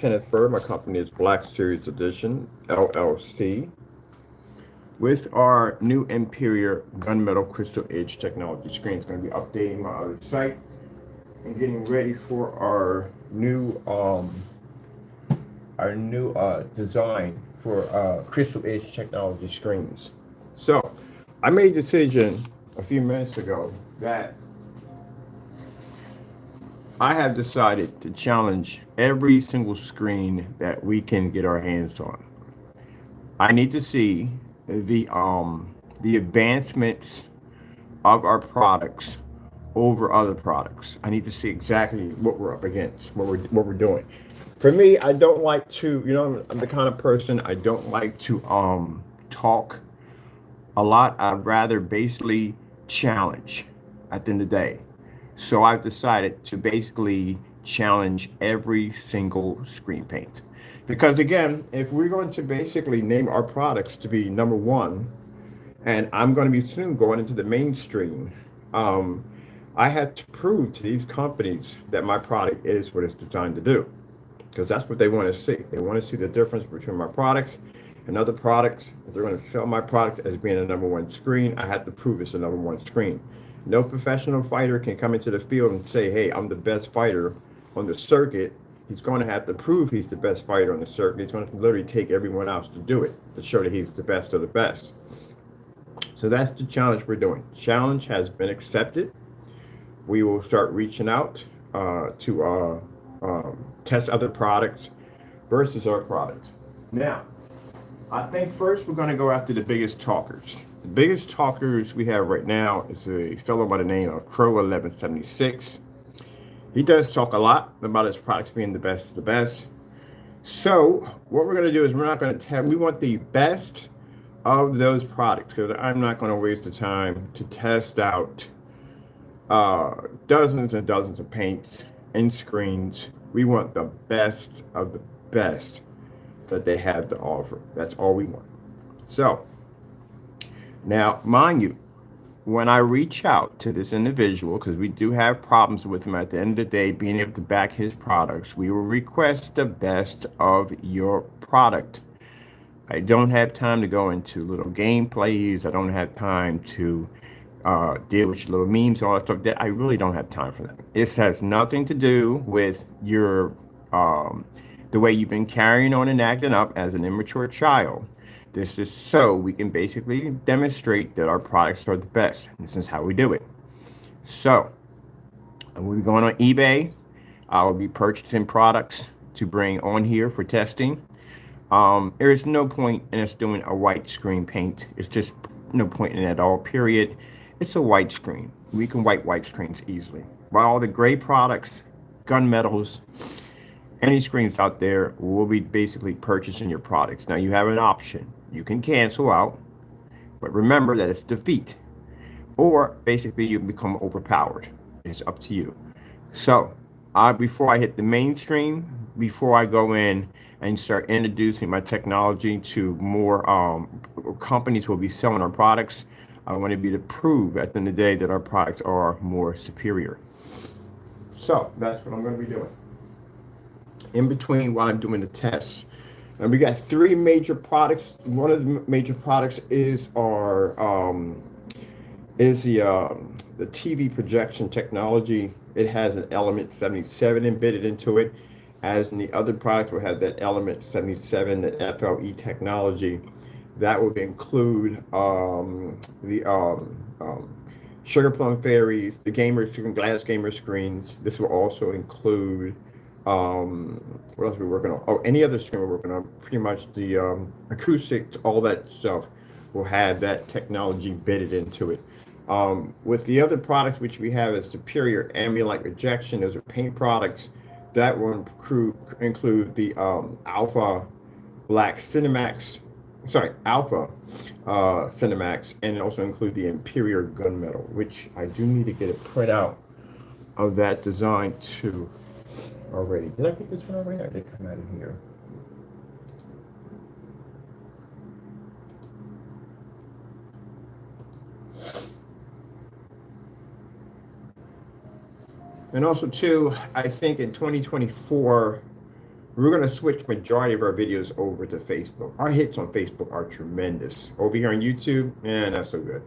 Kenneth Bird. My company is Black Series Edition, LLC, with our new Imperial Gunmetal Crystal Edge technology screen. It's going to be updating my other site and getting ready for our new design for Crystal Edge technology screens. So, I made a decision a few minutes ago that I have decided to challenge every single screen that we can get our hands on. I need to see the advancements of our products over other products. I need to see exactly what we're up against, what we're doing. For me, I don't like to, I'm the kind of person I don't like to talk a lot. I'd rather basically challenge at the end of the day. So I've decided to basically challenge every single screen paint. Because again, if we're going to basically name our products to be number one, and I'm going to be soon going into the mainstream, um, I have to prove to these companies that my product is what it's designed to do. Because that's what they want to see. They want to see the difference between my products and other products. If they're going to sell my product as being a number one screen, I have to prove it's a number one screen. No professional fighter can come into the field and say, hey, I'm the best fighter on the circuit. He's going to have to prove he's the best fighter on the circuit. He's going to literally take everyone else to do it, to show that he's the best of the best. So that's the challenge we're doing. Challenge has been accepted. We will start reaching out to test other products versus our products. Now, I think first we're going to go after the biggest talkers. The biggest talkers we have right now is a fellow by the name of Crow 1176. He does talk a lot about his products being the best of the best. So what we're going to do is we're not going to tell, we want the best of those products, because I'm not going to waste the time to test out dozens and dozens of paints and screens. We want the best of the best that they have to offer. That's all we want. So now, mind you, when I reach out to this individual, because we do have problems with him at the end of the day, being able to back his products, we will request the best of your product. I don't have time to go into little gameplays. I don't have time to deal with your little memes and all that stuff. That I really don't have time for that. This has nothing to do with your the way you've been carrying on and acting up as an immature child. This is so we can basically demonstrate that our products are the best. This is how we do it. So we'll be going on eBay. I will be purchasing products to bring on here for testing. There is no point in us doing a white screen paint. It's just no point in it at all, period. It's a white screen. We can white screens easily. While all the gray products, gunmetals, any screens out there, will be basically purchasing your products. Now you have an option. You can cancel out, but remember that it's defeat. Or basically you become overpowered. It's up to you. So before I hit the mainstream, before I go in and start introducing my technology to more companies who will be selling our products, I want to be to prove at the end of the day that our products are more superior. So that's what I'm going to be doing. In between while I'm doing the tests. And we got three major products. One of the major products is our the TV projection technology. It has an element 77 embedded into it, as in the other products will have that element 77, that FLE technology. That would include the Sugar Plum Fairies, the glass gamer screens. This will also include what else are we working on? Oh, any other screen we're working on. Pretty much the acoustics, all that stuff will have that technology embedded into it. With the other products which we have is superior ambient light rejection, those are paint products. That will include the Alpha Black Cinemax, Alpha Cinemax, and also include the Imperial Gunmetal, which I do need to get a printout of that design too already. Did I get this one already? I did come out of here. And also too, I think in 2024, We're going to switch majority of our videos over to Facebook. Our hits on Facebook are tremendous. Over here on YouTube, not so good.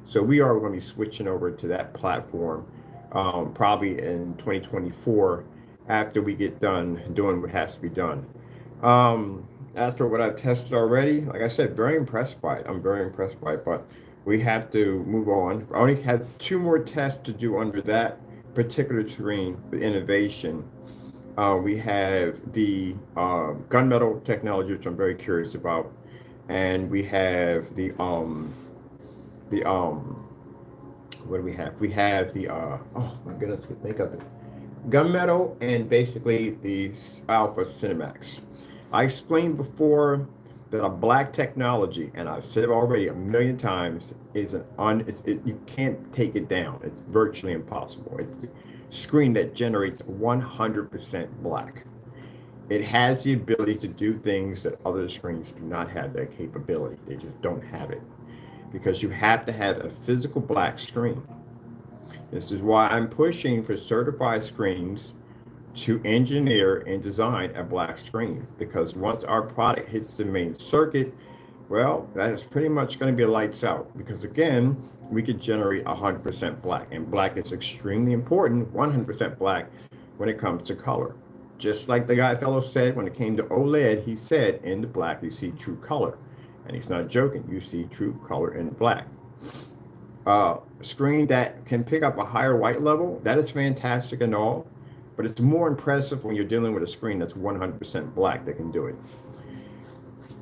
So we are going to be switching over to that platform probably in 2024 after we get done doing what has to be done. As for what I've tested already, like I said, very impressed by it. I'm very impressed by it, but we have to move on. I only have 2 more tests to do under that particular terrain with innovation. We have the gunmetal technology, which I'm very curious about, and we have the what do we have? We have the oh my goodness, I can't think of it. Gunmetal and basically the Alpha Cinemax. I explained before that a black technology, and I've said it already a million times, is you can't take it down. It's virtually impossible. It's a screen that generates 100% black. It has the ability to do things that other screens do not have that capability. They just don't have it because you have to have a physical black screen. This is why I'm pushing for certified screens to engineer and design a black screen, because once our product hits the main circuit, well, that is pretty much going to be lights out, because again, we could generate 100% black, and black is extremely important, 100% black, when it comes to color. Just like the guy fellow said, when it came to OLED, he said in the black you see true color, and he's not joking, you see true color in black. Screen that can pick up a higher white level, that is fantastic and all, but it's more impressive when you're dealing with a screen that's 100% black that can do it.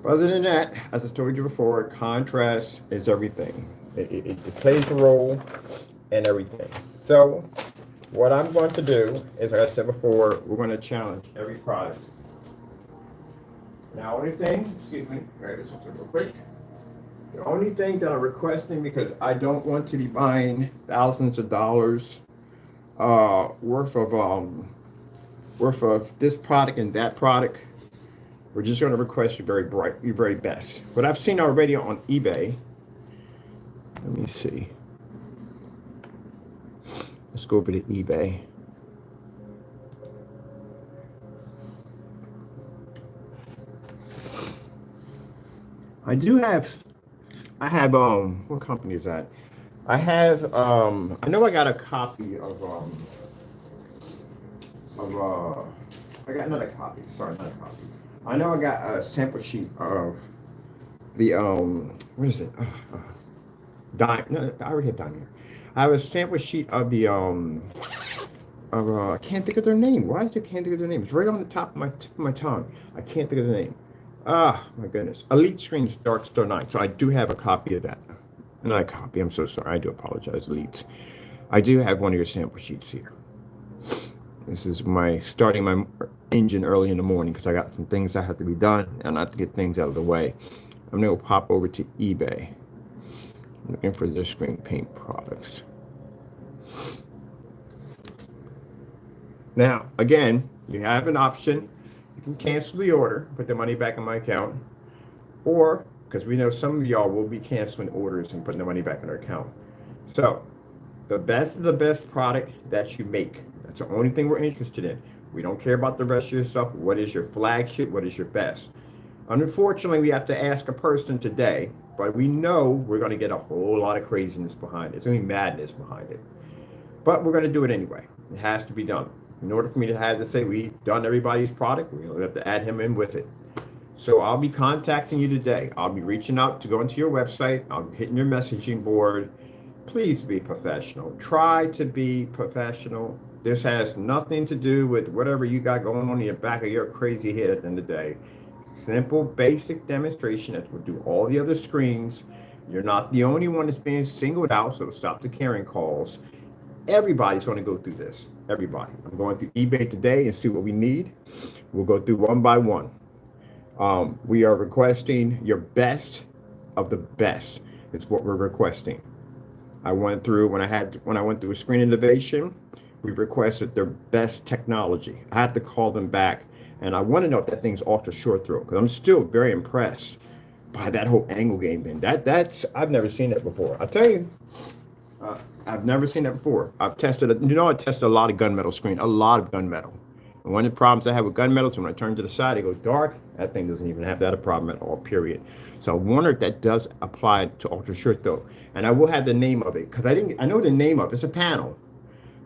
Other than that, as I told you before, contrast is everything. It plays a role in everything. So what I'm going to do is, like I said before, we're going to challenge every product. Now, only thing, excuse me, grab this something real quick. The only thing that I'm requesting, because I don't want to be buying thousands of dollars worth of this product and that product, we're just going to request your very best. What I've seen already on eBay, let me see. Let's go over to eBay. I have what company is that? I know I got a copy of I got another copy. Sorry, not a copy. I know I got a sample sheet of the what is it? Dime. No, I already have dime here. I have a sample sheet of the I can't think of their name. Why is I can't think of their name? It's right on the tip of my tongue. I can't think of the name. Ah, my goodness. Elite Screens Dark Star 9. So I do have a copy of that. Not a copy. I'm so sorry. I do apologize, Elites. I do have one of your sample sheets here. This is starting my engine early in the morning because I got some things that have to be done and I have to get things out of the way. I'm going to pop over to eBay. Looking for their screen paint products. Now, again, you have an option. You can cancel the order, put the money back in my account, or, because we know some of y'all will be canceling orders and putting the money back in our account. So, the best is the best product that you make. That's the only thing we're interested in. We don't care about the rest of your stuff. What is your flagship? What is your best? Unfortunately, we have to ask a person today, but we know we're going to get a whole lot of craziness behind it. There's going to be madness behind it. But we're going to do it anyway. It has to be done. In order for me to have to say we've done everybody's product, we have to add him in with it. So I'll be contacting you today. I'll be reaching out to go into your website. I'll be hitting your messaging board. Please be professional. Try to be professional. This has nothing to do with whatever you got going on in your back of your crazy head at the end of the day. Simple, basic demonstration that will do all the other screens. You're not the only one that's being singled out, so stop the caring calls. Everybody's going to go through this. Everybody. I'm going through eBay today and see what we need. We'll go through one by one. We are requesting your best of the best. It's what we're requesting. I went through when I went through a screen innovation. We requested their best technology. I had to call them back, and I want to know if that thing's ultra short throw, because I'm still very impressed by that whole angle game thing. That's I've never seen that before. I'll tell you. I've never seen that before. I tested a lot of gunmetal screen, a lot of gunmetal. One of the problems I have with gunmetals is when I turn to the side, they go dark. That thing doesn't even have that a problem at all, period. So I wonder if that does apply to ultra short though. And I will have the name of it because I know the name of it. It's a panel,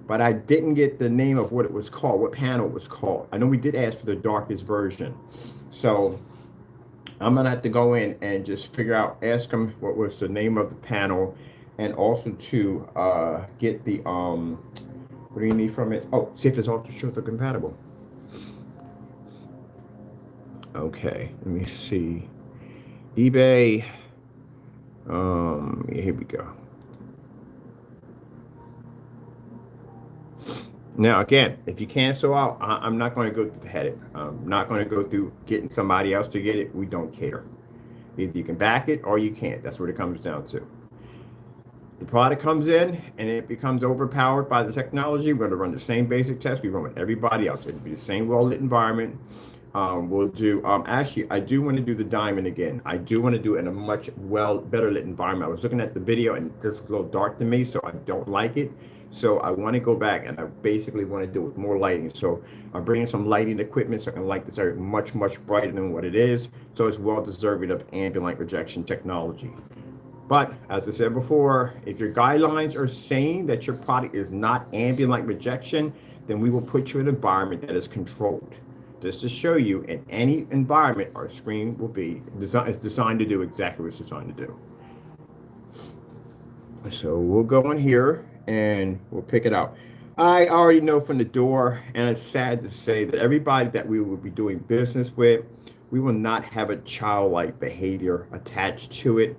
but I didn't get the name of what it was called, what panel it was called. I know we did ask for the darkest version. So I'm gonna have to go in and just figure out, ask them what was the name of the panel, and also to get the what do you need from it? Oh, see if it's ultra short or compatible. Okay, let me see. eBay. Here we go. Now, again, if you cancel out, I'm not going to go through the headache. I'm not going to go through getting somebody else to get it. We don't care. Either you can back it or you can't. That's what it comes down to. The product comes in and it becomes overpowered by the technology. We're going to run the same basic test we run with everybody else. It'll be the same well-lit environment. We'll do, actually, I do want to do the diamond again. I do want to do it in a much better lit environment. I was looking at the video and this is a little dark to me, so I don't like it. So I want to go back and I basically want to do it with more lighting. So I'm bringing some lighting equipment so I can light this area much, much brighter than what it is. So it's well deserving of ambient light rejection technology. But as I said before, if your guidelines are saying that your product is not ambient light rejection, then we will put you in an environment that is controlled. Just to show you, in any environment, our screen will be designed to do exactly what it's designed to do. So we'll go in here and we'll pick it out. I already know from the door, and it's sad to say that everybody that we will be doing business with, we will not have a childlike behavior attached to it.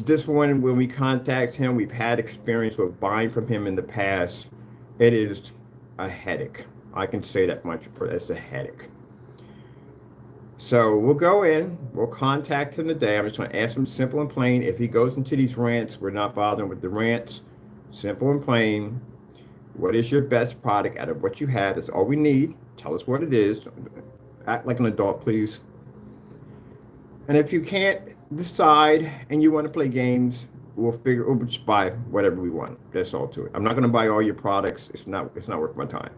This one, when we contact him, we've had experience with buying from him in the past. It is a headache. I can say that much. It's a headache. So we'll go in, we'll contact him today. I'm just going to ask him simple and plain. If he goes into these rants, we're not bothering with the rants. Simple and plain. What is your best product out of what you have? That's all we need. Tell us what it is. Act like an adult, please. And if you can't decide and you want to play games, we'll just buy whatever we want. That's all to it. I'm not going to buy all your products. It's not worth my time.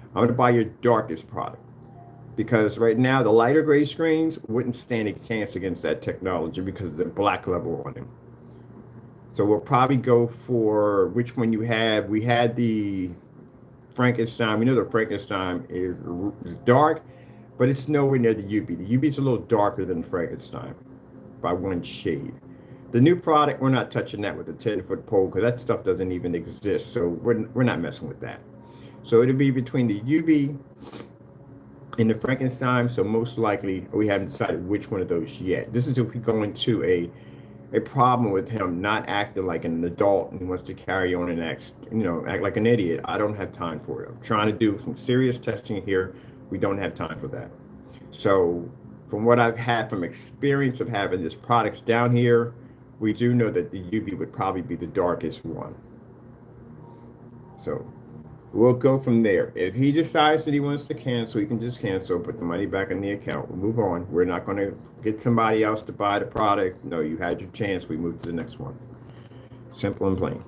I'm going to buy your darkest product. Because right now, the lighter gray screens wouldn't stand a chance against that technology because of the black level on them. So we'll probably go for which one you have. We had the Frankenstein. We know the Frankenstein is dark, but it's nowhere near the UB. The UB is a little darker than Frankenstein by one shade. The new product, we're not touching that with a 10-foot pole because that stuff doesn't even exist. So we're not messing with that. So it'll be between the UB in the Frankenstein, so most likely we haven't decided which one of those yet. This is if we go into a problem with him not acting like an adult and he wants to carry on and act like an idiot. I don't have time for it. I'm trying to do some serious testing here. We don't have time for that. So from what I've had from experience of having this products down here, we do know that the UV would probably be the darkest one. So we'll go from there. If he decides that he wants to cancel, he can just cancel, put the money back in the account. We'll move on. We're not going to get somebody else to buy the product. No, you had your chance. We move to the next one. Simple and plain.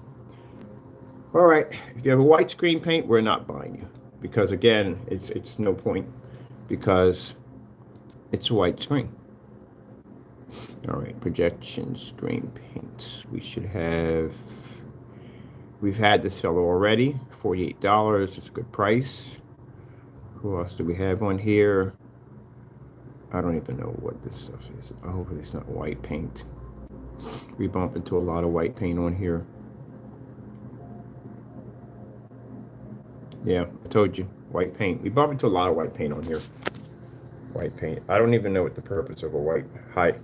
All right. If you have a white screen paint, we're not buying you. Because, again, it's no point. Because it's a white screen. All right. Projection screen paints. We should have... We've had this fellow already, $48. It's a good price. Who else do we have on here? I don't even know what this stuff is. Hopefully it's not white paint. We bump into a lot of white paint on here. Yeah, I told you, white paint. We bump into a lot of white paint on here. White paint. I don't even know what the purpose of a white height.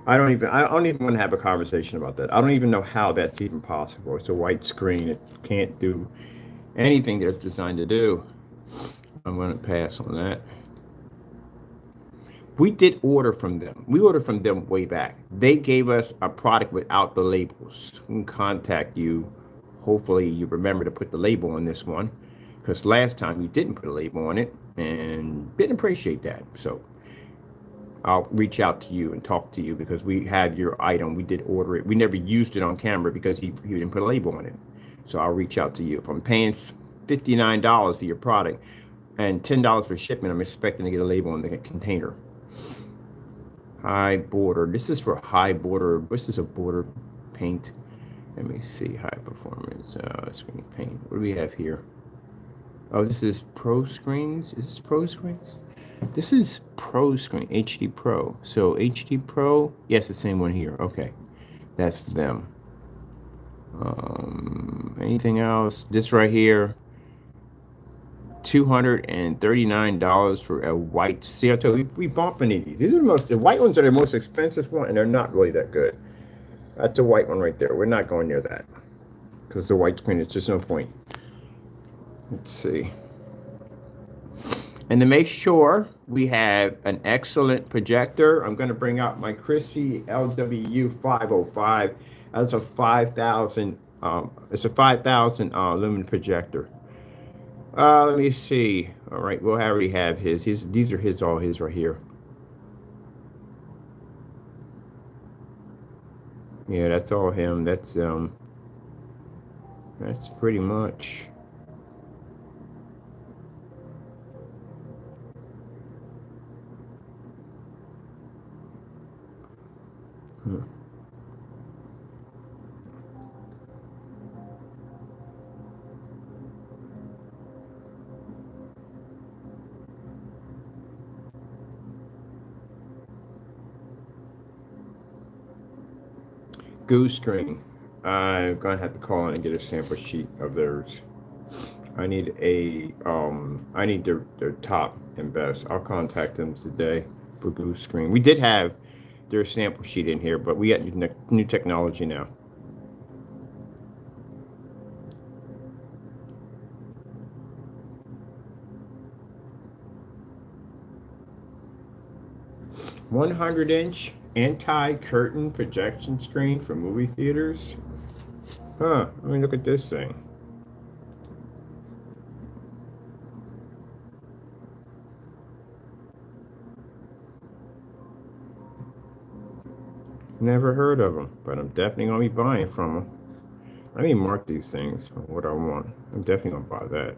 I don't even want to have a conversation about that. I don't even know how that's even possible. It's a white screen. It can't do anything that it's designed to do. I'm going to pass on that. We did order from them. We ordered from them way back. They gave us a product without the labels. We can contact you. Hopefully you remember to put the label on this one, because last time you didn't put a label on it and didn't appreciate that. So I'll reach out to you and talk to you because we have your item. We did order it. We never used it on camera because he didn't put a label on it. So I'll reach out to you. If I'm paying $59 for your product, and $10 for shipment. I'm expecting to get a label on the container. High border. This is for high border. This is a border paint. Let me see. High performance screen paint. What do we have here? Oh, this is Pro Screens. Is this Pro Screens? This is Pro Screen, HD Pro. So HD Pro, yes, the same one here. Okay, that's them. Anything else? This right here, $239 for a white. See, I told you, we bumping these. These are the white ones are the most expensive one, and they're not really that good. That's a white one right there. We're not going near that because the white screen, it's just no point. Let's see. And to make sure we have an excellent projector, I'm going to bring out my Chrissy LW505. That's a 5,000. It's a 5,000 lumen projector. Let me see. All right, we'll already have his. These are his, all his right here. Yeah, that's all him. That's pretty much. Goose string. I'm gonna have to call in and get a sample sheet of theirs. I need their top and best. I'll contact them today for goose screen. We did have their sample sheet in here, but we got new technology now. $100-inch anti-curtain projection screen for movie theaters. Huh, let me look at this thing. Never heard of them, but I'm definitely gonna be buying from them. Let me mark these things for what I want. I'm definitely gonna buy that.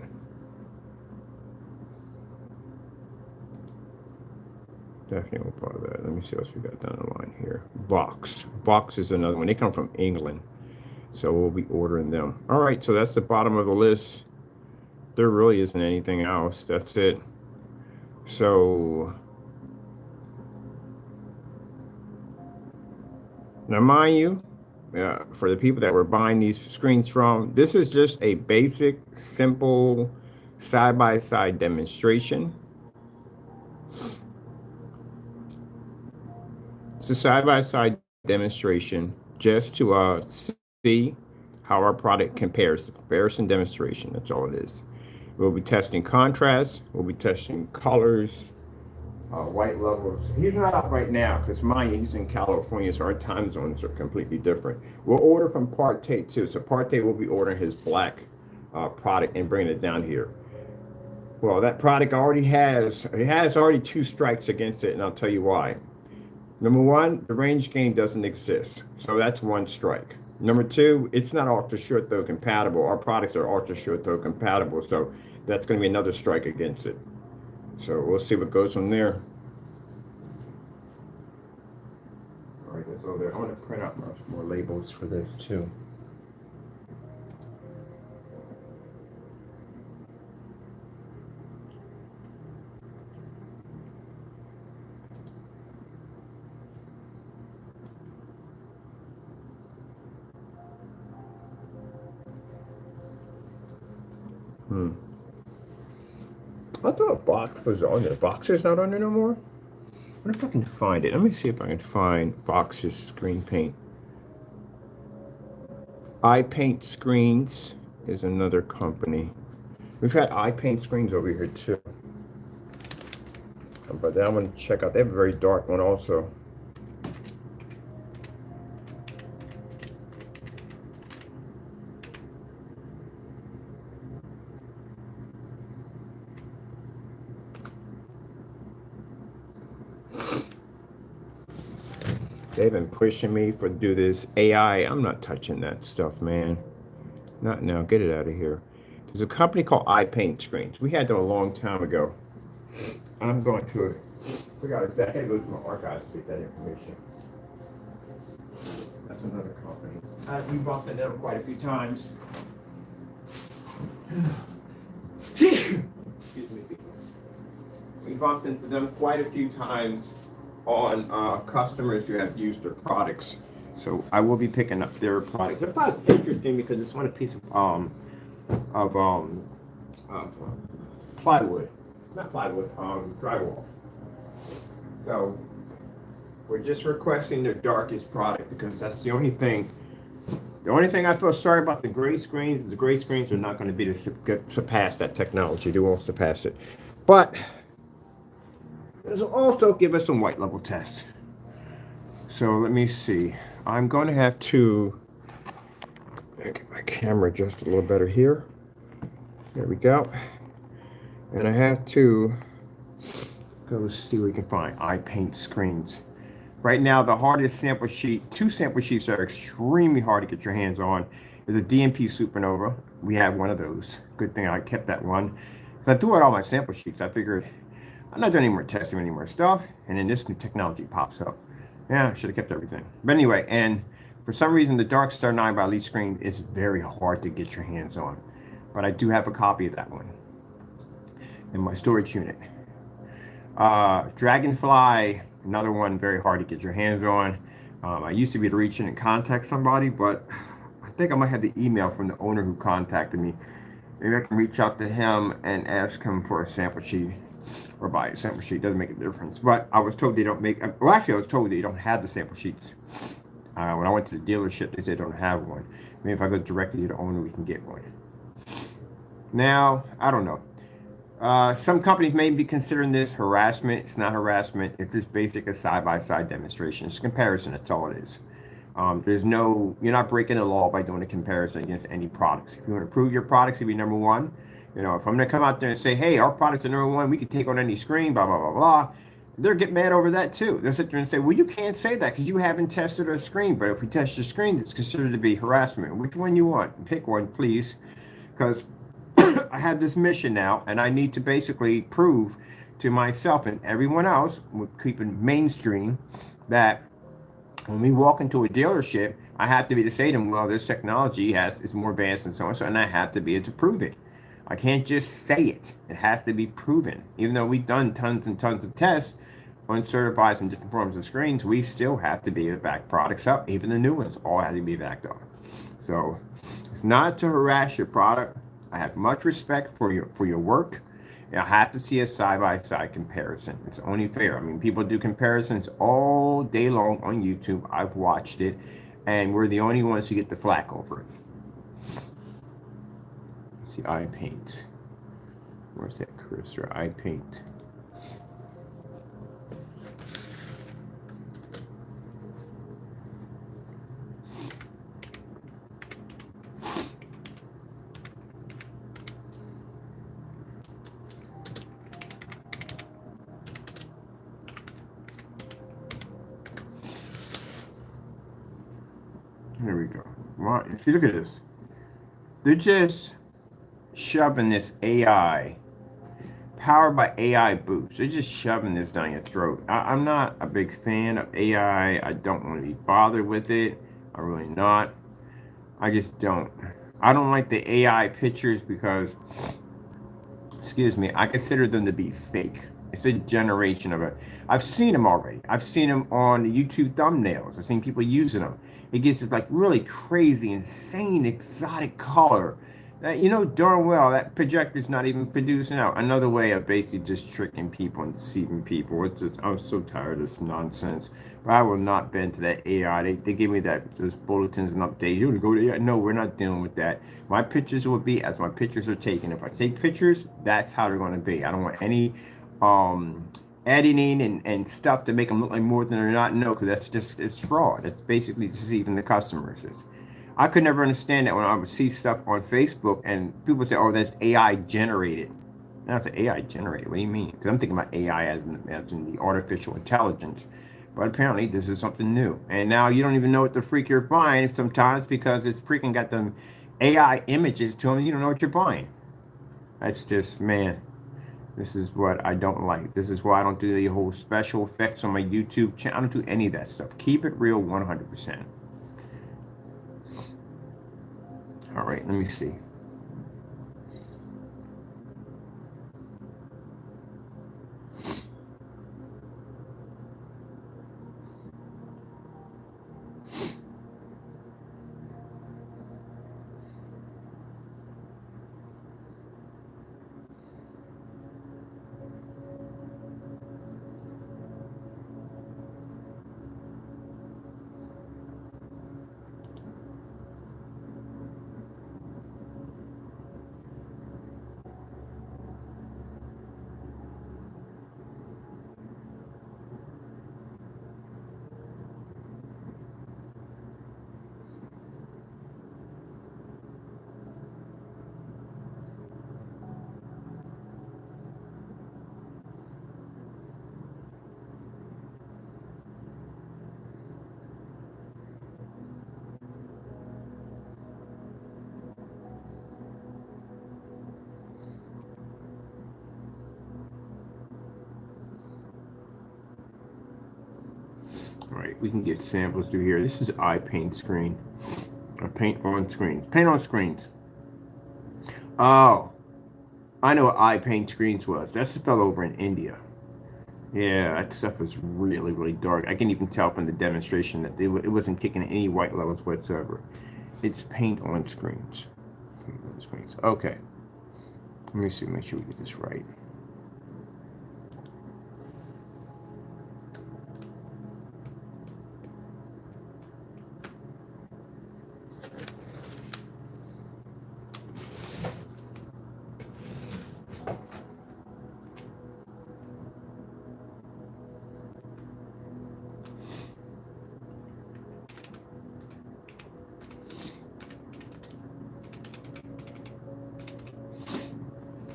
Definitely will buy that. Let me see what else we got down the line here. Box. Box is another one. They come from England, so we'll be ordering them. All right, so that's the bottom of the list. There really isn't anything else. That's it. So now, mind you, for the people that were buying these screens from, this is just a basic, simple side-by-side demonstration. It's a side-by-side demonstration just to see how our product compares. The comparison demonstration, that's all it is. We'll be testing contrast. We'll be testing colors, white levels. He's not out right now because mine, he's in California, so our time zones are completely different. We'll order from Parte too. So Parte will be ordering his black product and bringing it down here. Well, that product already has 2 strikes against it, and I'll tell you why. Number one, the range gain doesn't exist. So that's 1 strike. Number 2, it's not ultra short throw compatible. Our products are ultra short throw compatible. So that's going to be another strike against it. So we'll see what goes from there. All right, that's over there. I'm going to print out more labels for this too. I thought box was on there. Box is not on there no more? What if I can find it? Let me see if I can find Box's screen paint. iPaint Screens is another company. We've had iPaint Screens over here too. But that one, check out. They have a very dark one also. They've been pushing me for do this AI. I'm not touching that stuff, man. Not now. Get it out of here. There's a company called iPaint Screens. We had them a long time ago. I'm going to figure out exactly. I gotta go to my archives to get that information. That's another company. We bumped into them quite a few times. Excuse me. We bumped into them quite a few times on customers who have used their products. So I will be picking up their products. Their product's interesting because it's one a piece of plywood, not plywood, drywall. So we're just requesting their darkest product because that's the only thing. The only thing I feel sorry about the gray screens is the gray screens are not going to be to surpass that technology. They won't surpass it. But this will also give us some white level tests. So let me see. I'm going to have to get my camera adjusted a little better here. There we go. And I have to go see what we can find. iPaint Screens. Right now, the hardest sample sheet, two sample sheets that are extremely hard to get your hands on, is a DMP Supernova. We have one of those. Good thing I kept that one. Because I threw out all my sample sheets. I figured I'm not doing any more testing, any more stuff. And then this new technology pops up. Yeah, I should have kept everything. But anyway, and for some reason, the Dark Star 9 by Elite Screen is very hard to get your hands on. But I do have a copy of that one in my storage unit. Dragonfly, another one very hard to get your hands on. I used to be able to reach in and contact somebody, but I think I might have the email from the owner who contacted me. Maybe I can reach out to him and ask him for a sample sheet or buy a sample sheet. Doesn't make a difference. But I was told they don't make, well, actually, I was told they don't have the sample sheets. When I went to the dealership, they said they don't have one. Maybe if I go directly to the owner, we can get one. Now, I don't know. Some companies may be considering this harassment. It's not harassment. It's just basic a side-by-side demonstration. It's a comparison. That's all it is. There's no, you're not breaking the law by doing a comparison against any products. If you want to prove your products to be number one, you know, if I'm going to come out there and say, hey, our products are number one, we can take on any screen, blah, blah, blah, blah. They'll get mad over that too. They'll sit there and say, well, you can't say that because you haven't tested our screen. But if we test your screen, it's considered to be harassment. Which one you want? Pick one, please. Because I have this mission now, and I need to basically prove to myself and everyone else, with keeping mainstream, that when we walk into a dealership, I have to be to say to them, well, this technology is more advanced and so on, and I have to be able to prove it. I can't just say it. It has to be proven. Even though we've done tons and tons of tests on certifies and different forms of screens, we still have to be able to back products up. Even the new ones all have to be backed up. So it's not to harass your product. I have much respect for your work. I have to see a side-by-side comparison. It's only fair. I mean, people do comparisons all day long on YouTube. I've watched it, and we're the only ones who get the flack over it. Let's see, iPaint. Where's that cursor? iPaint. Here we go. Well, if you look at this, they're just shoving this AI, powered by AI boost. They're just shoving this down your throat. I'm not a big fan of AI. I don't want to be bothered with it. I'm really not. I just don't. I don't like the AI pictures because, excuse me, I consider them to be fake. It's a generation of it. I've seen them already. I've seen them on the YouTube thumbnails. I've seen people using them. It gets this like really crazy, insane, exotic color. You know darn well that projector's not even producing out. Another way of basically just tricking people and deceiving people. It's just, I'm so tired of this nonsense. But I will not bend to that AI. They give me those bulletins and updates. You want to go to AI? No, we're not dealing with that. My pictures will be as my pictures are taken. If I take pictures, that's how they're going to be. I don't want any editing and stuff to make them look like more than they're not. No, because that's just, it's fraud. It's basically deceiving the customers. I could never understand that when I would see stuff on Facebook and people say, oh, that's AI generated. And I say, AI generated? What do you mean? Because I'm thinking about AI as in the artificial intelligence. But apparently this is something new. And now you don't even know what the freak you're buying sometimes because it's freaking got them AI images to them. You don't know what you're buying. That's just, man, this is what I don't like. This is why I don't do the whole special effects on my YouTube channel. I don't do any of that stuff. Keep it real 100%. All right, let me see. All right, we can get samples through here. This is iPaint screen. Or paint on screens. Paint on screens. Oh, I know what iPaint screens was. That's the fellow over in India. Yeah, that stuff was really, really dark. I can even tell from the demonstration that it wasn't kicking any white levels whatsoever. It's paint on screens. Paint on screens. Okay. Let me see, make sure we get this right.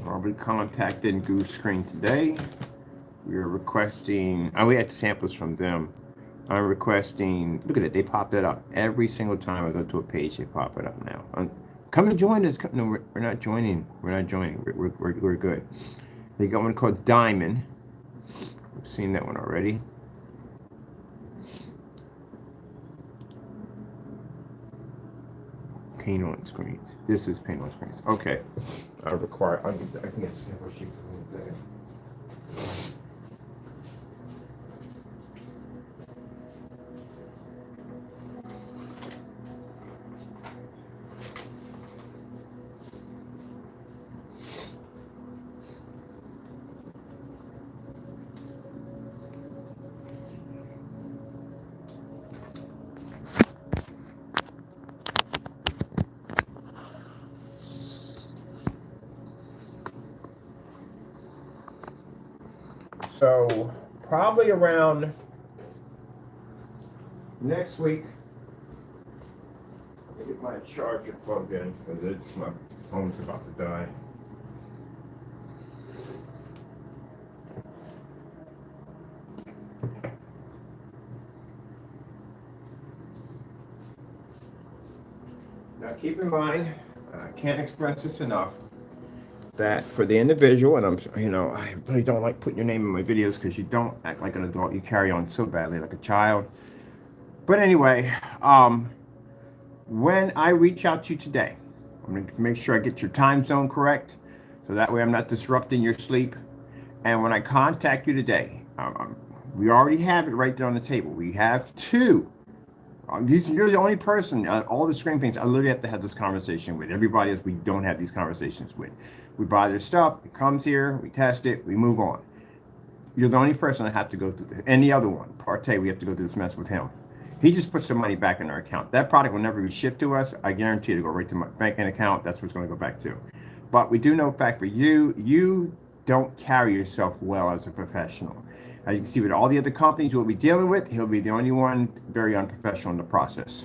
I'll be contacting Goose Screen today. We are requesting, we had samples from them. I'm requesting, look at it, they pop that up. Every single time I go to a page, they pop it up now. Come and join us. No, we're not joining. We're not joining. We're good. They got one called Diamond. We've seen that one already. Paint on screens. This is paint on screens. Okay. I can get a sample sheet for today. So probably around next week, I'll get my charger plugged in because my phone's about to die. Now keep in mind, I can't express this enough, that for the individual, and I really don't like putting your name in my videos because you don't act like an adult. You carry on so badly like a child. But anyway, when I reach out to you today, I'm going to make sure I get your time zone correct, so that way I'm not disrupting your sleep. And when I contact you today, we already have it right there on the table. We have two. You're the only person, all the screen paints, I literally have to have this conversation with. Everybody else we don't have these conversations with. We buy their stuff, it comes here, we test it, we move on. You're the only person I have to go through this. And the other one, Partey, we have to go through this mess with him. He just puts some money back in our account. That product will never be shipped to us. I guarantee it'll go right to my banking account. That's what it's going to go back to. But we do know fact for you don't carry yourself well as a professional. As you can see with all the other companies we'll be dealing with, he'll be the only one very unprofessional in the process.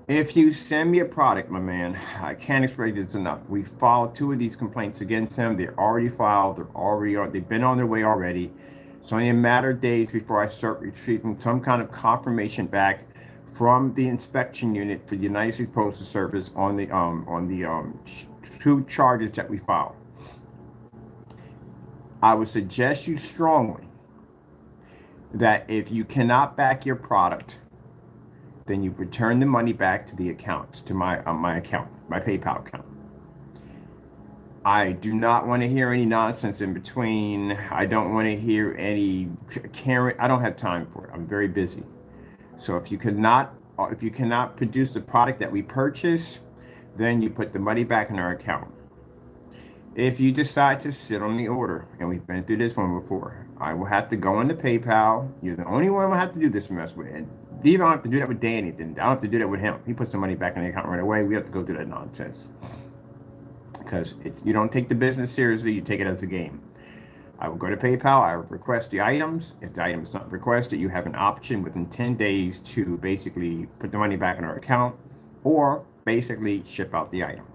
If you send me a product, my man, I can't explain this enough. We filed 2 of these complaints against him. They're already filed. They've been on their way already. It's only a matter of days before I start receiving some kind of confirmation back from the inspection unit for the United States Postal Service on the two charges that we filed. I would suggest you strongly that if you cannot back your product, then you return the money back to the account, to my account, my PayPal account. I do not want to hear any nonsense in between. I don't want to hear any Karen. I don't have time for it. I'm very busy. So if you cannot produce the product that we purchase, then you put the money back in our account. If you decide to sit on the order, and we've been through this one before, I will have to go into PayPal. You're the only one I have to do this mess with. And you don't have to do that with Danny. Then I don't have to do that with him. He puts the money back in the account right away. We have to go through that nonsense. Because you don't take the business seriously, you take it as a game. I will go to PayPal, I will request the items. If the item is not requested, you have an option within 10 days to basically put the money back in our account or basically ship out the item.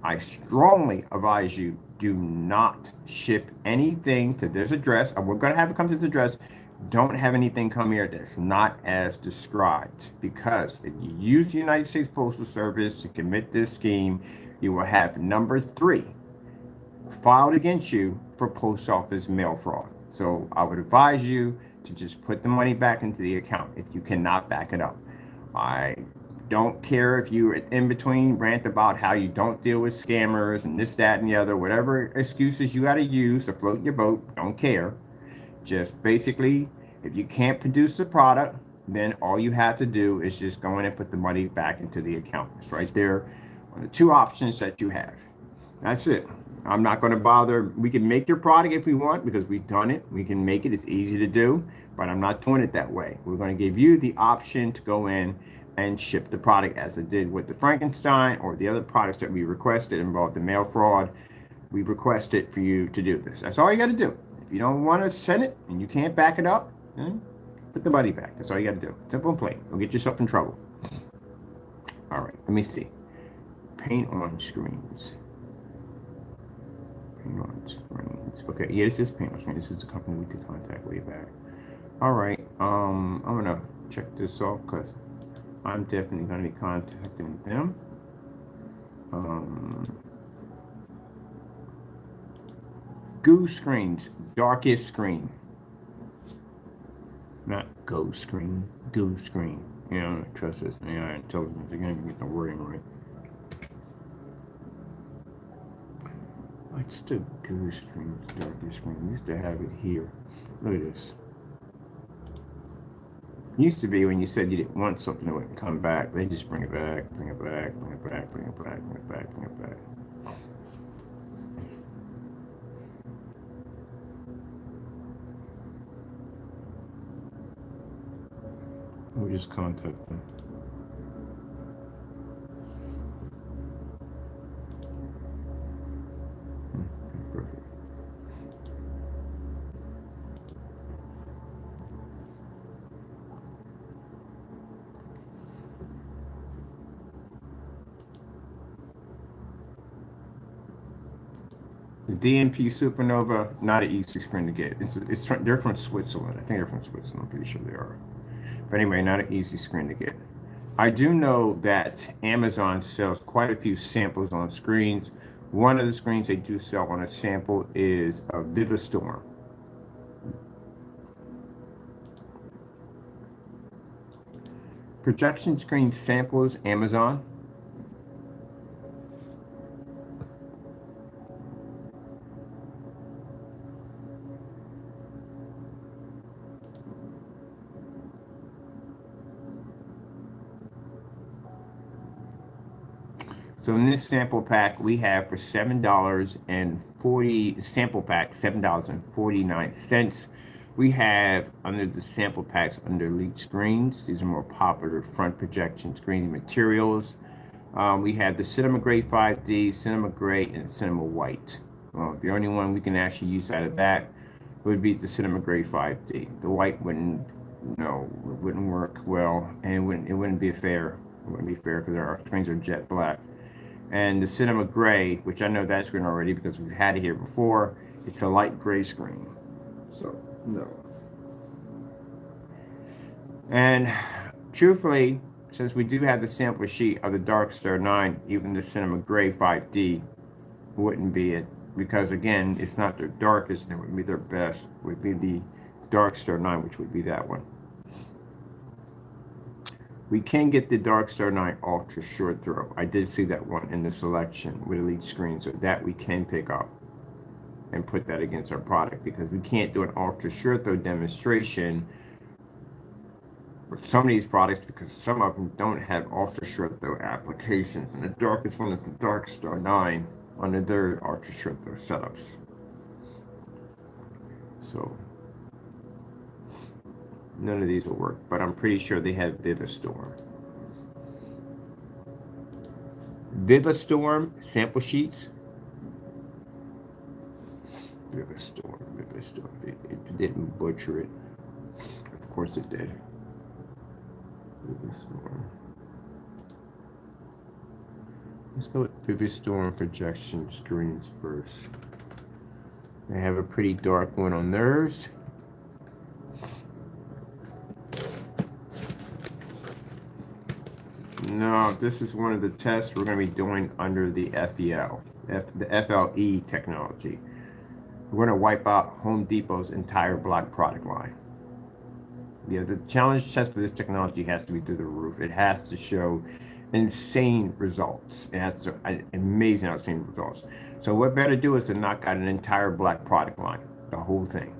I strongly advise you, do not ship anything to this address. We're going to have it come to this address. Don't have anything come here that's not as described, because if you use the United States Postal Service to commit this scheme, you will have number 3 filed against you for post office mail fraud. So I would advise you to just put the money back into the account if you cannot back it up. I don't care if you in between rant about how you don't deal with scammers and this, that, and the other, whatever excuses you got to use to float your boat, don't care. Just basically, if you can't produce the product, then all you have to do is just go in and put the money back into the account. It's right there on the 2 options that you have. That's it. I'm not going to bother. We can make your product if we want, because we've done it. We can make it. It's easy to do, but I'm not doing it that way. We're going to give you the option to go in and ship the product as it did with the Frankenstein or the other products that we requested involved the mail fraud. We requested for you to do this. That's all you got to do. If you don't want to send it and you can't back it up, then put the money back. That's all you got to do. Simple and plain. Don't get yourself in trouble. All right, let me see. Paint on screens. Paint on screens. Okay, yeah, this is paint on screens. This is a company we did contact way back. All right, I'm gonna check this off because I'm definitely gonna be contacting them. Goo screens, darkest screen. Not go screen, goo screen. You know, trust this AI intelligence. They're gonna get the wording right. What's the goo screen, darkest screen? We used to have it here. Look at this. It used to be when you said you didn't want something that wouldn't come back, they just bring it back, bring it back, bring it back, bring it back, bring it back, bring it back. We'll just contact them. Perfect. The DNP Supernova, not an easy screen to get. They're from Switzerland. I think they're from Switzerland. I'm pretty sure they are. But anyway, not an easy screen to get. I do know that Amazon sells quite a few samples on screens. One of the screens they do sell on a sample is a Vivistorm. Projection screen samples, Amazon. So in this sample pack, we have for $7.40 sample pack, $7.49. We have under the sample packs under Elite Screens. These are more popular front projection screen materials. We have the Cinema Gray 5D, Cinema Gray, and Cinema White. Well, the only one we can actually use out of that would be the Cinema Gray 5D. The white wouldn't work well, and it wouldn't be fair. It wouldn't be fair because our screens are jet black. And the Cinema Gray, which I know that screen already because we've had it here before, it's a light gray screen. So, no. And truthfully, since we do have the sample sheet of the Darkstar 9, even the Cinema Gray 5D, wouldn't be it, because again, it's not their darkest, and it would be their best. Would be the Dark Star 9, which would be that one. We can get the Dark Star 9 Ultra Short Throw. I did see that one in the selection with Elite Screen, so that we can pick up and put that against our product, because we can't do an Ultra Short Throw demonstration for some of these products because some of them don't have Ultra Short Throw applications, and the darkest one is the Dark Star 9 under their Ultra Short Throw setups. So none of these will work, but I'm pretty sure they have Vivistorm. Vivistorm sample sheets. Vivistorm. It didn't butcher it. Of course it did. Vivistorm. Let's go with Vivistorm projection screens first. They have a pretty dark one on theirs. No, this is one of the tests we're going to be doing under the FEL, the FLE technology. We're going to wipe out Home Depot's entire black product line. Yeah, the challenge test for this technology has to be through the roof. It has to show insane results. It has to amazing, outstanding results. So what better to do is to knock out an entire black product line, the whole thing.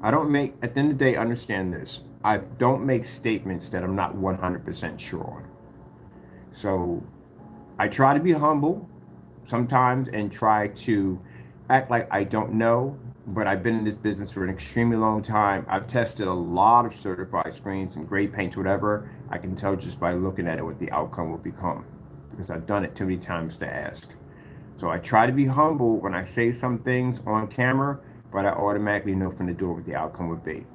I don't make, at the end of the day, understand this. I don't make statements that I'm not 100% sure on. So I try to be humble sometimes and try to act like I don't know, but I've been in this business for an extremely long time. I've tested a lot of certified screens and grade paints, whatever. I can tell just by looking at it what the outcome will become, because I've done it too many times to ask. So I try to be humble when I say some things on camera, but I automatically know from the door what the outcome would be.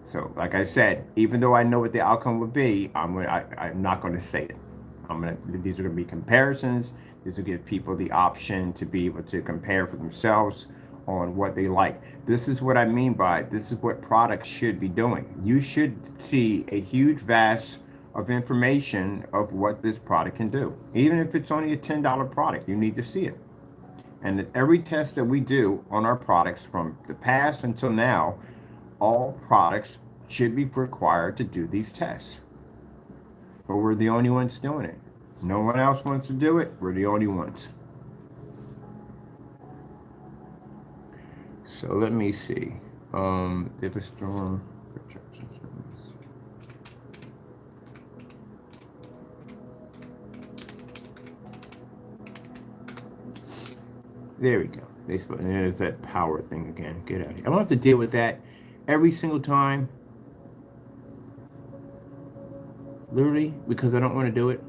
So, like I said, even though I know what the outcome would be, I'm not going to say it. These are going to be comparisons. This will give people the option to be able to compare for themselves on what they like. This is what I mean by this is what products should be doing. You should see a huge vast of information of what this product can do. Even if it's only a $10 product, you need to see it. And every test that we do on our products from the past until now, all products should be required to do these tests. But we're the only ones doing it. No one else wants to do it. We're the only ones. So let me see. Vivistorm projection screens. There we go. There's that power thing again. Get out of here. I don't have to deal with that every single time. Literally, because I don't want to do it.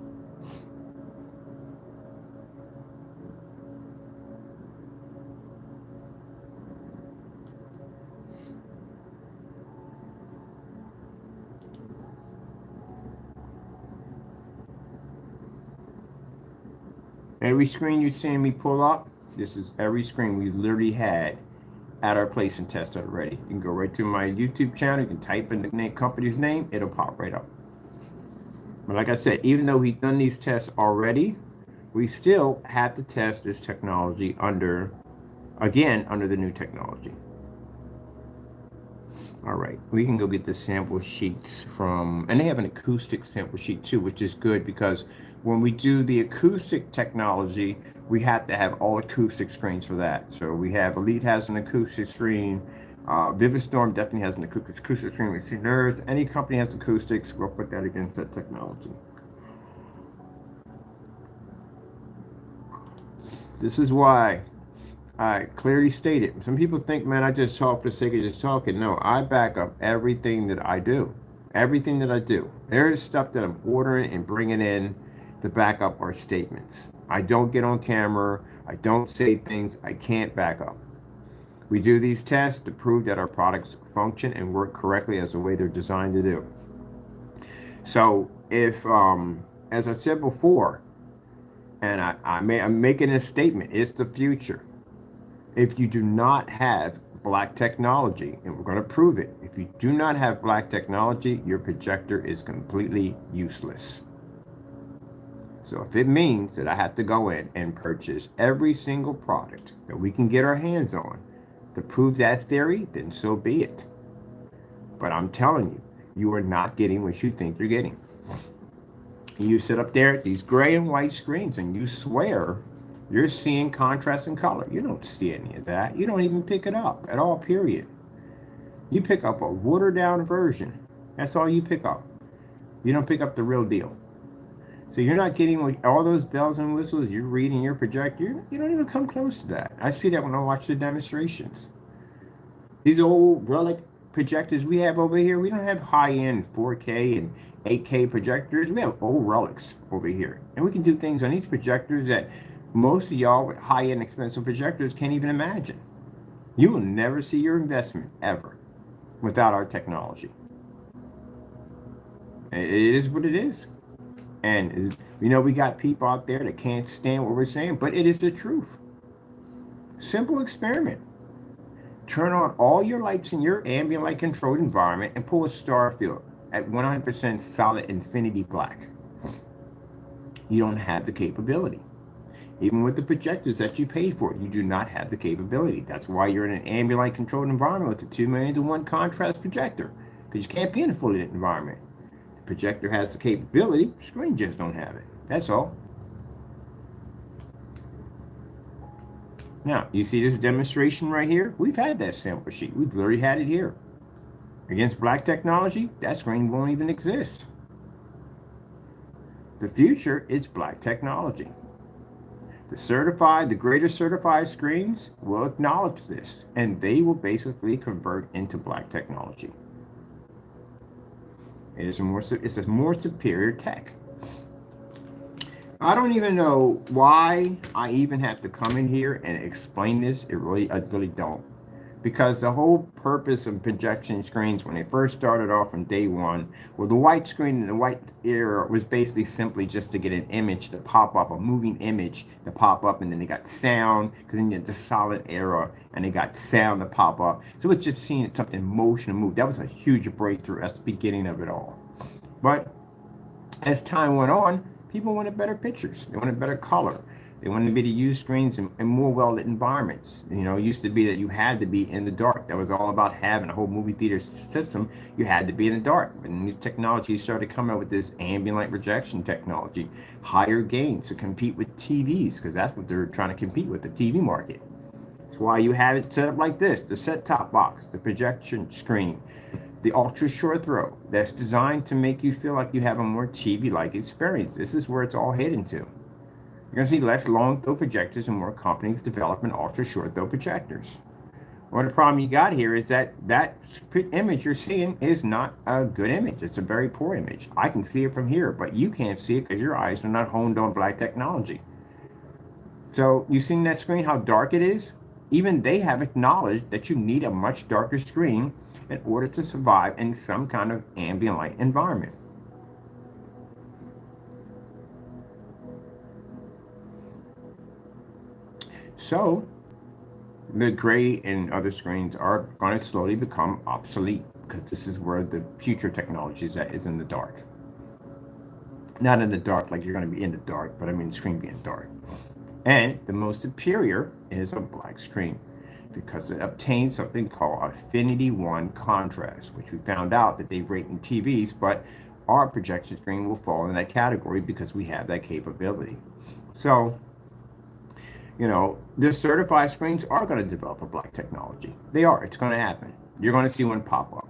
Every screen you're seeing me pull up, this is every screen we literally had at our place and test already. You can go right to my YouTube channel, you can type in the company's name, it'll pop right up. But like I said, even though we've done these tests already, we still have to test this technology under the new technology. All right, we can go get the sample sheets from, and they have an acoustic sample sheet too, which is good because when we do the acoustic technology, we have to have all acoustic screens for that. So we have Elite has an acoustic screen. Vivistorm definitely has an acoustic screen with nerves. Any company has acoustics, we'll put that against that technology. This is why I clearly stated. Some people think, man, I just talk for the sake of just talking. No, I back up everything that I do. Everything that I do. There is stuff that I'm ordering and bringing in to back up our statements. I don't get on camera. I don't say things I can't back up. We do these tests to prove that our products function and work correctly as the way they're designed to do. So if, as I said before, and I'm making a statement, it's the future. If you do not have black technology, and we're going to prove it, if you do not have black technology, your projector is completely useless. So if it means that I have to go in and purchase every single product that we can get our hands on to prove that theory, then so be it. But I'm telling you, you are not getting what you think you're getting. You sit up there at these gray and white screens and you swear you're seeing contrast and color. You don't see any of that. You don't even pick it up at all, period. You pick up a watered down version. That's all you pick up. You don't pick up the real deal. So you're not getting all those bells and whistles you read in your projector. You don't even come close to that. I see that when I watch the demonstrations. These old relic projectors we have over here, we don't have high-end 4K and 8K projectors. We have old relics over here. And we can do things on these projectors that most of y'all with high-end expensive projectors can't even imagine. You will never see your investment ever without our technology. It is what it is. And we got people out there that can't stand what we're saying, but it is the truth. Simple experiment. Turn on all your lights in your ambient light controlled environment and pull a star field at 100% solid infinity black. You don't have the capability. Even with the projectors that you paid for, you do not have the capability. That's why you're in an ambient light controlled environment with a 2,000,000-to-1 contrast projector, because you can't be in a fully lit environment. The projector has the capability, the screen just don't have it. That's all. Now, you see this demonstration right here? We've had that sample sheet. We've literally had it here. Against black technology, that screen won't even exist. The future is black technology. The greater certified screens will acknowledge this, and they will basically convert into black technology. It's a more superior tech. I don't even know why I even have to come in here and explain this. I really don't. Because the whole purpose of projection screens when they first started off from day one, well, the white screen and the white era was basically simply just to get an image to pop up, a moving image to pop up, and then they got sound, because then you had the solid era, and they got sound to pop up. So it's just seeing something in motion move. That was a huge breakthrough. That's the beginning of it all. But as time went on, people wanted better pictures. They wanted better color. They wanted to be to use screens in more well-lit environments. It used to be that you had to be in the dark. That was all about having a whole movie theater system. You had to be in the dark. And new technology started coming out with this ambient light projection technology, higher gain to compete with TVs, because that's what they're trying to compete with, the TV market. That's why you have it set up like this, the set-top box, the projection screen, the ultra short throw that's designed to make you feel like you have a more TV-like experience. This is where it's all heading to. You're going to see less long throw projectors and more companies developing ultra short throw projectors. Well, the problem you got here is that image you're seeing is not a good image. It's a very poor image. I can see it from here, but you can't see it because your eyes are not honed on black technology. So you seen that screen, how dark it is? Even they have acknowledged that you need a much darker screen in order to survive in some kind of ambient light environment. So the gray and other screens are going to slowly become obsolete, because this is where the future technology is in the dark. Not in the dark like you're going to be in the dark, but I mean the screen being dark. And the most superior is a black screen, because it obtains something called Affinity 1 contrast, which we found out that they rate in TVs, but our projection screen will fall in that category because we have that capability. So, the certified screens are going to develop a black technology. They are. It's going to happen. You're going to see one pop up.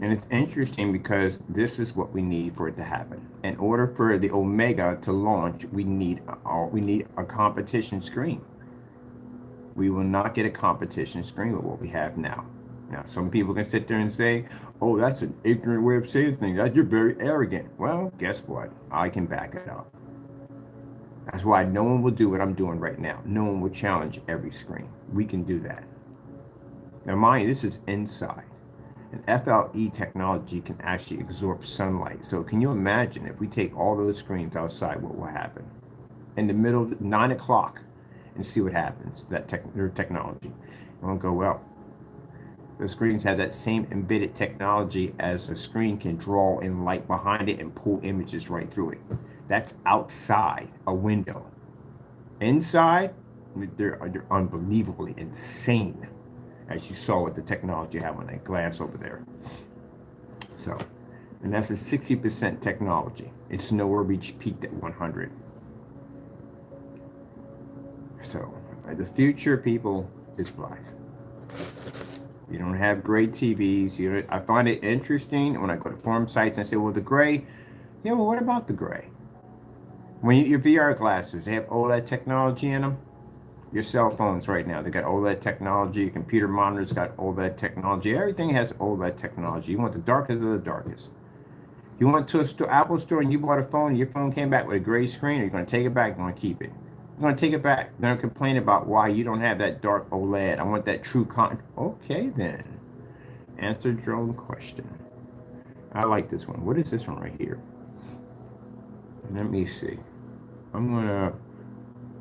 And it's interesting because this is what we need for it to happen. In order for the Omega to launch, we need a competition screen. We will not get a competition screen with what we have now. Now, some people can sit there and say, oh, that's an ignorant way of saying things. You're very arrogant. Well, guess what? I can back it up. That's why no one will do what I'm doing right now. No one will challenge every screen. We can do that. Now, mind you, this is inside. And FLE technology can actually absorb sunlight. So can you imagine if we take all those screens outside, what will happen? In the middle of 9 o'clock and see what happens, their technology. It won't go well. The screens have that same embedded technology as a screen can draw in light behind it and pull images right through it. That's outside a window. Inside, they're unbelievably insane, as you saw with the technology you have on that glass over there. So, and that's a 60% technology. It's nowhere reached peaked at 100. So, the future, people, is black. You don't have great TVs. I find it interesting when I go to forum sites and I say, well, the gray, yeah, well, what about the gray? When your VR glasses, they have OLED technology in them. Your cell phones right now, they got OLED technology. Your computer monitors got OLED technology. Everything has OLED technology. You want the darkest of the darkest. You went to a Apple store and you bought a phone and your phone came back with a gray screen, or you're going to take it back, you're going to keep it. You're going to take it back. You're going to complain about why you don't have that dark OLED. I want that true Okay, then. Answer your own question. I like this one. What is this one right here? Let me see. I'm going to,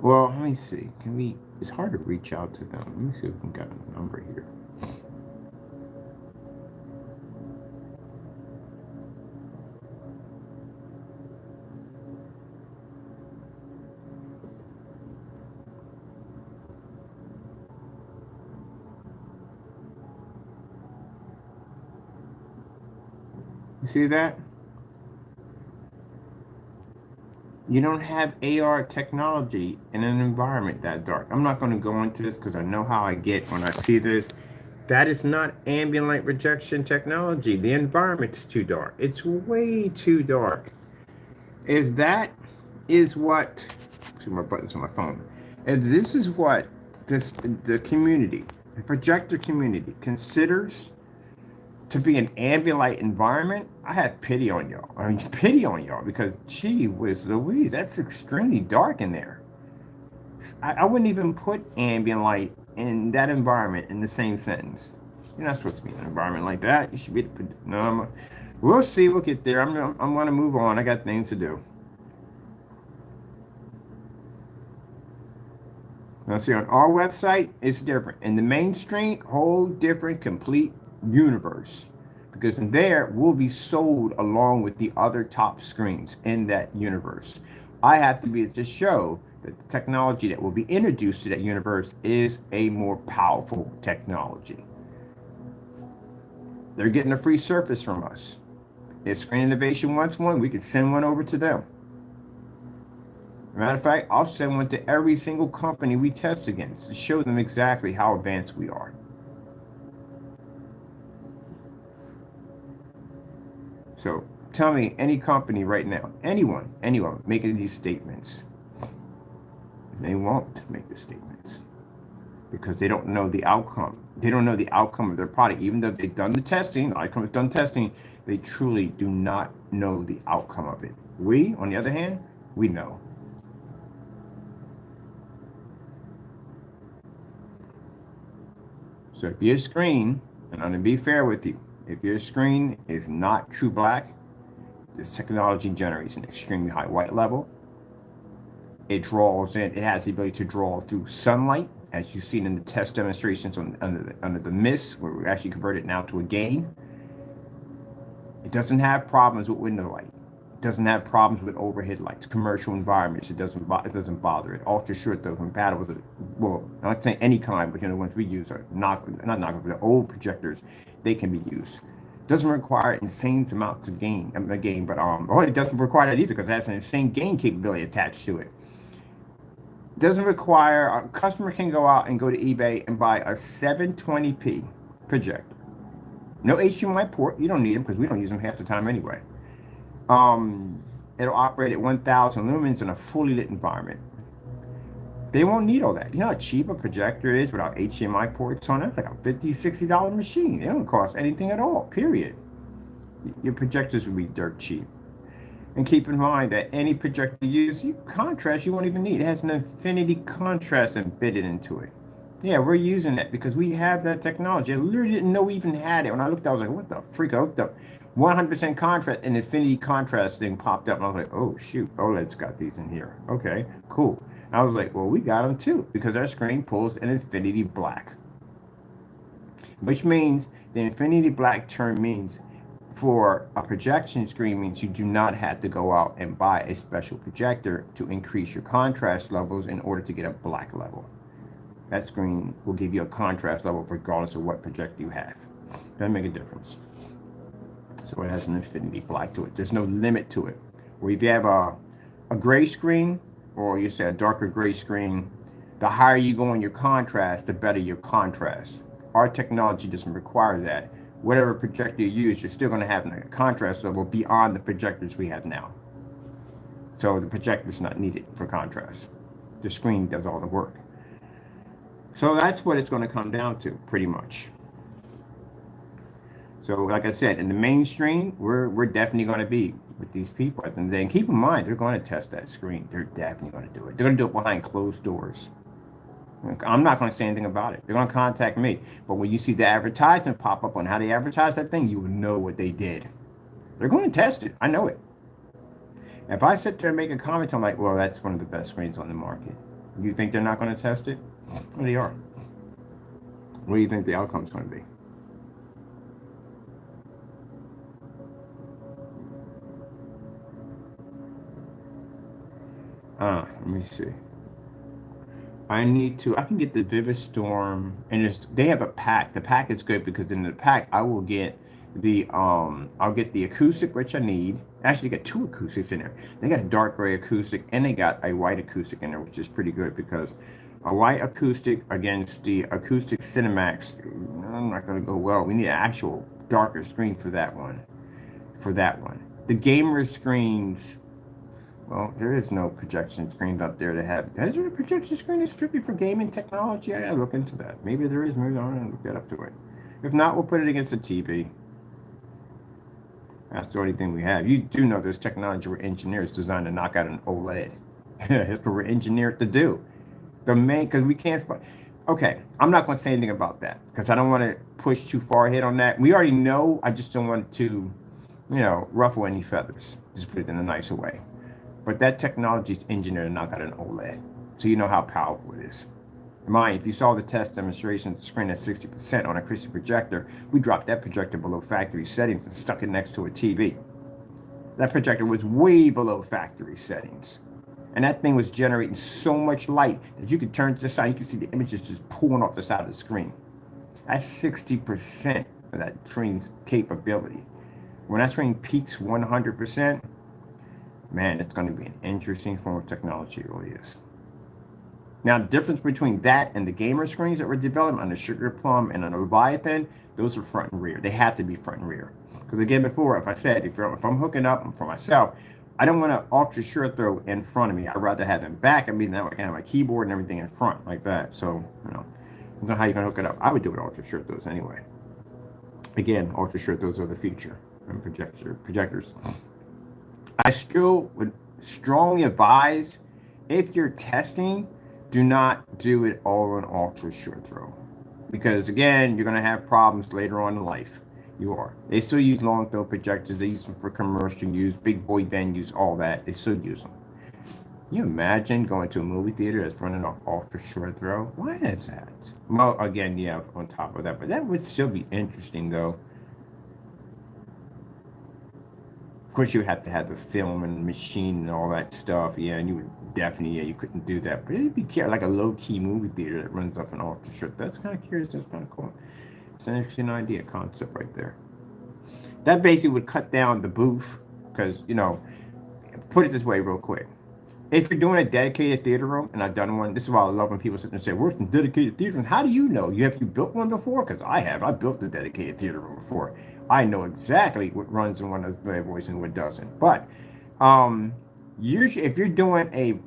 well, let me see. It's hard to reach out to them. Let me see if we can get a number here. You see that? You don't have AR technology in an environment that dark. I'm not going to go into this because I know how I get when I see this. That is not ambient light rejection technology. The environment's too dark. It's way too dark. If that is what, see my buttons on my phone. If this is what the community, the projector community considers to be an ambient light environment, I have pity on y'all. I mean, pity on y'all, because gee whiz Louise, that's extremely dark in there. I wouldn't even put ambient light in that environment in the same sentence. You're not supposed to be in an environment like that. You should be. No, we'll see. We'll get there. I'm going to move on. I got things to do. Now, see, on our website, it's different. In the mainstream, whole different, complete universe, because in there will be sold along with the other top screens in that universe. I have to be able to show that the technology that will be introduced to that universe is a more powerful technology. They're getting a free Surface from us. If Screen Innovation wants one, we could send one over to them. Matter of fact, I'll send one to every single company we test against to show them exactly how advanced we are. So tell me, any company right now, anyone making these statements, they won't make the statements because they don't know the outcome. They don't know the outcome of their product. Even though they've done the testing, the ICOM has done testing, they truly do not know the outcome of it. We, on the other hand, we know. So if your screen, and I'm going to be fair with you, if your screen is not true black, this technology generates an extremely high white level. It draws in, it has the ability to draw through sunlight, as you've seen in the test demonstrations under the mist, where we actually convert it now to a gain. It doesn't have problems with window light. It doesn't have problems with overhead lights, commercial environments. It doesn't bother it. Ultra short, though, compatible with, well, I'm not saying any kind, but the ones we use are not but the old projectors, they can be used. Doesn't require insane amounts of gain, but it doesn't require that either, because it has an insane gain capability attached to it. Doesn't require, a customer can go out and go to eBay and buy a 720p projector. No HDMI port, you don't need them because we don't use them half the time anyway. It'll operate at 1000 lumens in a fully lit environment. They won't need all that. You know how cheap a projector is without HDMI ports on it? It's like a $50, $60 machine. It don't cost anything at all, period. Your projectors will be dirt cheap. And keep in mind that any projector you use, contrast you won't even need. It has an infinity contrast embedded into it. Yeah, we're using that because we have that technology. I literally didn't know we even had it. When I looked, I was like, what the freak? I looked up 100% contrast, and infinity contrast thing popped up. And I was like, oh, shoot, OLED's got these in here. Okay, cool. And I was like, well, we got them too because our screen pulls an infinity black. which means the infinity black term means for a projection screen means you do not have to go out and buy a special projector to increase your contrast levels in order to get a black level. That screen will give you a contrast level regardless of what projector you have. Doesn't make a difference. So it has an infinity black to it. There's no limit to it. Or if you have a gray screen, or you say a darker gray screen, the higher you go in your contrast, the better your contrast. Our technology doesn't require that. Whatever projector you use, you're still going to have a contrast level beyond the projectors we have now. So the projector is not needed for contrast. The screen does all the work. So that's what it's going to come down to, pretty much. So like I said, in the mainstream, we're definitely going to be with these people at the end of the day. And keep in mind, they're going to test that screen. They're definitely going to do it. They're going to do it behind closed doors. I'm not going to say anything about it. They're going to contact me. But when you see the advertisement pop up on how they advertise that thing, you will know what they did. They're going to test it. I know it. If I sit there and make a comment, I'm like, well, that's one of the best screens on the market. You think they're not going to test it? Well, they are. What do you think the outcome's going to be? Let me see. I can get the Vivid Storm, and they have a pack. The pack is good because in the pack, I will get I'll get the acoustic, which I need. Actually, they got two acoustics in there. They got a dark gray acoustic, and they got a white acoustic in there, which is pretty good because a white acoustic against the acoustic Cinemax, I'm not going to go well. We need an actual darker screen for that one. The gamer screens, well, there is no projection screens out there to have. Is there a projection screen that's strictly for gaming technology? I gotta look into that. Maybe there is. Maybe I don't look that up to it. If not, we'll put it against the TV. That's the only thing we have. You do know there's technology where engineers designed to knock out an OLED. That's what we're engineered to do. Because we can't. Okay, I'm not going to say anything about that because I don't want to push too far ahead on that. We already know. I just don't want to, ruffle any feathers. Just put it in a nicer way. But that technology is engineered to knock out an OLED. So you know how powerful it is. Mind, if you saw the test demonstration screen at 60% on a crystal projector, we dropped that projector below factory settings and stuck it next to a TV. That projector was way below factory settings. And that thing was generating so much light that you could turn to the side, you could see the images just pulling off the side of the screen. That's 60% of that screen's capability. When that screen peaks 100%, man, it's going to be an interesting form of technology, it really is. Now, the difference between that and the gamer screens that were developed on the Sugar Plum and on the Leviathan, those are front and rear. They have to be front and rear. Because again, before, if I said, if I'm hooking up for myself, I don't want to ultra short throw in front of me. I'd rather have them back. I mean, that I can have my keyboard and everything in front like that. So, I don't know how you're going to hook it up. I would do it ultra short throws anyway. Again, ultra short throws are the future and projectors. I still would strongly advise, if you're testing, do not do it all on ultra short throw. Because again, you're going to have problems later on in life. You are. They still use long throw projectors. They use them for commercial use, big boy venues, all that. They still use them. Can you imagine going to a movie theater that's running off ultra short throw? Why is that? Well, again, yeah, on top of that. But that would still be interesting, though. Of course, you have to have the film and machine and all that stuff. Yeah, and you would definitely, you couldn't do that. But it'd be like a low-key movie theater that runs off an ultra short. That's kind of curious. That's kind of cool. It's an interesting idea, concept right there. That basically would cut down the booth because, put it this way real quick. If you're doing a dedicated theater room, and I've done one, this is why I love when people sit there and say, we're in dedicated theater room. How do you know? Have you built one before? Because I have. I built a dedicated theater room before. I know exactly what runs in one of those bad boys and what doesn't. But usually if you're doing a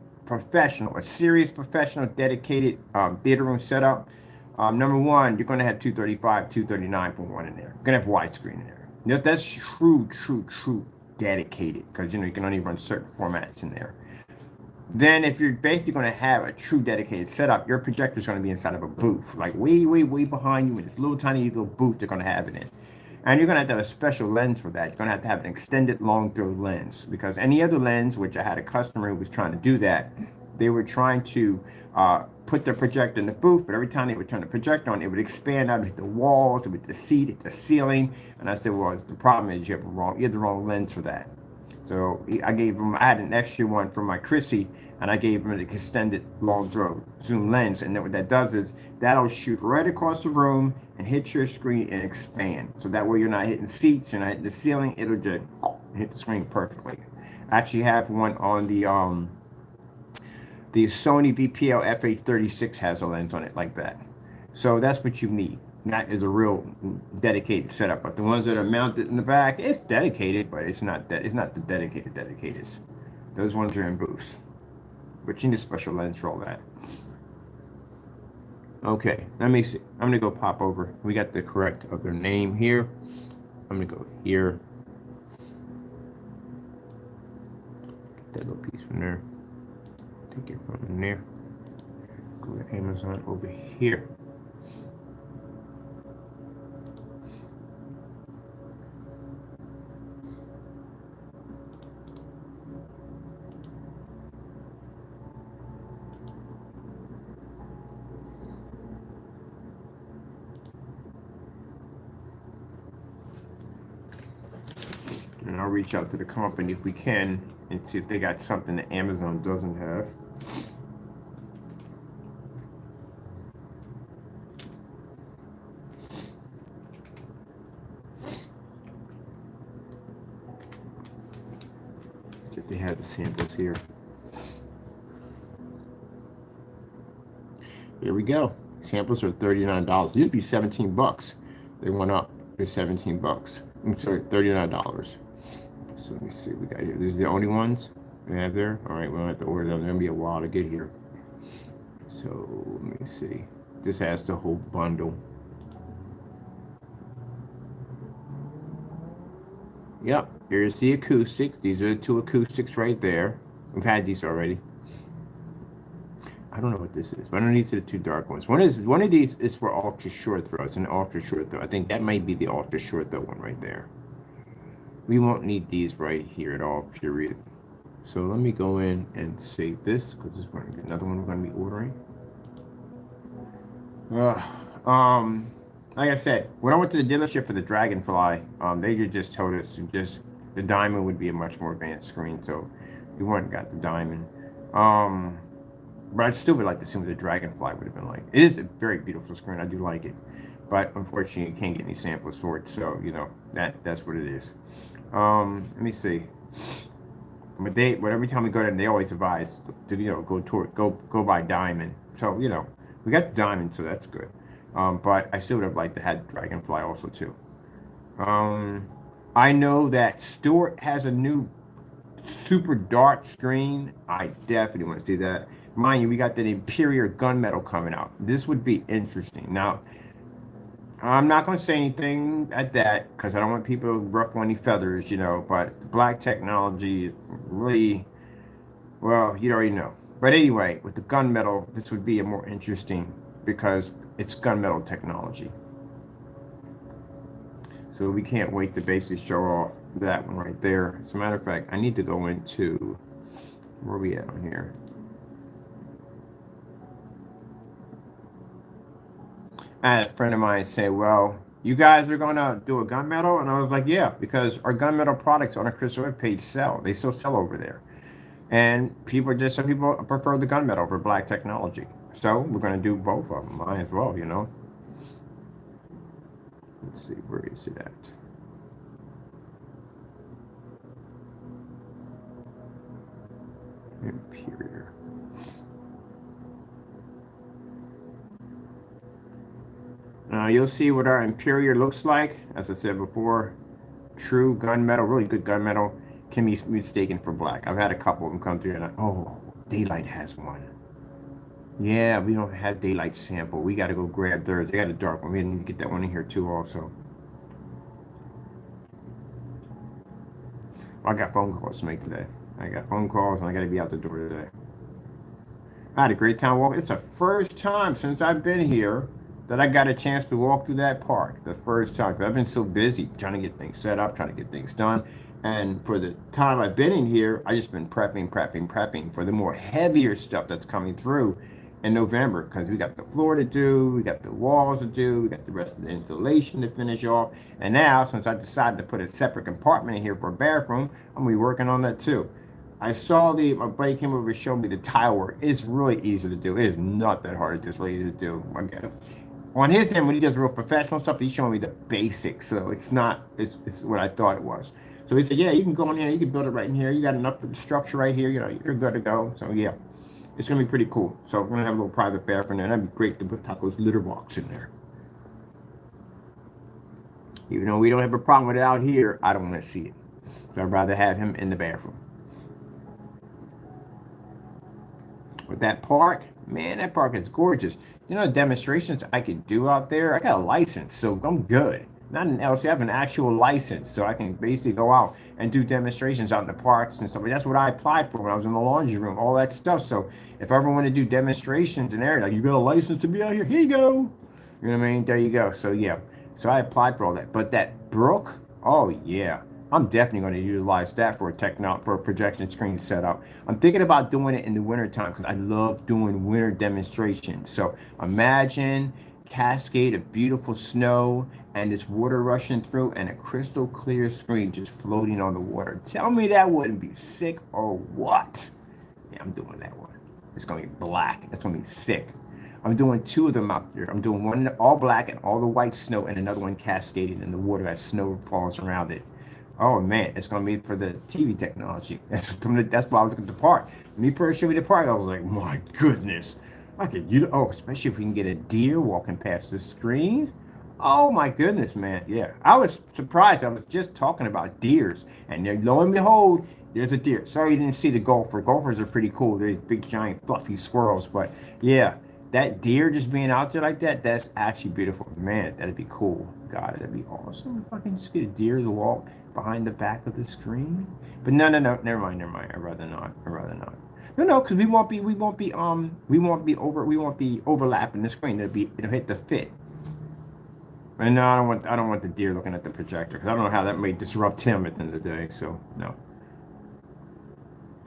serious professional dedicated theater room setup, number one, you're going to have 235, 239 for one in there. You're going to have widescreen in there. That's true dedicated because, you can only run certain formats in there. Then if you're basically going to have a true dedicated setup, your projector is going to be inside of a booth, like way behind you in this little tiny little booth they're going to have it in. And you're going to have a special lens for that. You're going to have an extended long throw lens because any other lens, which I had a customer who was trying to do that, they were trying to put the projector in the booth, but every time they would turn the projector on, it would expand out, hit the walls, it would hit the seat, hit the ceiling. And I said, well, the problem is you have the wrong lens for that. So I had an extra one for my Chrissy, and I gave him an extended long throw zoom lens. And then what that does is that'll shoot right across the room and hit your screen and expand. So that way you're not hitting seats, you're not hitting the ceiling, it'll just hit the screen perfectly. I actually have one on the Sony VPL FH36 has a lens on it like that. So that's what you need. That is a real dedicated setup. But the ones that are mounted in the back, it's dedicated, but it's not the dedicated. Those ones are in booths. But you need a special lens for all that. Okay, let me see. I'm gonna go pop over. We got the correct of their name here. I'm gonna go here. That little piece from there. Take it from in there. Go to Amazon over here. And I'll reach out to the company if we can and see if they got something that Amazon doesn't have. See if they have the samples here. Here we go. Samples are $39. It used to be 17 bucks. They went up. They're 17 bucks. I'm sorry, $39. So let me see what we got here. These are the only ones we have there. All right, we don't have to order them. They're gonna be a while to get here. So let me see. This has the whole bundle. Yep, here's the acoustics. These are the two acoustics right there. We've had these already. I don't know what this is, but these are the two dark ones. One of these is for ultra short throw. It's an ultra short throw. I think that might be the ultra short throw one right there. We won't need these right here at all, period. So let me go in and save this because this is another one we're going to be ordering. Like I said, when I went to the dealership for the Dragonfly, they just told us the Diamond would be a much more advanced screen, so we went and got the Diamond. But I still would like to see what the Dragonfly would have been like. It is a very beautiful screen. I do like it, but unfortunately, you can't get any samples for it. So you know that's what it is. Let me see. But every time we go there, they always advise to go buy Diamond. So we got the Diamond, so that's good. But I still would have liked to have Dragonfly also too. I know that Stuart has a new super dark screen. I definitely want to see that. Mind you, we got that Imperial gunmetal coming out. This would be interesting. Now, I'm not going to say anything at that because I don't want people to ruffle any feathers, but black technology really, well, you already know. But anyway, with the gunmetal, this would be a more interesting because it's gunmetal technology. So we can't wait to basically show off that one right there. As a matter of fact, I need to go into, where are we at on here? I had a friend of mine say, well, you guys are going to do a gunmetal? And I was like, yeah, because our gunmetal products on our Crystal web page sell. They still sell over there. And some people prefer the gunmetal over black technology. So we're going to do both of them. Might as well, Let's see, where is it at? Imperial. You'll see what our Imperial looks like. As I said before, true gunmetal, really good gunmetal, can be mistaken for black. I've had a couple of them come through and Daylight has one. Yeah, we don't have Daylight sample. We got to go grab theirs. They got a dark one. We need to get that one in here too also. I got phone calls to make today. I got phone calls and I got to be out the door today. I had a great time walking. It's the first time since I've been here that I got a chance to walk through that park. The first time. 'Cause I've been so busy trying to get things set up, trying to get things done. And for the time I've been in here, I just been prepping for the more heavier stuff that's coming through in November, because we got the floor to do, we got the walls to do, we got the rest of the installation to finish off. And now, since I decided to put a separate compartment in here for a bathroom, I'm gonna be working on that too. I saw my buddy came over to show me the tile work. It's really easy to do. It is not that hard. It's just really easy to do. Okay. On his end, when he does real professional stuff, he's showing me the basics. So it's not, it's what I thought it was. So he said, yeah, you can go in here, you can build it right in here. You got enough for the structure right here, you know, you're good to go. So yeah, it's gonna be pretty cool. So we're gonna have a little private bathroom there. That'd be great to put Taco's litter box in there. Even though we don't have a problem with it out here, I don't want to see it. So I'd rather have him in the bathroom. With that park, man, that park is gorgeous. You know, demonstrations I could do out there. I got a license, so I'm good. Not an LC, I have an actual license, so I can basically go out and do demonstrations out in the parks and stuff. That's what I applied for when I was in the laundry room, all that stuff. So if I ever want to do demonstrations in there, like, you got a license to be out here, here you go. You know what I mean? There you go. So yeah, so I applied for all that. But that brook, oh yeah, I'm definitely going to utilize that for a projection screen setup. I'm thinking about doing it in the winter time because I love doing winter demonstrations. So imagine cascade of beautiful snow and this water rushing through and a crystal clear screen just floating on the water. Tell me that wouldn't be sick or what? Yeah, I'm doing that one. It's going to be black. It's going to be sick. I'm doing two of them out there. I'm doing one all black and all the white snow, and another one cascading in the water as snow falls around it. Oh man, it's gonna be for the TV technology. That's why I was looking at the park. When he first showed me the park, I was like, my goodness, I could especially if we can get a deer walking past the screen. Oh my goodness, man. Yeah, I was surprised. I was just talking about deers, and then lo and behold, there's a deer. Sorry you didn't see the golfer. Golfers are pretty cool. They're big, giant, fluffy squirrels. But yeah, that deer just being out there like that, that's actually beautiful. Man, that'd be cool. God, that'd be awesome if I can just get a deer to walk behind the back of the screen. But no, never mind. I'd rather not. No, because we won't be overlapping the screen. It'll hit the fit. And no, I don't want the deer looking at the projector, because I don't know how that may disrupt him at the end of the day. So no.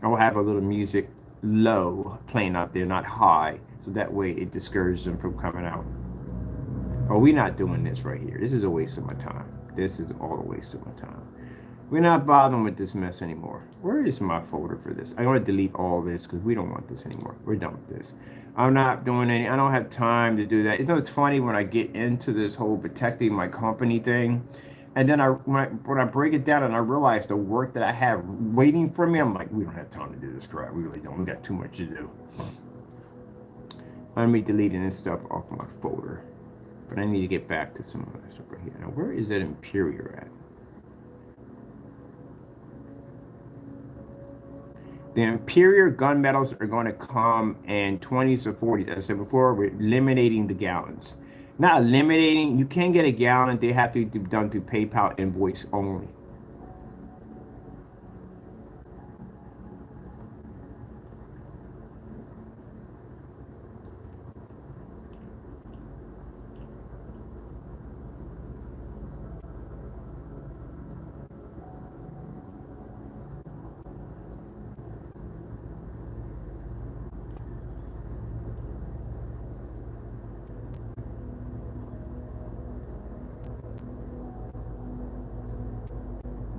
I will have a little music low playing out there, not high, so that way it discourages them from coming out. Oh, we're not doing this right here. This is a waste of my time. This is all a waste of my time. We're not bothering with this mess anymore. Where is my folder for this? I want to delete all this because we don't want this anymore. We're done with this. I'm not doing I don't have time to do that. You know, it's funny when I get into this whole protecting my company thing, and then when I break it down and I realize the work that I have waiting for me, I'm like, we don't have time to do this crap. We really don't. We got too much to do. Let me deleting this stuff off my folder. But I need to get back to some of that stuff right here. Now, where is that Imperial at? The Imperial gunmetals are going to come in 20s or 40s. As I said before, we're eliminating the gallons. Not eliminating, you can get a gallon. They have to be done through PayPal invoice only.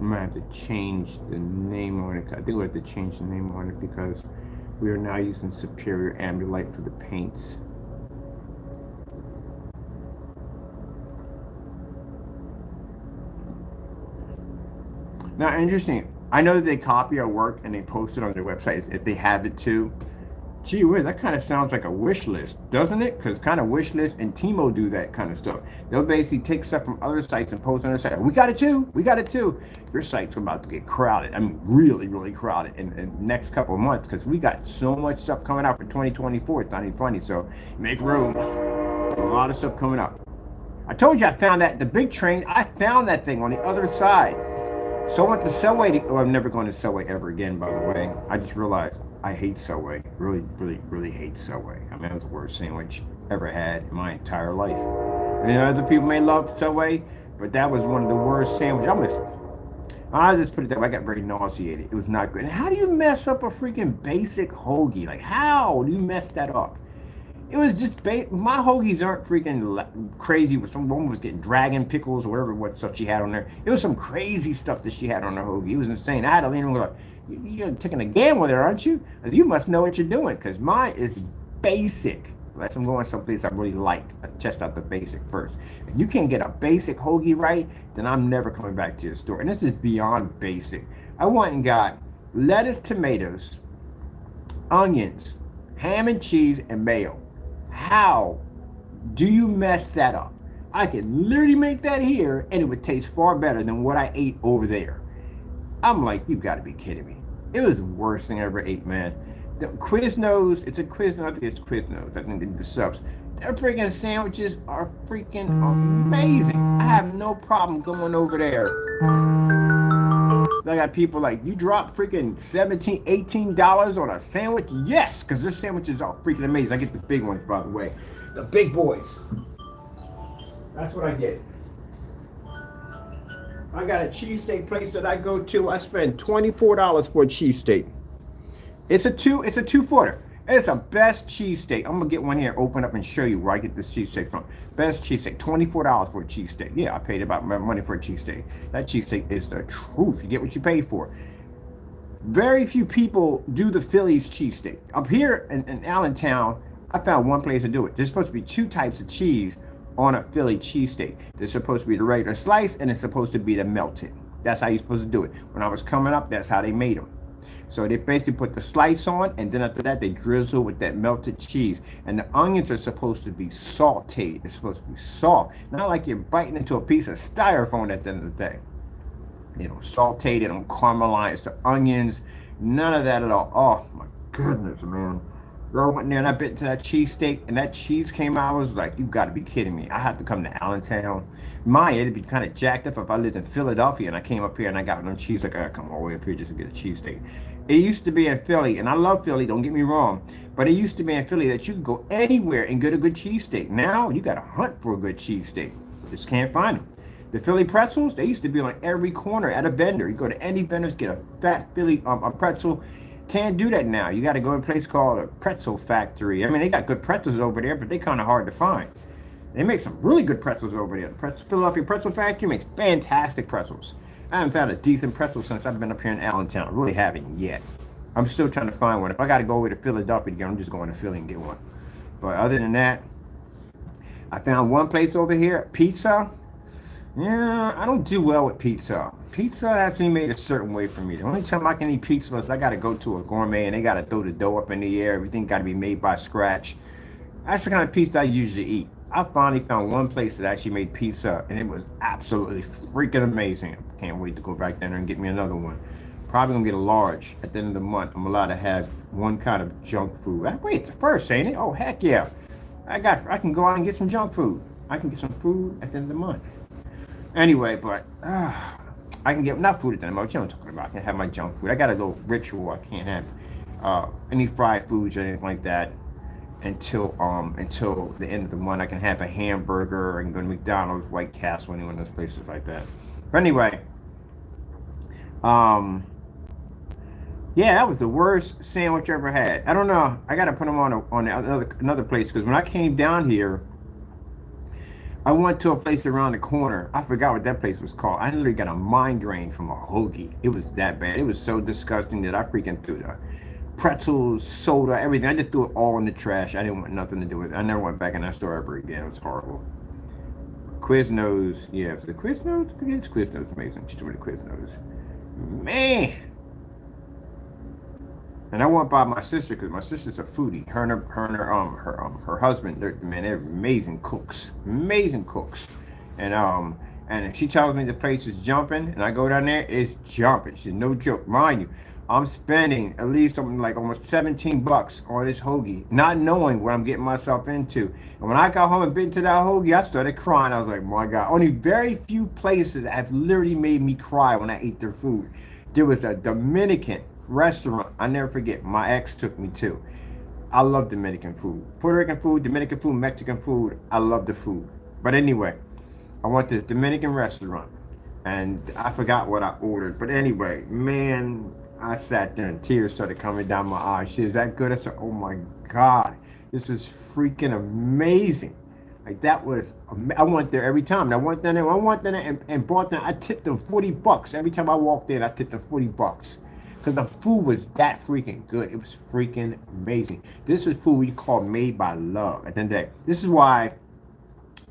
I'm gonna have to change the name on it. I think we have to change the name on it because we are now using Superior Ambulite for the paints. Now, interesting. I know that they copy our work and they post it on their website if they have it too. Gee whiz, that kind of sounds like a wish list, doesn't it? Because kind of wish list and Timo do that kind of stuff. They'll basically take stuff from other sites and post on their site. We got it too. We got it too. Your site's about to get crowded. I mean, really, really crowded in the next couple of months because we got so much stuff coming out for 2024. It's not even funny. So make room. A lot of stuff coming up. I told you I found the big train. I found that thing on the other side. So I went to Subway. I'm never going to Subway ever again, by the way. I just realized I hate Subway. Really, really, really hate Subway. I mean, it was the worst sandwich ever had in my entire life. And other people may love Subway, but that was one of the worst sandwiches. I just put it that way. I got very nauseated. It was not good. And how do you mess up a freaking basic hoagie? Like, how do you mess that up? It was just my hoagies aren't freaking crazy. Some woman was getting dragon pickles or whatever what stuff she had on there. It was some crazy stuff that she had on her hoagie. It was insane. I had to lean over like, you're taking a gamble there, aren't you? You must know what you're doing because mine is basic. Unless I'm going someplace I really like, I test out the basic first. If you can't get a basic hoagie right, then I'm never coming back to your store. And this is beyond basic. I went and got lettuce, tomatoes, onions, ham and cheese, and mayo. How do you mess that up? I can literally make that here and it would taste far better than what I ate over there. I'm like, you gotta be kidding me. It was the worst thing I ever ate, man. The Quiznos, it's a Quiznos, I think it's Quiznos, I think they do the subs. Their freaking sandwiches are freaking amazing. I have no problem going over there. I got people like, you drop freaking $17, $18 on a sandwich? Yes, because their sandwiches are freaking amazing. I get the big ones, by the way. The big boys. That's what I get. I got a cheesesteak place that I go to. I spend $24 for a cheesesteak. It's a two-footer. It's the best cheesesteak. I'm gonna get one here, open up and show you where I get this cheesesteak from. Best cheesesteak, $24 for a cheesesteak. Yeah, I paid about my money for a cheesesteak. That cheesesteak is the truth. You get what you paid for. Very few people do the Philly's cheesesteak. Up here in Allentown, I found one place to do it. There's supposed to be two types of cheese on a Philly cheesesteak. There's supposed to be the regular slice and it's supposed to be the melted. That's how you're supposed to do it. When I was coming up, that's how they made them. So they basically put the slice on, and then after that, they drizzle with that melted cheese. And the onions are supposed to be sauteed. They're supposed to be soft. Not like you're biting into a piece of styrofoam at the end of the day. You know, sauteed and caramelized the onions. None of that at all. Oh, my goodness, man. I went in there and I bit into that cheesesteak, and that cheese came out. I was like, you got to be kidding me. I have to come to Allentown. It'd be kind of jacked up if I lived in Philadelphia and I came up here and I got no cheese. Like, I got to come all the way up here just to get a cheesesteak. It used to be in Philly, and I love Philly, don't get me wrong, but it used to be in Philly that you could go anywhere and get a good cheesesteak. Now, you got to hunt for a good cheesesteak. Just can't find them. The Philly pretzels, they used to be on every corner at a vendor. You go to any vendors, get a fat Philly a pretzel. Can't do that now. You got to go to a place called a pretzel factory. I mean, they got good pretzels over there, but they're kind of hard to find. They make some really good pretzels over there. The Philadelphia Pretzel Factory makes fantastic pretzels. I haven't found a decent pretzel since I've been up here in Allentown. I really haven't yet. I'm still trying to find one. If I got to go over to Philadelphia again, I'm just going to Philly and get one. But other than that, I found one place over here, pizza. Yeah, I don't do well with pizza. Pizza has to be made a certain way for me. The only time I can eat pizza is I got to go to a gourmet and they got to throw the dough up in the air. Everything got to be made by scratch. That's the kind of pizza I usually eat. I finally found one place that actually made pizza, and it was absolutely freaking amazing. I can't wait to go back there and get me another one. Probably gonna get a large at the end of the month. I'm allowed to have one kind of junk food. Wait, it's the first, ain't it? Oh, heck yeah. I can go out and get some junk food. I can get some food at the end of the month. Anyway, but I can get enough food at the end of the month. You know what I'm talking about. I can have my junk food. I got a little ritual. I can't have any fried foods or anything like that until the end of the month. I can have a hamburger. I can go to McDonald's, White Castle, any one of those places like that. But anyway, yeah, that was the worst sandwich I ever had. I don't know. I gotta put them on another place because when I came down here, I went to a place around the corner. I forgot what that place was called. I literally got a migraine from a hoagie. It was that bad. It was so disgusting that I freaking threw the pretzels, soda, everything. I just threw it all in the trash. I didn't want nothing to do with it. I never went back in that store ever again. It was horrible. Quiznos, yeah, it's the Quiznos. I think it's Quiznos. Amazing. She's doing the Quiznos. Man. And I went by my sister because my sister's a foodie. Her husband, they're amazing cooks, and if she tells me the place is jumping, and I go down there, it's jumping. She's no joke, mind you. I'm spending at least something like almost $17 on this hoagie, not knowing what I'm getting myself into. And when I got home and bit into that hoagie, I started crying. I was like, my God, only very few places have literally made me cry when I ate their food. There was a Dominican restaurant, I never forget, my ex took me to. I love Dominican food. Puerto Rican food, Dominican food, Mexican food, I love the food. But anyway, I went to this Dominican restaurant. and I forgot what I ordered. But anyway, man, I sat there and tears started coming down my eyes. She is that good? I said, oh my God, this is freaking amazing. Like that was, I went there every time. And I went there and bought them. I tipped them $40 every time I walked in. I tipped them $40 because the food was that freaking good. It was freaking amazing. This is food we call made by love. At the end of the day, this is why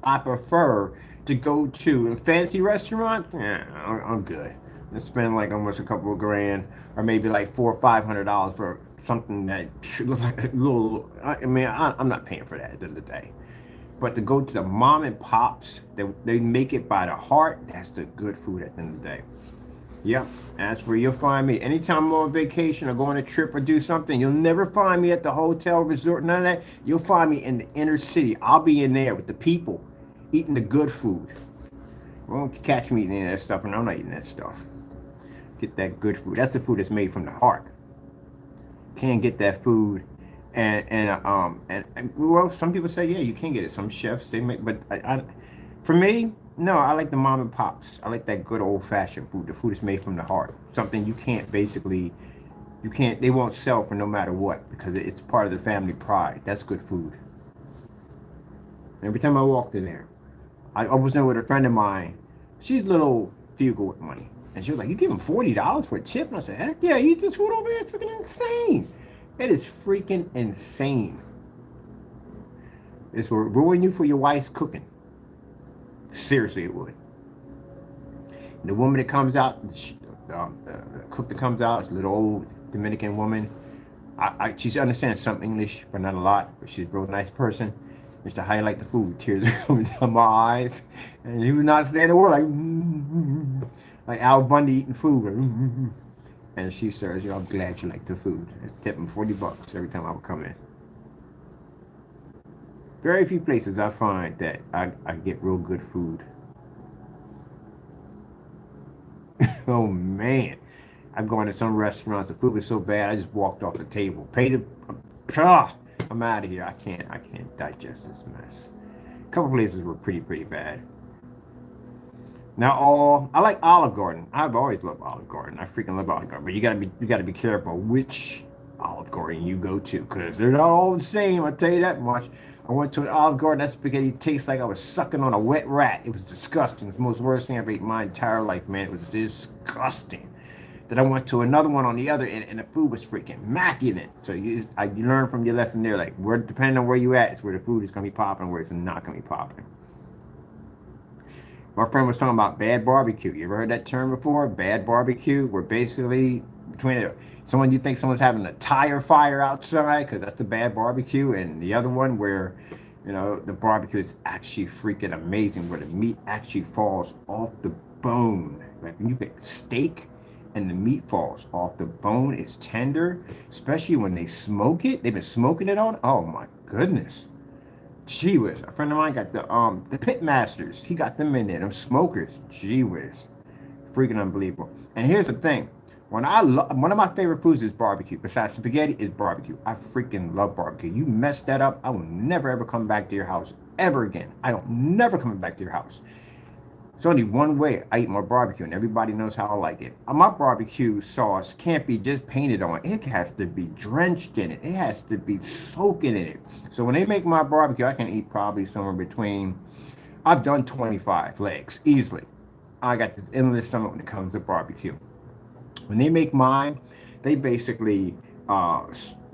I prefer to go to a fancy restaurant. Yeah, I'm good. I spend like almost a couple of grand, or maybe like $400 or $500 for something that should look like a little. I mean, I'm not paying for that at the end of the day. But to go to the mom and pops, they make it by the heart. That's the good food at the end of the day. Yep, that's where you'll find me. Anytime I'm on vacation or go on a trip or do something, you'll never find me at the hotel, resort, none of that. You'll find me in the inner city. I'll be in there with the people, eating the good food. You won't catch me eating any of that stuff, and I'm not eating that stuff. Get that good food. That's the food that's made from the heart. Can't get that food, and well, some people say yeah, you can get it. Some chefs they make, but for me, no, I like the mom and pops. I like that good old fashioned food. The food is made from the heart. Something you can't basically, you can't. They won't sell for no matter what because it's part of the family pride. That's good food. Every time I walked in there, I was there with a friend of mine. She's a little frugal with money. And she was like, you give him $40 for a tip? And I said, heck yeah, you eat this food over here. It's freaking insane. It is freaking insane. This will ruin you for your wife's cooking. Seriously, it would. And the woman that comes out, the cook that comes out, is a little old Dominican woman. She understands some English, but not a lot. But she's a real nice person. Just to highlight the food, tears are coming down my eyes. And he was not saying a word, like Al Bundy eating food. And she says, I'm glad you like the food. I tip him $40 every time I would come in. Very few places I find that I get real good food. Oh man. I'm going to some restaurants, the food was so bad I just walked off the table. I'm out of here. I can't digest this mess. A couple places were pretty bad. Now I like Olive Garden. I've always loved Olive Garden. I freaking love Olive Garden. But you gotta be careful which Olive Garden you go to, because they're not all the same. I'll tell you that much. I went to an Olive Garden. That spaghetti tastes like I was sucking on a wet rat. It was disgusting. It was the most worst thing I've eaten my entire life, man. It was disgusting. Then I went to another one on the other end, and the food was freaking immaculate. So you learn from your lesson there, like where, depending on where you at, it's where the food is gonna be popping, where it's not gonna be popping. My friend was talking about bad barbecue. You ever heard that term before? Bad barbecue, where basically between someone, you think someone's having a tire fire outside, because that's the bad barbecue, and the other one where, you know, the barbecue is actually freaking amazing, where the meat actually falls off the bone. Like when you get steak and the meat falls off the bone, it's tender, especially when they smoke it. They've been smoking it on. Oh my goodness. Gee whiz. A friend of mine got the pit masters. He got them in there, them smokers. Gee whiz. Freaking unbelievable. And here's the thing. One of my favorite foods is barbecue. Besides spaghetti, is barbecue. I freaking love barbecue. You mess that up, I will never ever come back to your house ever again. I don't never coming back to your house. There's only one way I eat my barbecue, and everybody knows how I like it. My barbecue sauce can't be just painted on. It has to be drenched in it. It has to be soaking in it. So when they make my barbecue, I can eat probably somewhere between, I've done 25 legs, easily. I got this endless stomach when it comes to barbecue. When they make mine, they basically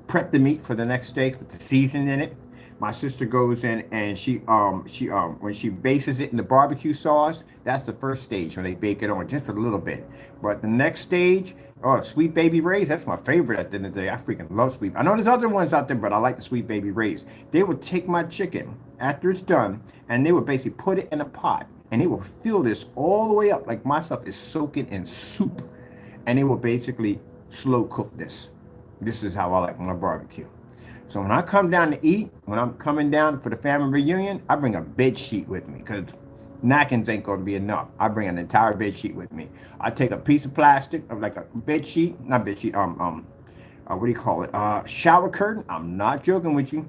prep the meat for the next day with the seasoning in it. My sister goes in and she when she bases it in the barbecue sauce, that's the first stage when they bake it on just a little bit. But the next stage, oh, Sweet Baby Ray's, that's my favorite at the end of the day. I freaking love Sweet. I know there's other ones out there, but I like the Sweet Baby Ray's. They would take my chicken after it's done and they would basically put it in a pot and they will fill this all the way up, like my stuff is soaking in soup, and they will basically slow cook this. This is how I like my barbecue. So when I come down to eat, when I'm coming down for the family reunion, I bring a bed sheet with me, because napkins ain't going to be enough. I bring an entire bed sheet with me. I take a piece of plastic, like a bed sheet, not bed sheet, what do you call it? Shower curtain. I'm not joking with you.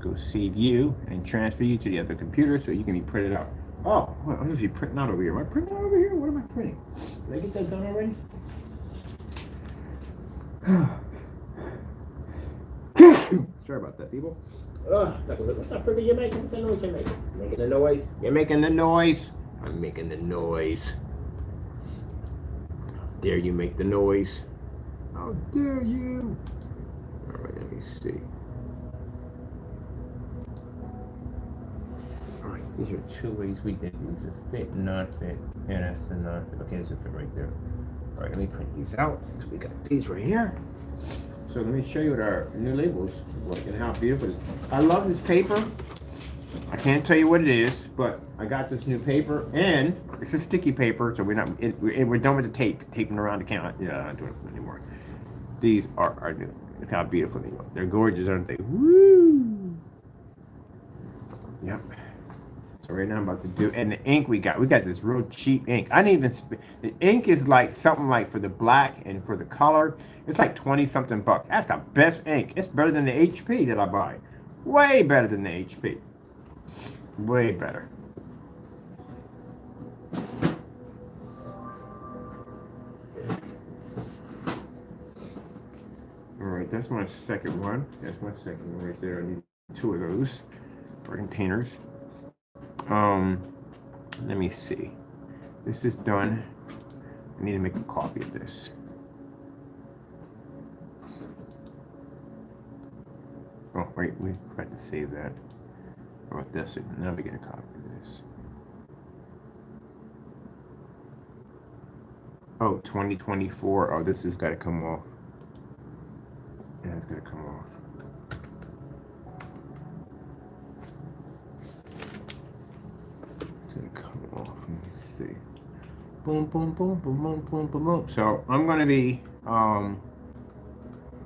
go save you and transfer you to the other computer so you can be printed out. Oh, I'm supposed to be printing out over here. Am I printing out over here? What am I printing? Did I get that done already? Sorry about that, people. What's that printer you're making? What's that noise you're making? Making the noise? You're making the noise? I'm making the noise. Dare you make the noise? How dare you? Alright, let me see. Alright, these are two ways we did these. A fit, not fit. And that's the not fit. Okay, there's a fit right there. Alright, let me print these out. So we got these right here. So let me show you what our new labels look like and how beautiful it is. I love this paper. I can't tell you what it is, but I got this new paper, and it's a sticky paper, so we're done with the taping around the counter. Yeah, I'm not doing it anymore. These are new. Look how beautiful they look. They're gorgeous, aren't they? Woo! Yep. So right now I'm about to do, and the ink we got this real cheap ink. I didn't even, the ink is like something like for the black and for the color, it's like 20 something bucks. That's the best ink. It's better than the HP that I buy. Way better than the HP. Way better. All right, that's my second one. That's my second one right there. I need two of those for containers. Let me see. This is done. I need to make a copy of this. Oh, wait, we forgot to save that. How about this? Now we get a copy of this. Oh, 2024. Oh, this has got to come off. Yeah, it's got to come off. It's going to come off. Let me see. Boom, boom, boom, boom, boom, boom, boom, boom. So I'm going to be,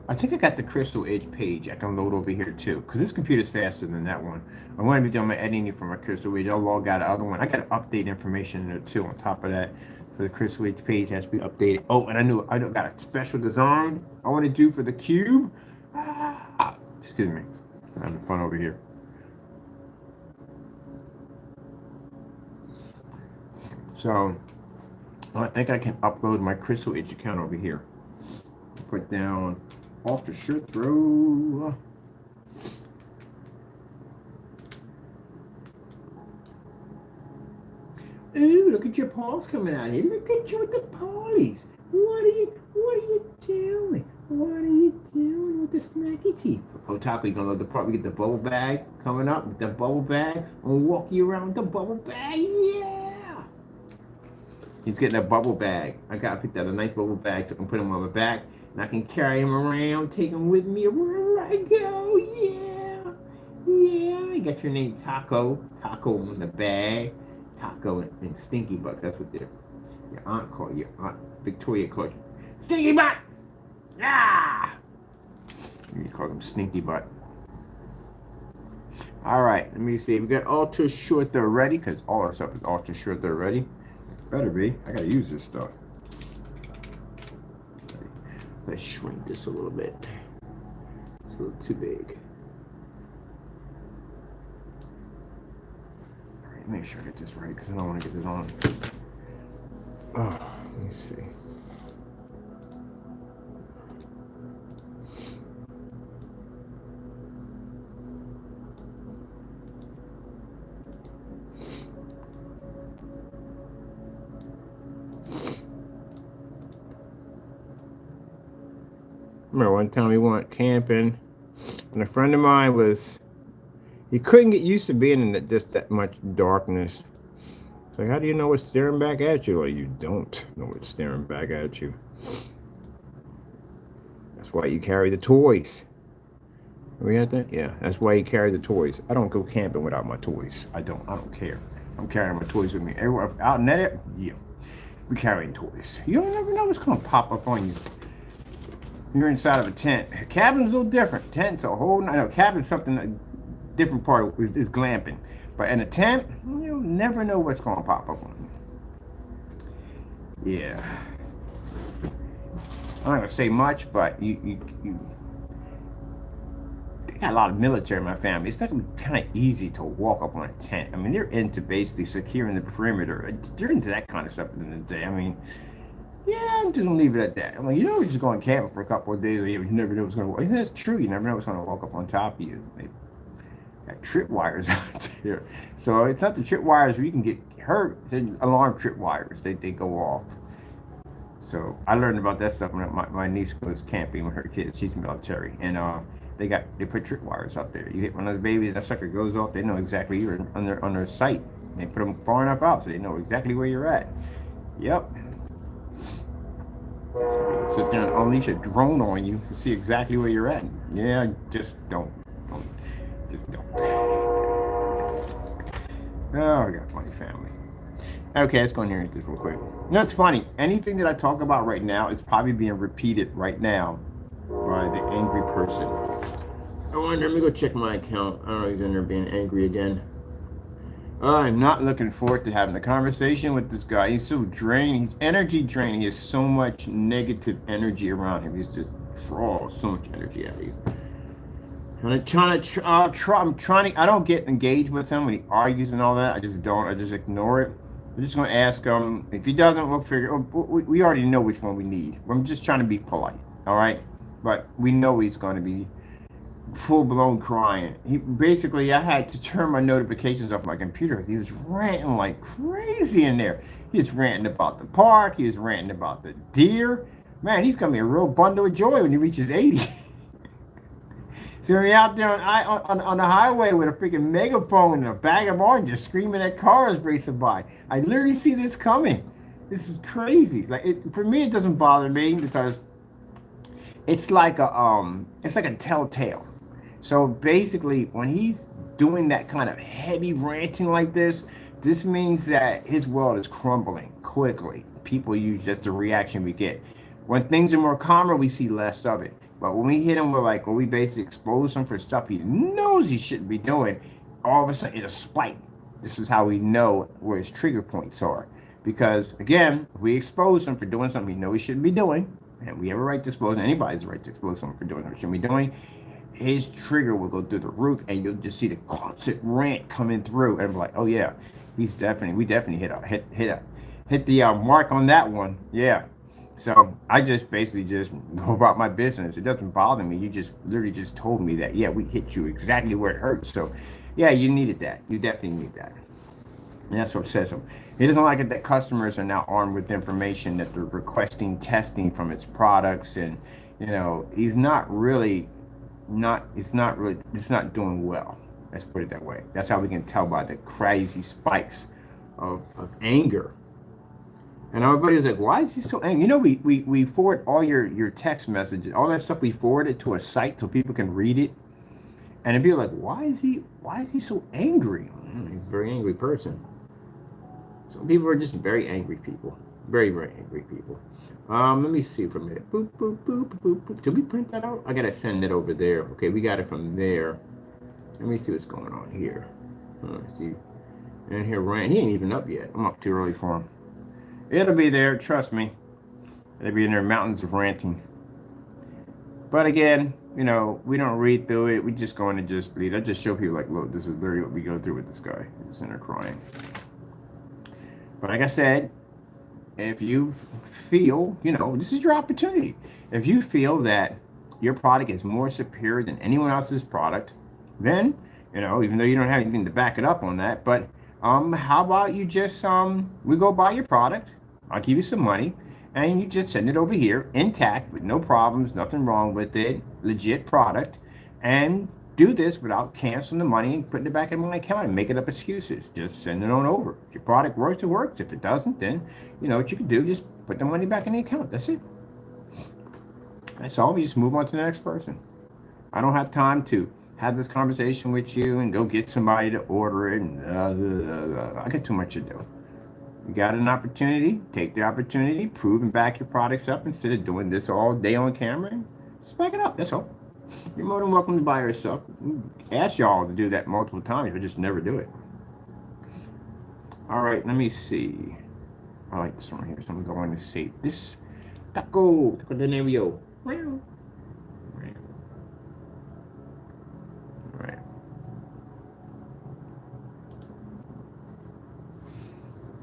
I think I got the Crystal Edge page I can load over here too, because this computer is faster than that one. I'm going to be doing my editing from my Crystal Edge. I'll log out the other one. I got to update information in there too on top of that. For the Crystal Edge page has to be updated. Oh, and I got a special design I want to do for the cube. Excuse me. I'm having fun over here. So I think I can upload my Crystal Edge account over here. Put down Ultra Shirt Throw. Ooh, look at your paws coming out here. Look at you with the paws. What are you doing? What are you doing with the snacky teeth? Oh, Taco, you gonna love the part. We get the bubble bag coming up with the bubble bag. We'll walk you around with the bubble bag. Yeah. He's getting a bubble bag. I gotta pick out a nice bubble bag so I can put him on my back and I can carry him around, take him with me wherever I go. Yeah. Yeah. You got your name Taco. Taco on the bag. Taco and Stinky Butt. That's what your aunt called you. Aunt Victoria called you. Stinky Butt! Ah! You call him Stinky Butt. Alright, let me see. We got Ultra Short there ready, because all our stuff is Ultra Short there ready. Better be. I gotta use this stuff. Let's shrink this a little bit. It's a little too big. Make sure I get this right because I don't want to get this on. Oh, let me see. Remember one time we went camping and a friend of mine was, he couldn't get used to being in just that much darkness. It's like, how do you know what's staring back at you? Well, you don't know what's staring back at you. That's why you carry the toys. We had that? Yeah, that's why you carry the toys. I don't go camping without my toys. I don't care. I'm carrying my toys with me. Everywhere out in that, yeah, we carrying toys. You don't never know what's gonna pop up on you. You're inside of a tent. A cabin's a little different. Tent's a whole, I know, cabin's something different part is glamping. But in a tent, you'll never know what's gonna pop up on you. Yeah. I'm not gonna say much, but you got a lot of military in my family. It's not gonna be kind of easy to walk up on a tent. I mean, they're into basically securing the perimeter. They're into that kind of stuff at the end of the day. I mean, yeah, I'm just gonna leave it at that. I'm like, we're just going camping for a couple of days. You never know what's gonna walk. Yeah, that's true. You never know what's gonna walk up on top of you. They got trip wires out there. So it's not the trip wires where you can get hurt. It's alarm trip wires. They go off. So I learned about that stuff when my niece goes camping with her kids. She's military, and they put trip wires out there. You hit one of those babies, that sucker goes off. They know exactly you're on their sight. They put them far enough out so they know exactly where you're at. Yep. So sit there and unleash a drone on you to see exactly where you're at. Yeah, just don't. Just don't. Oh, I got a funny family. Okay, let's go in here and hit this real quick. It's funny. Anything that I talk about right now is probably being repeated right now by the angry person. I wonder, let me go check my account. I don't know if he's in there being angry again. I'm not looking forward to having a conversation with this guy. He's so drained. He's energy drained. He has so much negative energy around him. He's just draws so much energy out of you. I'm trying to, I don't get engaged with him when he argues and all that. I just don't. I just ignore it. I'm just going to ask him. If he doesn't, we'll figure. We already know which one we need. I'm just trying to be polite, all right? But we know he's going to be full-blown crying. I had to turn my notifications off my computer. He was ranting like crazy in there. He was ranting about the park. He was ranting about the deer. Man, he's going to be a real bundle of joy when he reaches 80. So we're out there on the highway with a freaking megaphone and a bag of oranges screaming at cars racing by. I literally see this coming. This is crazy. For me, it doesn't bother me because it's like a telltale. So basically, when he's doing that kind of heavy ranting like this means that his world is crumbling quickly. People use just the reaction we get. When things are more calmer, we see less of it. But when we hit him, we basically expose him for stuff he knows he shouldn't be doing, all of a sudden it'll spike. This is how we know where his trigger points are. Because again, if we expose him for doing something he knows he shouldn't be doing, and we have a right to expose, anybody's right to expose someone for doing what he shouldn't be doing, his trigger will go through the roof, and you'll just see the constant rant coming through, and be like, oh yeah, we definitely hit the mark on that one, yeah. So I just basically just go about my business. It doesn't bother me. You just literally just told me that, yeah, we hit you exactly where it hurts. So yeah, you needed that. You definitely need that. And that's what upsets him. He doesn't like it that customers are now armed with information that they're requesting testing from his products, and he's not doing well. Let's put it that way. That's how we can tell by the crazy spikes of anger. And everybody was like, why is he so angry? We forward all your text messages, all that stuff, we forward it to a site so people can read it. And it'd be like, why is he so angry? He's a very angry person. Some people are just very angry people. Very, very angry people. Let me see for a minute. Boop, boop, boop, boop, boop. Did we print that out? I gotta send it over there. Okay, we got it from there. Let me see what's going on here. Let's see. And here, Ryan, he ain't even up yet. I'm up too early for him. It'll be there, trust me. It'll be in their mountains of ranting. But again, we don't read through it. We just go in and just read. I just show people like, look, this is literally what we go through with this guy. He's in there crying. But like I said, if you feel, this is your opportunity. If you feel that your product is more superior than anyone else's product, then, even though you don't have anything to back it up on that, but how about you just, we go buy your product, I'll give you some money, and you just send it over here intact with no problems, nothing wrong with it, legit product, and do this without canceling the money and putting it back in my account and making up excuses. Just send it on over. If your product works, it works. If it doesn't, then what you can do, just put the money back in the account. That's it. That's all. We just move on to the next person. I don't have time to have this conversation with you and go get somebody to order it. And I got too much to do. You got an opportunity, take the opportunity, prove and back your products up instead of doing this all day on camera. Just back it up, that's all. You're more than welcome to buy yourself. Ask y'all to do that multiple times, you'll just never do it. All right, let me see. I like this one here, so I'm going to say this. Taco de Nervio.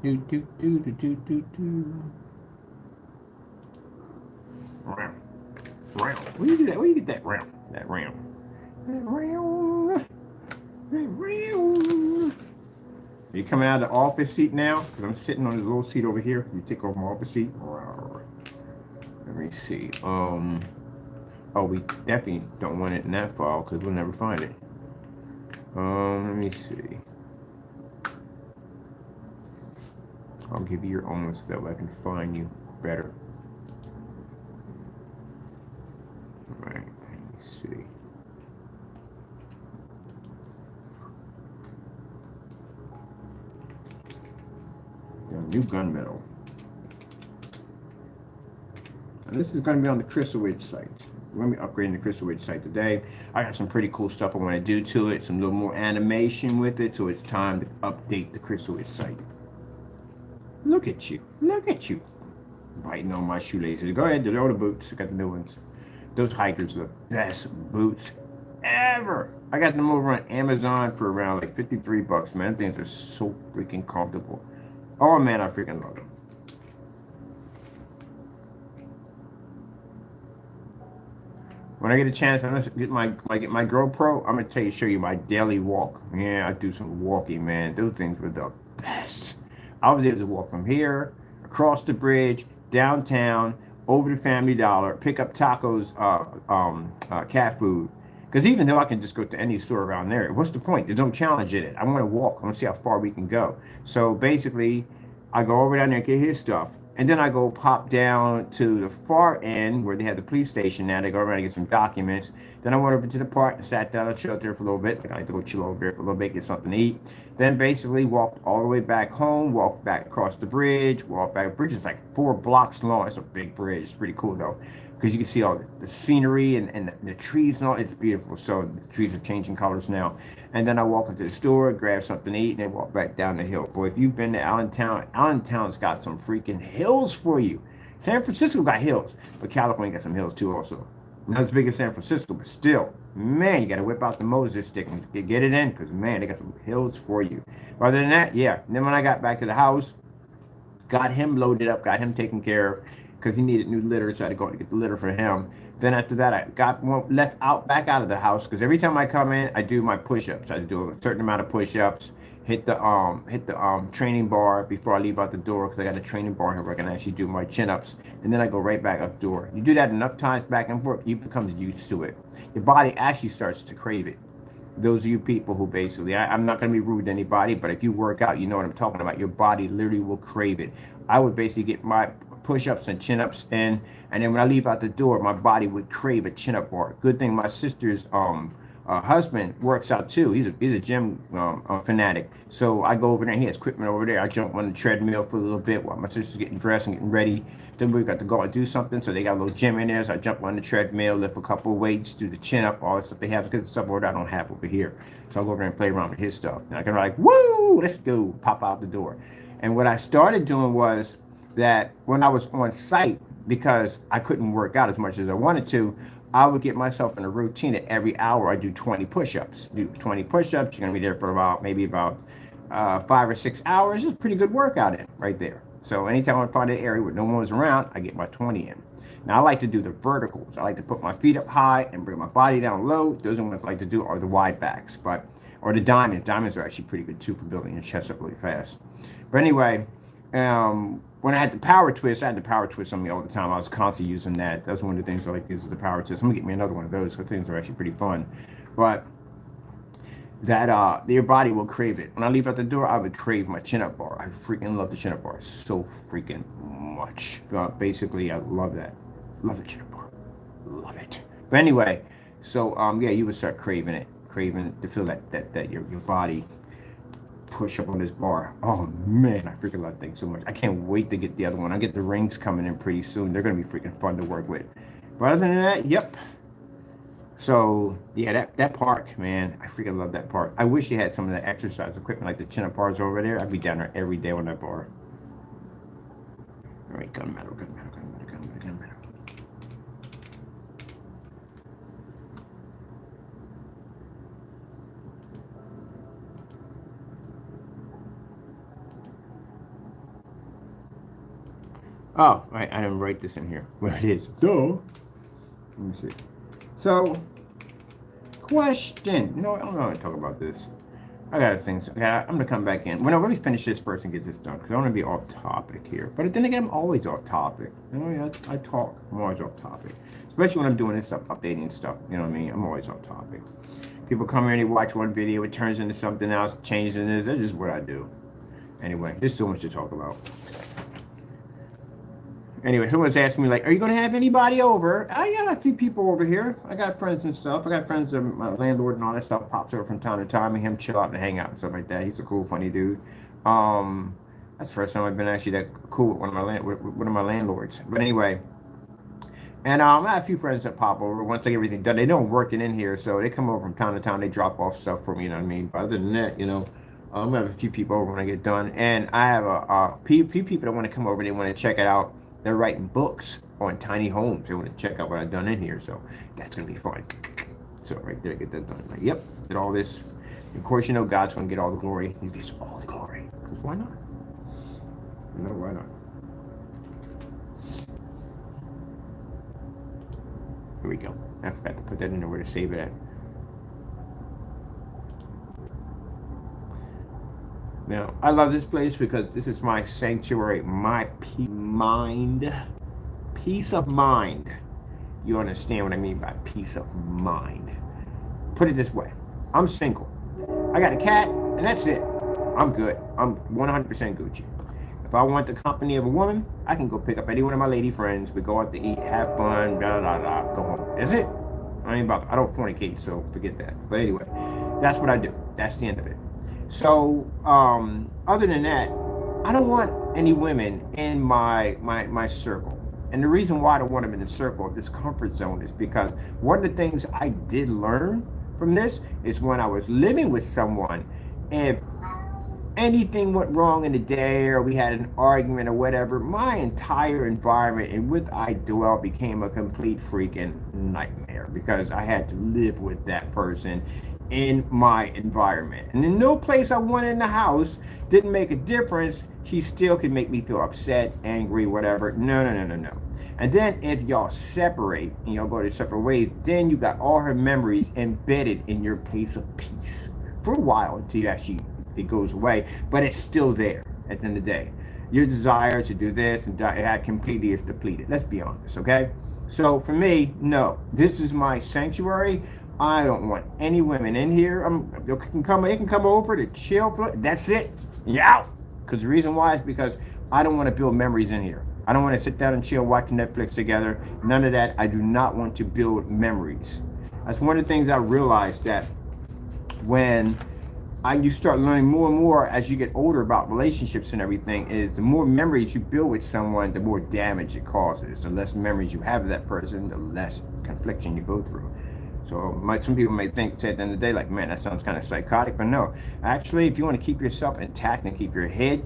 Do do do do do do do. Round, round. Where you get that? Where you get that round? That round. That round. That round. Are you coming out of the office seat now? Because I'm sitting on this little seat over here. You take off my office seat. Let me see. Oh, we definitely don't want it in that file because we'll never find it. Let me see. I'll give you your own so that way I can find you better. All right. Let me see. New gunmetal. And this is going to be on the Crystal Ridge site. We're going to be upgrading the Crystal Ridge site today. I got some pretty cool stuff I want to do to it, some little more animation with it, so it's time to update the Crystal Ridge site. Look at you. Look at you. Biting on my shoelaces. Go ahead, deliver the boots. I got the new ones. Those hikers are the best boots ever. I got them over on Amazon for around like 53 bucks, man. Things are so freaking comfortable. Oh man, I freaking love them. When I get a chance, I'm gonna get my GoPro. I'm gonna show you my daily walk. Yeah, I do some walking, man. Those things were the best. I was able to walk from here, across the bridge, downtown, over to Family Dollar, pick up tacos, cat food. Because even though I can just go to any store around there, what's the point? There's no challenge in it. I want to walk. I want to see how far we can go. So basically, I go over down there and get his stuff. And then I go pop down to the far end where they have the police station now. They go around and get some documents. Then I went over to the park and sat down and chilled there for a little bit. I like to go chill over there for a little bit, get something to eat. Then basically walked all the way back home, walked back across the bridge, walked back. The bridge is like 4 blocks long. It's a big bridge. It's pretty cool though, because you can see all the scenery and the trees and all. It's beautiful. So the trees are changing colors now. And then I walk into the store, grab something to eat, and then walk back down the hill. Boy, if you've been to Allentown, Allentown's got some freaking hills for you. San Francisco got hills, but California got some hills too also. Not as big as San Francisco, but still, man, you got to whip out the Moses stick and get it in because, man, they got some hills for you. Other than that, yeah. And then when I got back to the house, got him loaded up, got him taken care of because he needed new litter, so I had to go and get the litter for him. Then after that, I got left back out of the house because every time I come in, I do my push-ups. I do a certain amount of push-ups, hit the training bar before I leave out the door because I got a training bar here where I can actually do my chin-ups, and then I go right back out the door. You do that enough times back and forth, you become used to it. Your body actually starts to crave it. Those of you people who basically, I'm not going to be rude to anybody, but if you work out, you know what I'm talking about. Your body literally will crave it. I would basically get my push-ups and chin-ups in, and then when I leave out the door, my body would crave a chin-up bar. Good thing my sister's husband works out too. He's a gym fanatic. So I go over there and he has equipment over there. I jump on the treadmill for a little bit while my sister's getting dressed and getting ready. Then we got to go and do something. So they got a little gym in there. So I jump on the treadmill, lift a couple of weights, do the chin up, all that stuff they have. Because stuff over there I don't have over here. So I'll go over there and play around with his stuff. And I can be like, woo, let's go, pop out the door. And what I started doing was that when I was on site, because I couldn't work out as much as I wanted to, I would get myself in a routine that every hour I do 20 push-ups. Do 20 push-ups. You're gonna be there for maybe about 5 or 6 hours. It's a pretty good workout in right there. So anytime I find an area where no one was around, I get my 20 in. Now I like to do the verticals. I like to put my feet up high and bring my body down low. Those are what I like to do, are the wide backs, or the diamonds. Diamonds are actually pretty good too for building your chest up really fast. But anyway, when I had the power twist, I had the power twist on me all the time. I was constantly using that. That's one of the things I like to use as a power twist. I'm gonna get me another one of those because things are actually pretty fun. But that your body will crave it. When I leave out the door, I would crave my chin-up bar. I freaking love the chin-up bar so freaking much. Basically, I love that. Love the chin-up bar. Love it. But anyway, so yeah, you would start craving to feel that your body push up on this bar. Oh man, I freaking love things so much. I can't wait to get the other one. I get the rings coming in pretty soon. They're gonna be freaking fun to work with. But other than that, yep. So yeah, that park, man, I freaking love that park. I wish you had some of that exercise equipment like the chin-up bars over there. I'd be down there every day on that bar. All right, gunmetal. Oh, I didn't write this in here. Well, it is. Duh. Let me see. So, question. You know what? I'm going to talk about this. I got things. I'm going to come back in. Well, no, let me finish this first and get this done because I want to be off topic here. But then again, I'm always off topic. You know, I talk. I'm always off topic. Especially when I'm doing this stuff, updating stuff. You know what I mean? I'm always off topic. People come here and they watch one video, it turns into something else, changes it. That's just what I do. Anyway, there's so much to talk about. Anyway, someone's asking me, like, are you going to have anybody over? I got a few people over here. I got friends and stuff. I got friends, my landlord and all that stuff pops over from time to time, and him chill out and hang out and stuff like that. He's a cool, funny dude. That's the first time I've been actually that cool with one of my landlords. But anyway, and I have a few friends that pop over once I get everything done. They don't work it in here, so they come over from time to time. They drop off stuff for me, you know what I mean? But other than that, you know, I'm going to have a few people over when I get done. And I have a few people that want to come over. They want to check it out. They're writing books on tiny homes. They want to check out what I've done in here. So that's going to be fun. So right there, get that done. Like, yep, did all this. Of course, you know, God's going to get all the glory. He gets all the glory. Because why not? You know, why not? Here we go. I forgot to put that in there where to save it at. Now, I love this place because this is my sanctuary, my peace of mind. You understand what I mean by peace of mind. Put it this way. I'm single. I got a cat, and that's it. I'm good. I'm 100% Gucci. If I want the company of a woman, I can go pick up any one of my lady friends. We go out to eat, have fun, blah, blah, blah, go home. That's it. I don't fornicate, so forget that. But anyway, that's what I do. That's the end of it. So, other than that, I don't want any women in my circle. And the reason why I don't want them in the circle of this comfort zone is because one of the things I did learn from this is when I was living with someone, if anything went wrong in the day or we had an argument or whatever, my entire environment in which I dwell became a complete freaking nightmare because I had to live with that person in my environment. And in no place I went in the house didn't make a difference. She still could make me feel upset, angry, whatever. No. And then if y'all separate and y'all go to separate ways, then you got all her memories embedded in your place of peace for a while until you actually it goes away, but it's still there at the end of the day. Your desire to do this and that completely is depleted. Let's be honest, okay? So for me, no, this is my sanctuary. I don't want any women in here. They can come over to chill. That's it. You're out. Because the reason why is because I don't want to build memories in here. I don't want to sit down and chill, watch Netflix together. None of that. I do not want to build memories. That's one of the things I realized, that when you start learning more and more as you get older about relationships and everything, is the more memories you build with someone, the more damage it causes. The less memories you have of that person, the less confliction you go through. So some people may think, say at the end of the day, like, man, that sounds kind of psychotic. But no, actually, if you want to keep yourself intact and keep your head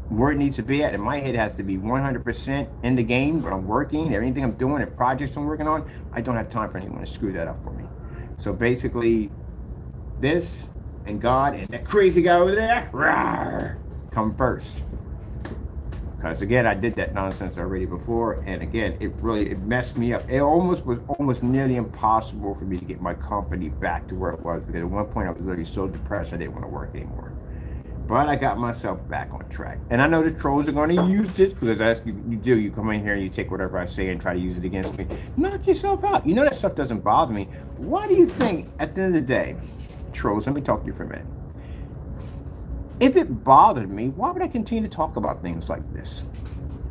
where it needs to be at, and my head has to be 100% in the game, but I'm working, everything I'm doing and projects I'm working on, I don't have time for anyone to screw that up for me. So basically, this and God and that crazy guy over there, rawr, come first. Because again, I did that nonsense already before, and again, it messed me up. It was almost nearly impossible for me to get my company back to where it was, because at one point I was literally so depressed I didn't want to work anymore. But I got myself back on track. And I know the trolls are going to use this, because as you come in here and you take whatever I say and try to use it against me. Knock yourself out. You know that stuff doesn't bother me. Why do you think, at the end of the day, trolls, let me talk to you for a minute. If it bothered me, why would I continue to talk about things like this?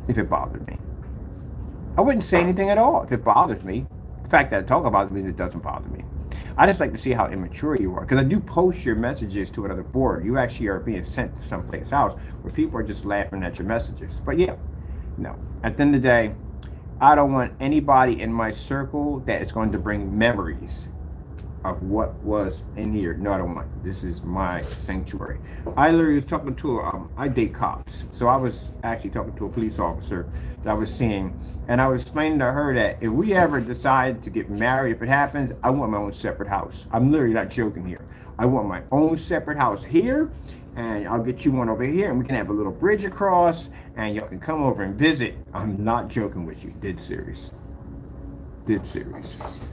If it bothered me, I wouldn't say anything at all. If it bothers me, the fact that I talk about it means it doesn't bother me. I just like to see how immature you are, because I do post your messages to another board. You actually are being sent to someplace else where people are just laughing at your messages. But yeah, no. At the end of the day, I don't want anybody in my circle that is going to bring memories of what was in here. No, I don't want. This is my sanctuary. I literally was talking to I date cops, so I was actually talking to a police officer that I was seeing, and I was explaining to her that if we ever decide to get married, if it happens, I want my own separate house. I'm literally not joking here. I want my own separate house here, and I'll get you one over here, and we can have a little bridge across, and y'all can come over and visit. I'm not joking with you. Dead serious. Dead serious.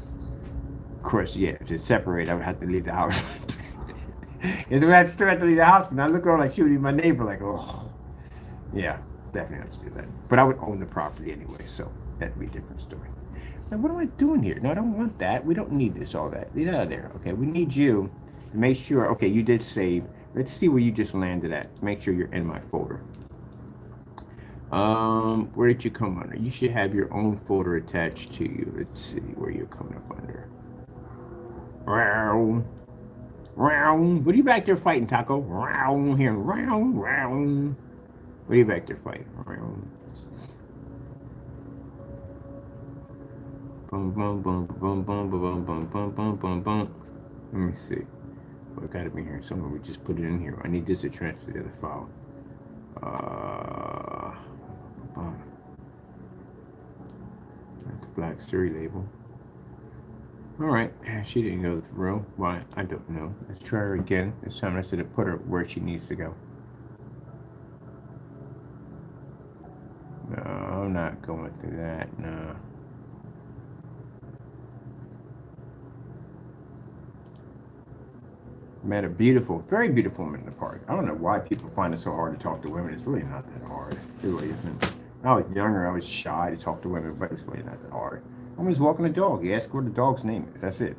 Of course, yeah, if it's separate, I would have to leave the house. If I still have to leave the house, and I look around like she would be my neighbor, like, oh, yeah, definitely have to do that. But I would own the property anyway, so that'd be a different story. Now, what am I doing here? No, I don't want that. We don't need this, all that. Leave it out of there. Okay, we need you to make sure. Okay, you did save. Let's see where you just landed at. Make sure you're in my folder. Where did you come under? You should have your own folder attached to you. Let's see where you're coming up under. Round. Round. What are you back there fighting, Taco? Round here. Round. Round. What are you back there fighting? Round. Bum bum bum bum bum bum bum bum bum bum bum. Let me see. Well, I got it in here somewhere. We just put it in here. I need this to transfer to the other file. That's a black Siri label. All right, she didn't go through. Why? I don't know. Let's try her again. This time I said to put her where she needs to go. No, I'm not going through that. No. Met a beautiful, very beautiful woman in the park. I don't know why people find it so hard to talk to women. It's really not that hard. It really isn't. When I was younger, I was shy to talk to women, but it's really not that hard. I'm just walking a dog. You ask what the dog's name is. That's it.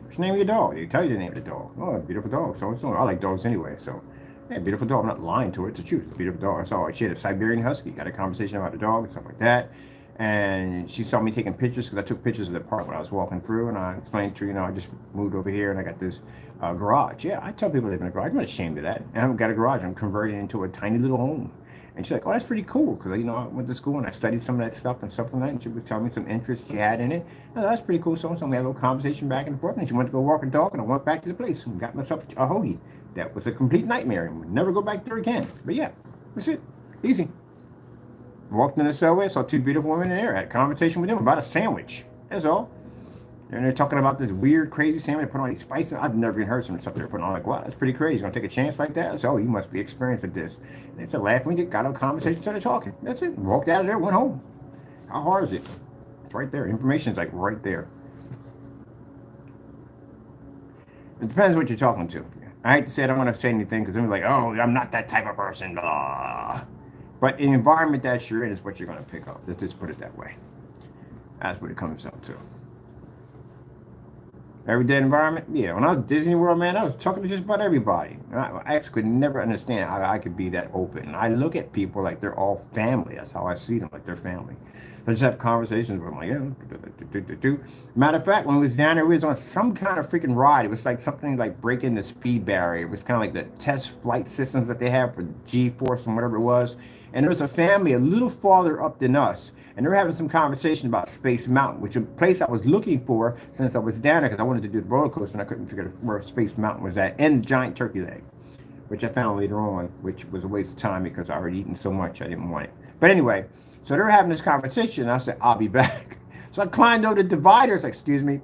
What's the name of your dog? They tell you the name of the dog. Oh, beautiful dog. So. I like dogs anyway. So, yeah, beautiful dog. I'm not lying to her. It's the truth. It's a beautiful dog. I saw she had a Siberian Husky. Got a conversation about the dog and stuff like that. And she saw me taking pictures because I took pictures of the park when I was walking through, and I explained to her, I just moved over here and I got this garage. Yeah, I tell people I live in a garage. I'm not ashamed of that. I haven't got a garage. I'm converting it into a tiny little home. And she's like, oh, that's pretty cool because, I went to school and I studied some of that stuff and stuff like that. And she was telling me some interest she had in it. Oh, that's pretty cool. So we had a little conversation back and forth. And she went to go walk her dog, and I went back to the place and got myself a hoagie. That was a complete nightmare and would never go back there again. But yeah, that's it. Easy. Walked in the subway, saw two beautiful women in there. Had a conversation with them about a sandwich. That's all. And they're talking about this weird, crazy sandwich. They put on these spices. I've never even heard some stuff they're putting on. Like, wow, that's pretty crazy. You're going to take a chance like that? I said, oh, you must be experienced at this. And they started laughing. We got on a conversation, started talking. That's it. Walked out of there, went home. How hard is it? It's right there. Information's like right there. It depends what you're talking to. I hate to say I don't want to say anything because they're like, oh, I'm not that type of person. Blah. But the environment that you're in is what you're going to pick up. Let's just put it that way. That's what it comes down to. Everyday environment? Yeah, when I was at Disney World, man, I was talking to just about everybody. I actually could never understand how I could be that open. I look at people like they're all family. That's how I see them, like they're family. I just have conversations with them, like, yeah. Matter of fact, when we was down there, we was on some kind of freaking ride. It was like something like breaking the speed barrier. It was kind of like the test flight systems that they have for G-Force and whatever it was. And there was a family a little farther up than us. And they were having some conversation about Space Mountain, which is a place I was looking for since I was down there because I wanted to do the roller coaster and I couldn't figure out where Space Mountain was at, and the giant turkey leg, which I found later on, which was a waste of time because I already eaten so much I didn't want it. But anyway, so they were having this conversation and I said, I'll be back. So I climbed over the dividers, like, excuse me,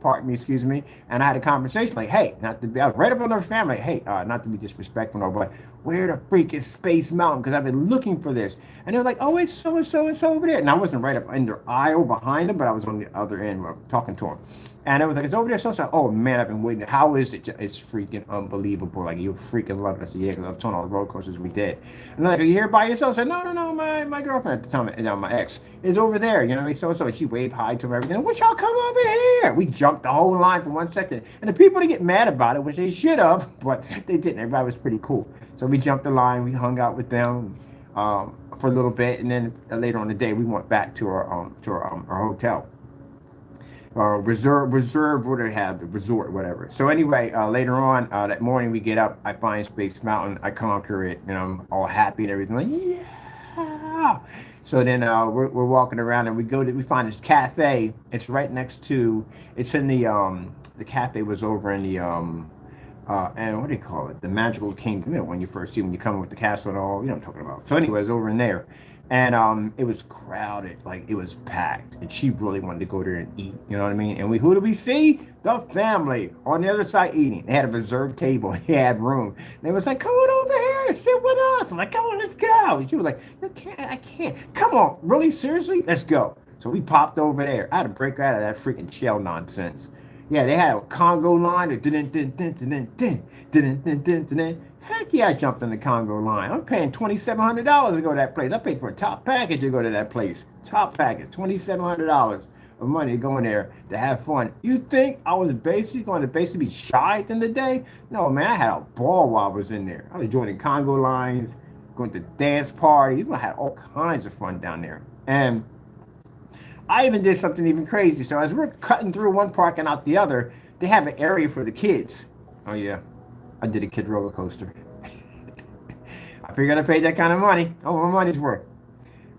and I had a conversation like, hey, I was right up on their family, like, hey, not to be disrespectful, but where the freak is Space Mountain? Because I've been looking for this. And they were like, oh, it's so over there. And I wasn't right up in their aisle behind them, but I was on the other end talking to them. And I was like, it's over there. So I said, oh, man, I've been waiting. How is it? It's freaking unbelievable. Like, you freaking love it. I said, yeah, because I was on all the roller coasters we did. And they're like, are you here by yourself? I said, no, my girlfriend at the time, my ex, is over there. So and she waved hi to him, everything. What y'all come over here? We jumped the whole line for 1 second. And the people didn't get mad about it, which they should have, but they didn't. Everybody was pretty cool. So we jumped the line. We hung out with them for a little bit. And then later on the day, we went back to our hotel. Reserve, what do they have? The resort, whatever. So anyway, later on that morning, we get up. I find Space Mountain. I conquer it, and I'm all happy and everything. Like, yeah. So then we're walking around, and we find this cafe. It's right next to. It's in the cafe was over in the and what do you call it? The Magical Kingdom. When you first see when you come with the castle and all. You know what I'm talking about. So anyways, over in there. And it was crowded, like it was packed. And she really wanted to go there and eat, you know what I mean? And who do we see? The family on the other side eating. They had a reserved table, they had room. And they was like, come on over here. here, sit with us. I'm like, come on, let's go. She was like, you can't, I can't. Come on, really, seriously, let's go. So we popped over there. I had to break her out of that freaking shell nonsense. Yeah, they had a Congo line. Heck yeah, I jumped in the Congo line. I'm paying $2,700 to go to that place. I paid for a top package to go to that place. Top package, $2,700 of money to go in there to have fun. You think I was basically going to basically be shy at the end of the day? No, man, I had a ball while I was in there. I was joining Congo lines, going to dance parties. I had all kinds of fun down there. And I even did something even crazy. So as we're cutting through one park and out the other, they have an area for the kids. Oh yeah, I did a kid roller coaster. I figured I paid that kind of money. Oh, my money's worth.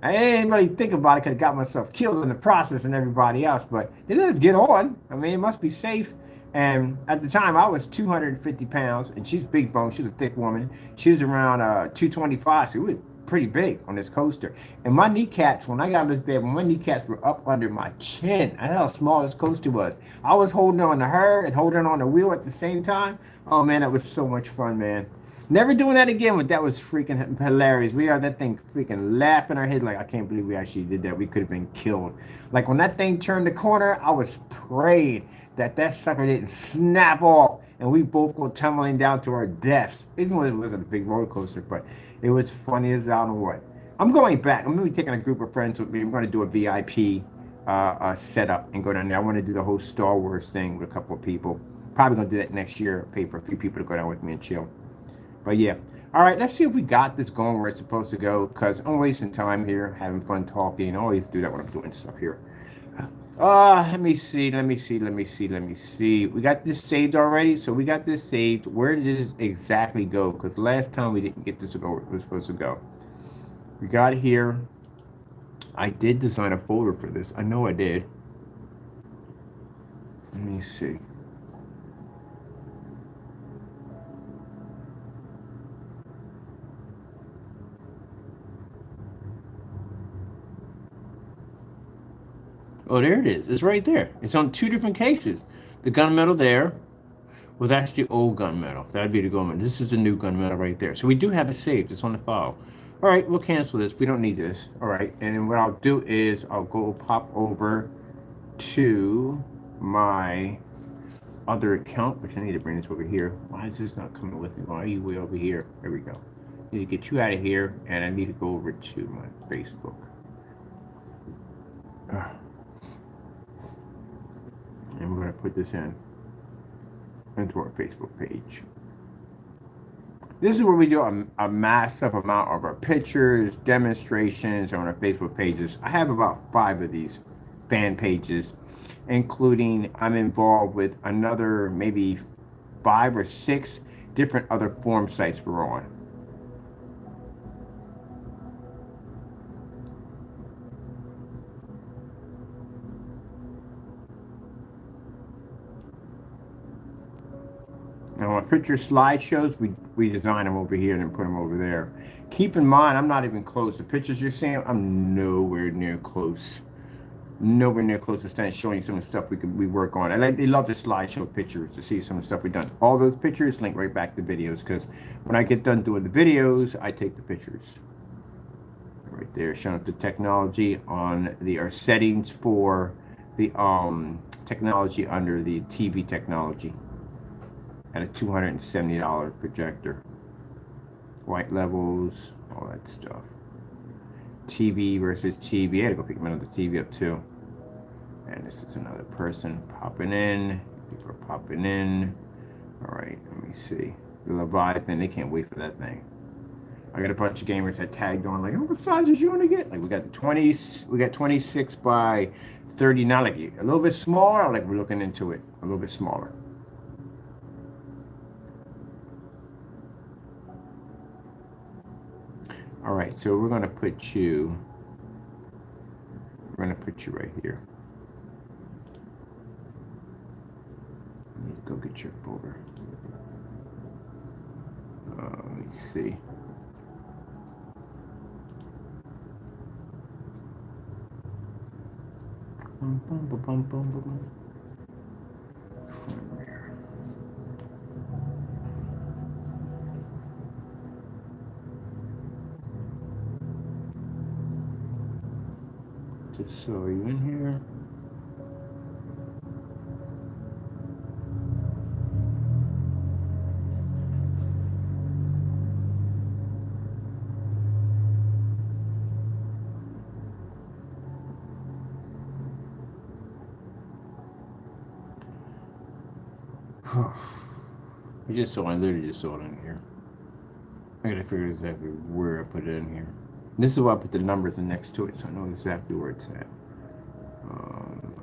I didn't really think about it. Could have got myself killed in the process and everybody else, but they let us get on. I mean, it must be safe. And at the time, I was 250 pounds, and she's big bone. She's a thick woman. She was around 225, so we were pretty big on this coaster. And my kneecaps, when I got on this bed, my kneecaps were up under my chin. That's how small this coaster was. I was holding on to her and holding on the wheel at the same time. Oh man, that was so much fun, man. Never doing that again, but that was freaking hilarious. We had that thing freaking laughing our head like, I can't believe we actually did that. We could have been killed. Like when that thing turned the corner, I was prayed that that sucker didn't snap off and we both go tumbling down to our deaths. Even though it wasn't a big roller coaster, but it was funny as I don't know what. I'm going back. I'm going to be taking a group of friends with me. We're going to do a VIP setup and go down there. I want to do the whole Star Wars thing with a couple of people. Probably going to do that next year. Pay for a few people to go down with me and chill. But yeah. All right, let's see if we got this going where it's supposed to go, because I'm wasting time here, having fun talking. I always do that when I'm doing stuff here. Let me see. We got this saved already, so we got this saved. Where did this exactly go? Because last time we didn't get this to go where it was supposed to go. We got here. I did design a folder for this. I know I did. Let me see. Oh, there it is. It's right there. It's on two different cases. The gunmetal there. Well, that's the old gunmetal. That'd be the gunmetal. This is the new gunmetal right there. So we do have it saved. It's on the file. All right, we'll cancel this. We don't need this. All right, and then what I'll do is I'll go pop over to my other account, which I need to bring this over here. Why is this not coming with me? Why are you way over here? There we go. I need to get you out of here, and I need to go over to my Facebook. And we're going to put this into our Facebook page. This is where we do a massive amount of our pictures, demonstrations on our Facebook pages. I have about 5 of these fan pages, including I'm involved with another maybe 5 or 6 different other forum sites we're on. Now, our picture slideshows, we design them over here and then put them over there. Keep in mind, I'm not even close. The pictures you're seeing, I'm nowhere near close. Nowhere near close to stand showing you some of the stuff we work on. They love the slideshow pictures to see some of the stuff we've done. All those pictures link right back to videos, because when I get done doing the videos, I take the pictures. Right there, showing up the technology on our settings for the technology under the TV technology. At a $270 projector. White levels, all that stuff. TV versus TV. I had to go pick another TV up too. And this is another person popping in. People are popping in. All right, let me see. The Leviathan, they can't wait for that thing. I got a bunch of gamers that tagged on like, oh, what sizes you want to get? Like we got the 20s, we got 26 by 39, like a little bit smaller. Like we're looking into it, a little bit smaller. All right, so we're going to put you right here. I need to go get your folder. Let me see. Just so you in here. I just saw. I literally just saw it in here. I gotta figure out exactly where I put it in here. This is why I put the numbers in next to it, so I know exactly where it's at. Um,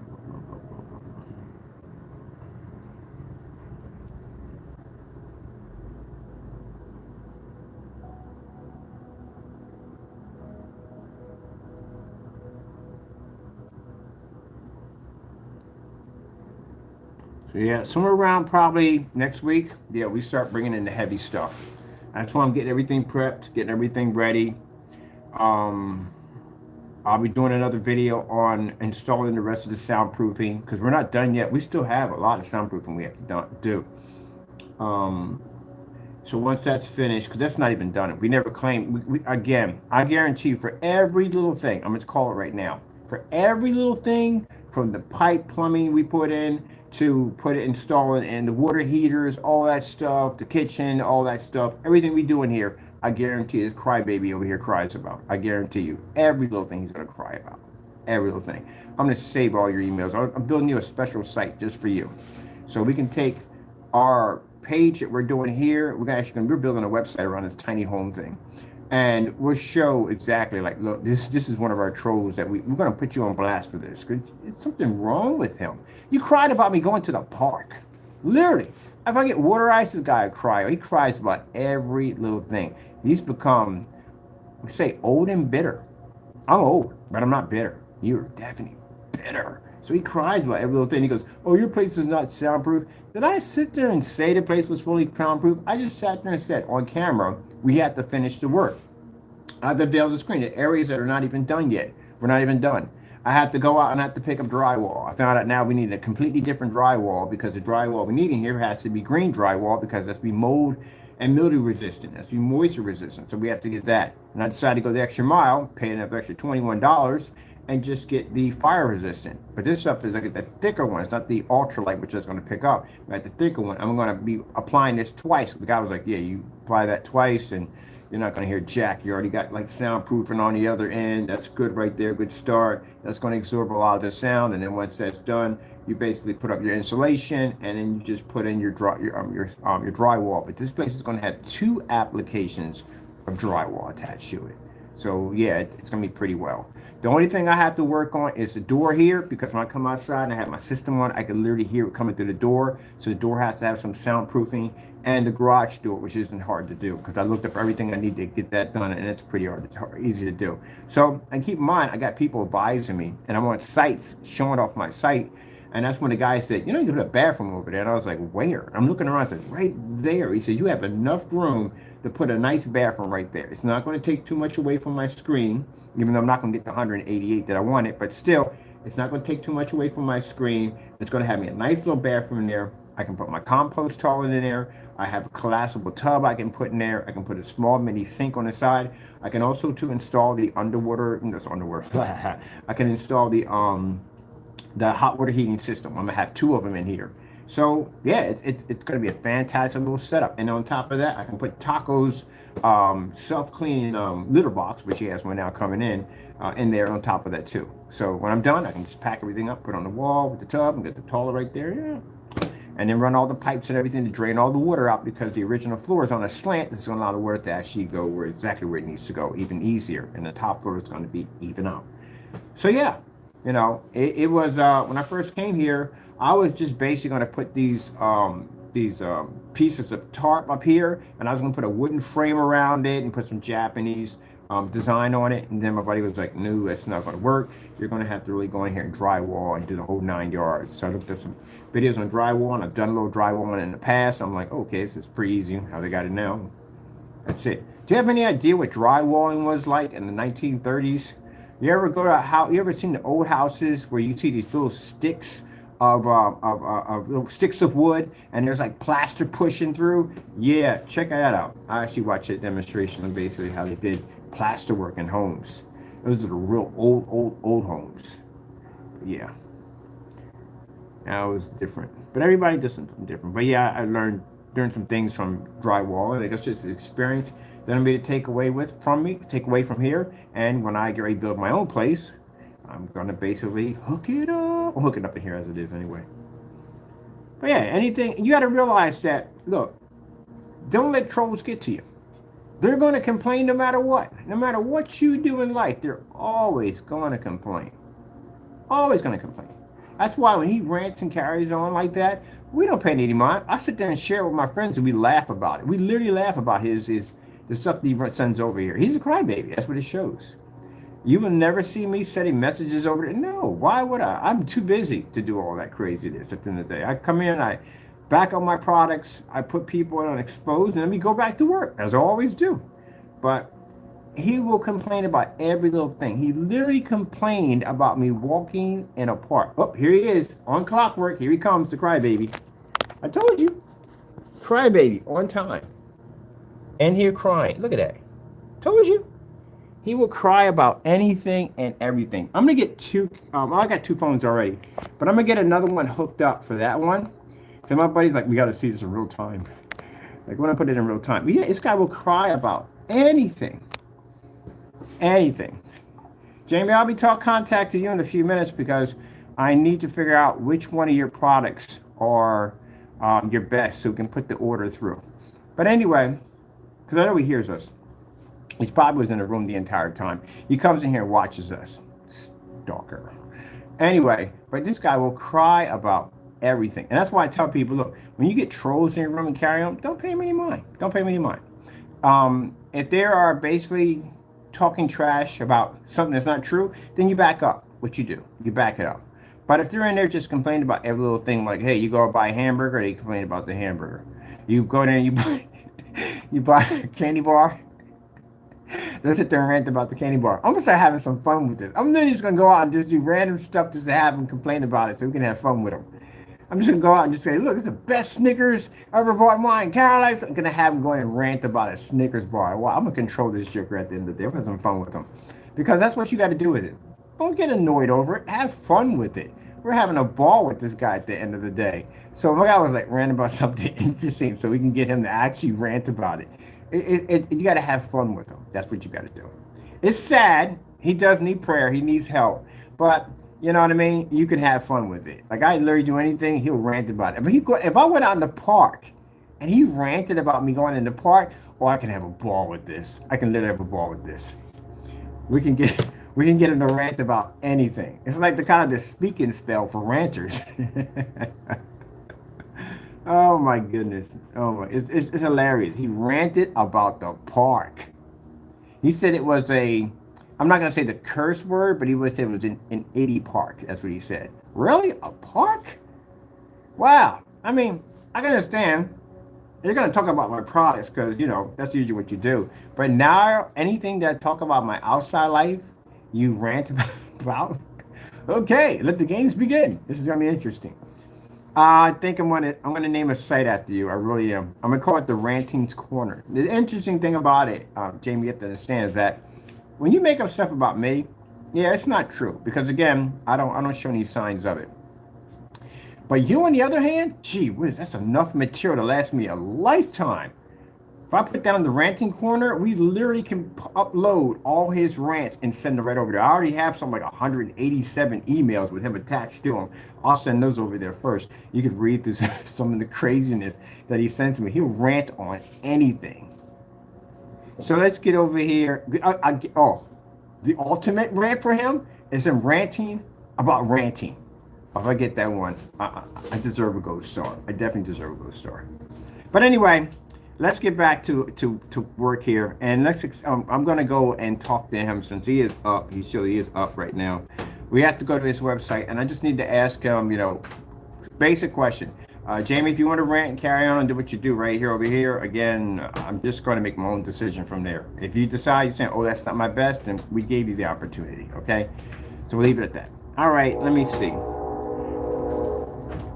so yeah, somewhere around probably next week, yeah, we start bringing in the heavy stuff. That's why I'm getting everything prepped, getting everything ready. Um, I'll be doing another video on installing the rest of the soundproofing because we're not done yet. We still have a lot of soundproofing we have to do. Um, so once that's finished, because that's not even done. We never claim. Again, I guarantee you, for every little thing, I'm going to call it right now. For every little thing, from the pipe plumbing we put in to installing and the water heaters, all that stuff, the kitchen, all that stuff, everything we do in here, I guarantee this crybaby over here cries about. I guarantee you, every little thing he's going to cry about. Every little thing. I'm going to save all your emails. I'm building you a special site just for you. So we can take our page that we're doing here. We're building a website around this tiny home thing. And we'll show exactly, like, look, this is one of our trolls that we're going to put you on blast for this. Because it's something wrong with him. You cried about me going to the park. Literally. If I get water ice, this guy will cry. He cries about every little thing. He's become, we say, old and bitter. I'm old, but I'm not bitter. You're definitely bitter. So he cries about every little thing. He goes, oh, your place is not soundproof. Did I sit there and say the place was fully soundproof? I just sat there and said, on camera, we had to finish the work. I have to build the screen. The areas that are not even done yet. We're not even done. I have to go out and I have to pick up drywall. I found out now we need a completely different drywall because the drywall we need in here has to be green drywall because that's be mold and mildew resistant. That's be moisture resistant. So we have to get that. And I decided to go the extra mile, pay an extra $21 and just get the fire resistant. But this stuff is like the thicker one. It's not the ultralight, which is going to pick up. But the thicker one, I'm going to be applying this twice. The guy was like, yeah, you apply that twice and you're not going to hear jack. You already got like soundproofing on the other end. That's good right there. Good start. That's going to absorb a lot of the sound. And then once that's done, you basically put up your insulation and then you just put in your drywall. But this place is going to have 2 applications of drywall attached to it. So yeah, it's going to be pretty well. The only thing I have to work on is the door here because when I come outside and I have my system on, I can literally hear it coming through the door. So the door has to have some soundproofing, and the garage door, which isn't hard to do because I looked up everything I need to get that done, and it's pretty easy to do. So, and keep in mind, I got people advising me, and I'm on sites showing off my site. And that's when the guy said, you know, you can put a bathroom over there. And I was like, where? I'm looking around. I said, right there. He said, you have enough room to put a nice bathroom right there. It's not going to take too much away from my screen, even though I'm not going to get the 188 that I wanted. But still, it's not going to take too much away from my screen. It's going to have me a nice little bathroom in there. I can put my compost toilet in there. I have a collapsible tub I can put in there. I can put a small mini sink on the side. I can also install the underwater. I can install the hot water heating system. I'm gonna have 2 of them in here. So yeah, it's gonna be a fantastic little setup. And on top of that, I can put Taco's self-cleaning litter box, which he has one now coming in there on top of that too. So when I'm done, I can just pack everything up, put it on the wall with the tub, and get the toilet right there. Yeah. And then run all the pipes and everything to drain all the water out because the original floor is on a slant. This is going to allow the water to actually go exactly where it needs to go, even easier. And the top floor is going to be even out. So yeah, you know, it was when I first came here, I was just basically going to put these pieces of tarp up here, and I was going to put a wooden frame around it and put some Japanese design on it. And then my buddy was like, no, that's not going to work. You're going to have to really go in here and drywall and do the whole 9 yards. So I looked at some videos on drywall, and I've done a little drywall on it in the past. I'm like, okay, this is pretty easy how they got it now. That's it. Do you have any idea what drywalling was like in the 1930s? You ever go to a house? You ever seen the old houses where you see these little sticks of little sticks of wood, and there's like plaster pushing through? Yeah, check that out. I actually watched a demonstration on basically how they did plaster work in homes. Those are the real old homes. But yeah, that was different. But everybody does something different. But yeah, I learned some things from drywall, and it's just an experience that I'm going to take away from here. And when I get ready to build my own place, I'm gonna basically hook it up. I'm hooking up in here as it is anyway. But yeah, anything you got to realize that. Look, don't let trolls get to you. They're going to complain no matter what. No matter what you do in life, they're always going to complain. Always going to complain. That's why when he rants and carries on like that, we don't pay any mind. I sit there and share with my friends and we laugh about it. We literally laugh about the stuff that he sends over here. He's a crybaby. That's what it shows. You will never see me sending messages over there. No, why would I? I'm too busy to do all that craziness at the end of the day. I come in, I back up my products, I put people on exposed, and let me go back to work, as I always do. But he will complain about every little thing. He literally complained about me walking in a park. Oh, here he is, on clockwork. Here he comes, the crybaby. I told you. Crybaby, on time. And here crying. Look at that. Told you. He will cry about anything and everything. I'm going to get I got 2 phones already. But I'm going to get another one hooked up for that one. And my buddy's like, we got to see this in real time. Like, when I put it in real time. But yeah, this guy will cry about anything. Anything. Jamie, I'll be contacting you in a few minutes because I need to figure out which one of your products are your best so we can put the order through. But anyway, because I know he hears us. He probably was in the room the entire time. He comes in here and watches us. Stalker. Anyway, but this guy will cry about everything. And that's why I tell people, look, when you get trolls in your room and carry on, don't pay them any mind. Don't pay them any mind. If they are basically talking trash about something that's not true, then you back up what you do. You back it up. But if they're in there just complaining about every little thing, like, hey, you go buy a hamburger, they complain about the hamburger. You go in and you buy a candy bar, they'll sit there and rant about the candy bar. I'm gonna start having some fun with this. I'm literally just gonna go out and just do random stuff just to have them complain about it so we can have fun with them. I'm just gonna go out and just say, look, this is the best Snickers I ever bought in my entire life. So I'm gonna have them go and rant about a Snickers bar. Well, I'm gonna control this joker at the end of the day. I'm gonna have some fun with them. Because that's what you gotta do with it. Don't get annoyed over it. Have fun with it. We're having a ball with this guy at the end of the day. So my guy was like ranting about something interesting so we can get him to actually rant about it. You got to have fun with him. That's what you got to do. It's sad. He does need prayer. He needs help. But you know what I mean? You can have fun with it. Like, I literally do anything, he'll rant about it. But if I went out in the park and he ranted about me going in the park, I can have a ball with this. I can literally have a ball with this. We can get him to rant about anything. It's like the speaking spell for ranters. Oh my goodness. It's hilarious. He ranted about the park. He said it was I'm not going to say the curse word, but he would say it was an idiot park. That's what he said. Really? A park? Wow. I mean, I can understand. You're going to talk about my products because, that's usually what you do. But now, anything that talk about my outside life, you rant about? Okay, let the games begin. This is going to be interesting. I think I'm gonna name a site after you. I really am. I'm gonna call it the Ranting's Corner. The interesting thing about it, Jamie, you have to understand is that when you make up stuff about me, yeah, it's not true because again, I don't show any signs of it. But you, on the other hand, gee whiz, that's enough material to last me a lifetime. If I put down the Ranting Corner, we literally can upload all his rants and send them right over there. I already have some like 187 emails with him attached to them. I'll send those over there first. You can read through some of the craziness that he sends me. He'll rant on anything. So let's get over here. The ultimate rant for him is him ranting about ranting. If I get that one, I deserve a gold star. I definitely deserve a gold star. But anyway, let's get back to work here, and I'm gonna go and talk to him since he is up. He surely is up right now. We have to go to his website, and I just need to ask him, basic question. Jamie, if you want to rant and carry on and do what you do right here over here, again, I'm just going to make my own decision from there. If you decide you're saying, that's not my best, then we gave you the opportunity, okay? So we'll leave it at that. All right, let me see.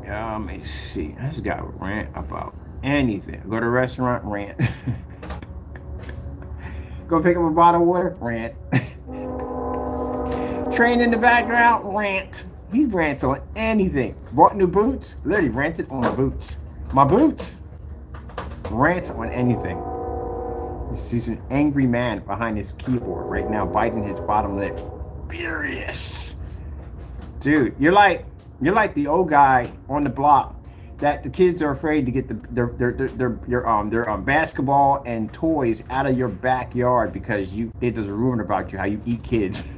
I just got to rant about anything. Go to a restaurant, rant. Go pick up a bottle of water, rant. Train in the background, rant. He rants on anything. Bought new boots, literally ranted on boots. My boots. Rants on anything. He's an angry man behind his keyboard right now, biting his bottom lip. Furious. Dude, you're like the old guy on the block that the kids are afraid to get their basketball and toys out of your backyard because there's a rumor about you how you eat kids.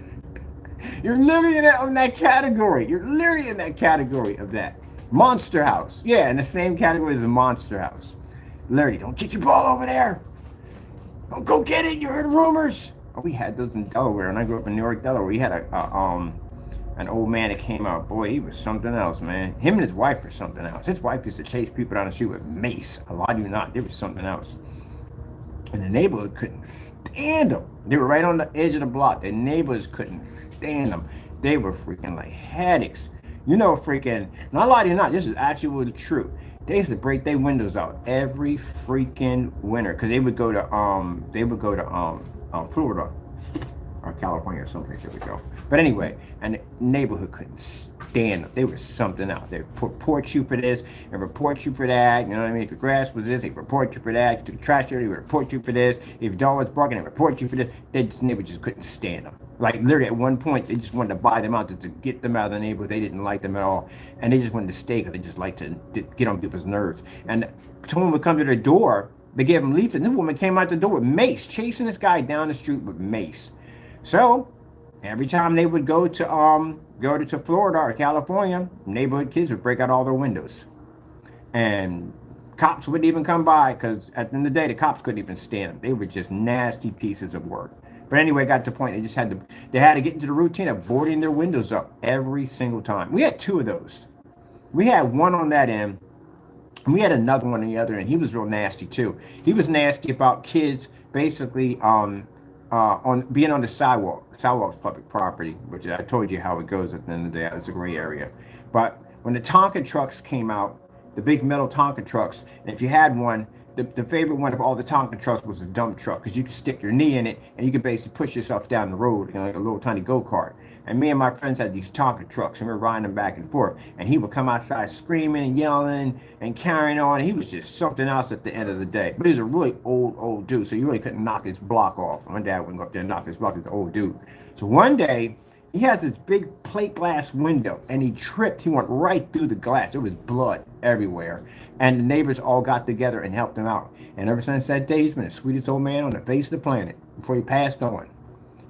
You're literally in that category. You're literally in that category of that. Monster House. Yeah, in the same category as a Monster House. Literally, don't kick your ball over there. Don't go get it. You heard rumors. Oh, we had those in Delaware, and I grew up in New York, Delaware. We had an old man that came out. Boy, he was something else, man. Him and his wife were something else. His wife used to chase people down the street with mace. A lot do not. They were something else. And the neighborhood couldn't stand them. They were right on the edge of the block. The neighbors couldn't stand them. They were freaking like headaches. You know, freaking, not lie to you not, this is actually true. They used to break their windows out every freaking winter because they would go to Florida or California or someplace. Here we go. But anyway, and the neighborhood couldn't stand them. They were something else. They report you for this and report you for that. You know what I mean? If your grass was this, they report you for that. If you took the trash dirty, they would report you for this. If your dog was barking, they report you for this. Neighbors just couldn't stand them. Like literally at one point, they just wanted to buy them out to get them out of the neighborhood. They didn't like them at all. And they just wanted to stay because they just like to get on people's nerves. And someone would come to their door, they gave them leaflets. And this woman came out the door with mace, chasing this guy down the street with mace. So every time they would go to Florida or California, neighborhood kids would break out all their windows. And cops wouldn't even come by because at the end of the day, the cops couldn't even stand them. They were just nasty pieces of work. But anyway, got to the point, they had to get into the routine of boarding their windows up every single time. We had two of those. We had one on that end, and we had another one on the other end. He was real nasty too. He was nasty about kids basically on being on the sidewalk. Sidewalk's public property, which I told you how it goes at the end of the day. It's a gray area. But when the Tonka trucks came out, the big metal Tonka trucks, and if you had one, the favorite one of all the Tonka trucks was a dump truck because you could stick your knee in it and you could basically push yourself down the road, you know, like a little tiny go-kart. And me and my friends had these Tonka trucks and we were riding them back and forth. And he would come outside screaming and yelling and carrying on. He was just something else at the end of the day. But he was a really old dude, so you really couldn't knock his block off. My dad wouldn't go up there and knock his block. He's an old dude. So one day, he has this big plate glass window and he tripped. He went right through the glass. There was blood everywhere. And the neighbors all got together and helped him out. And ever since that day, he's been the sweetest old man on the face of the planet before he passed on.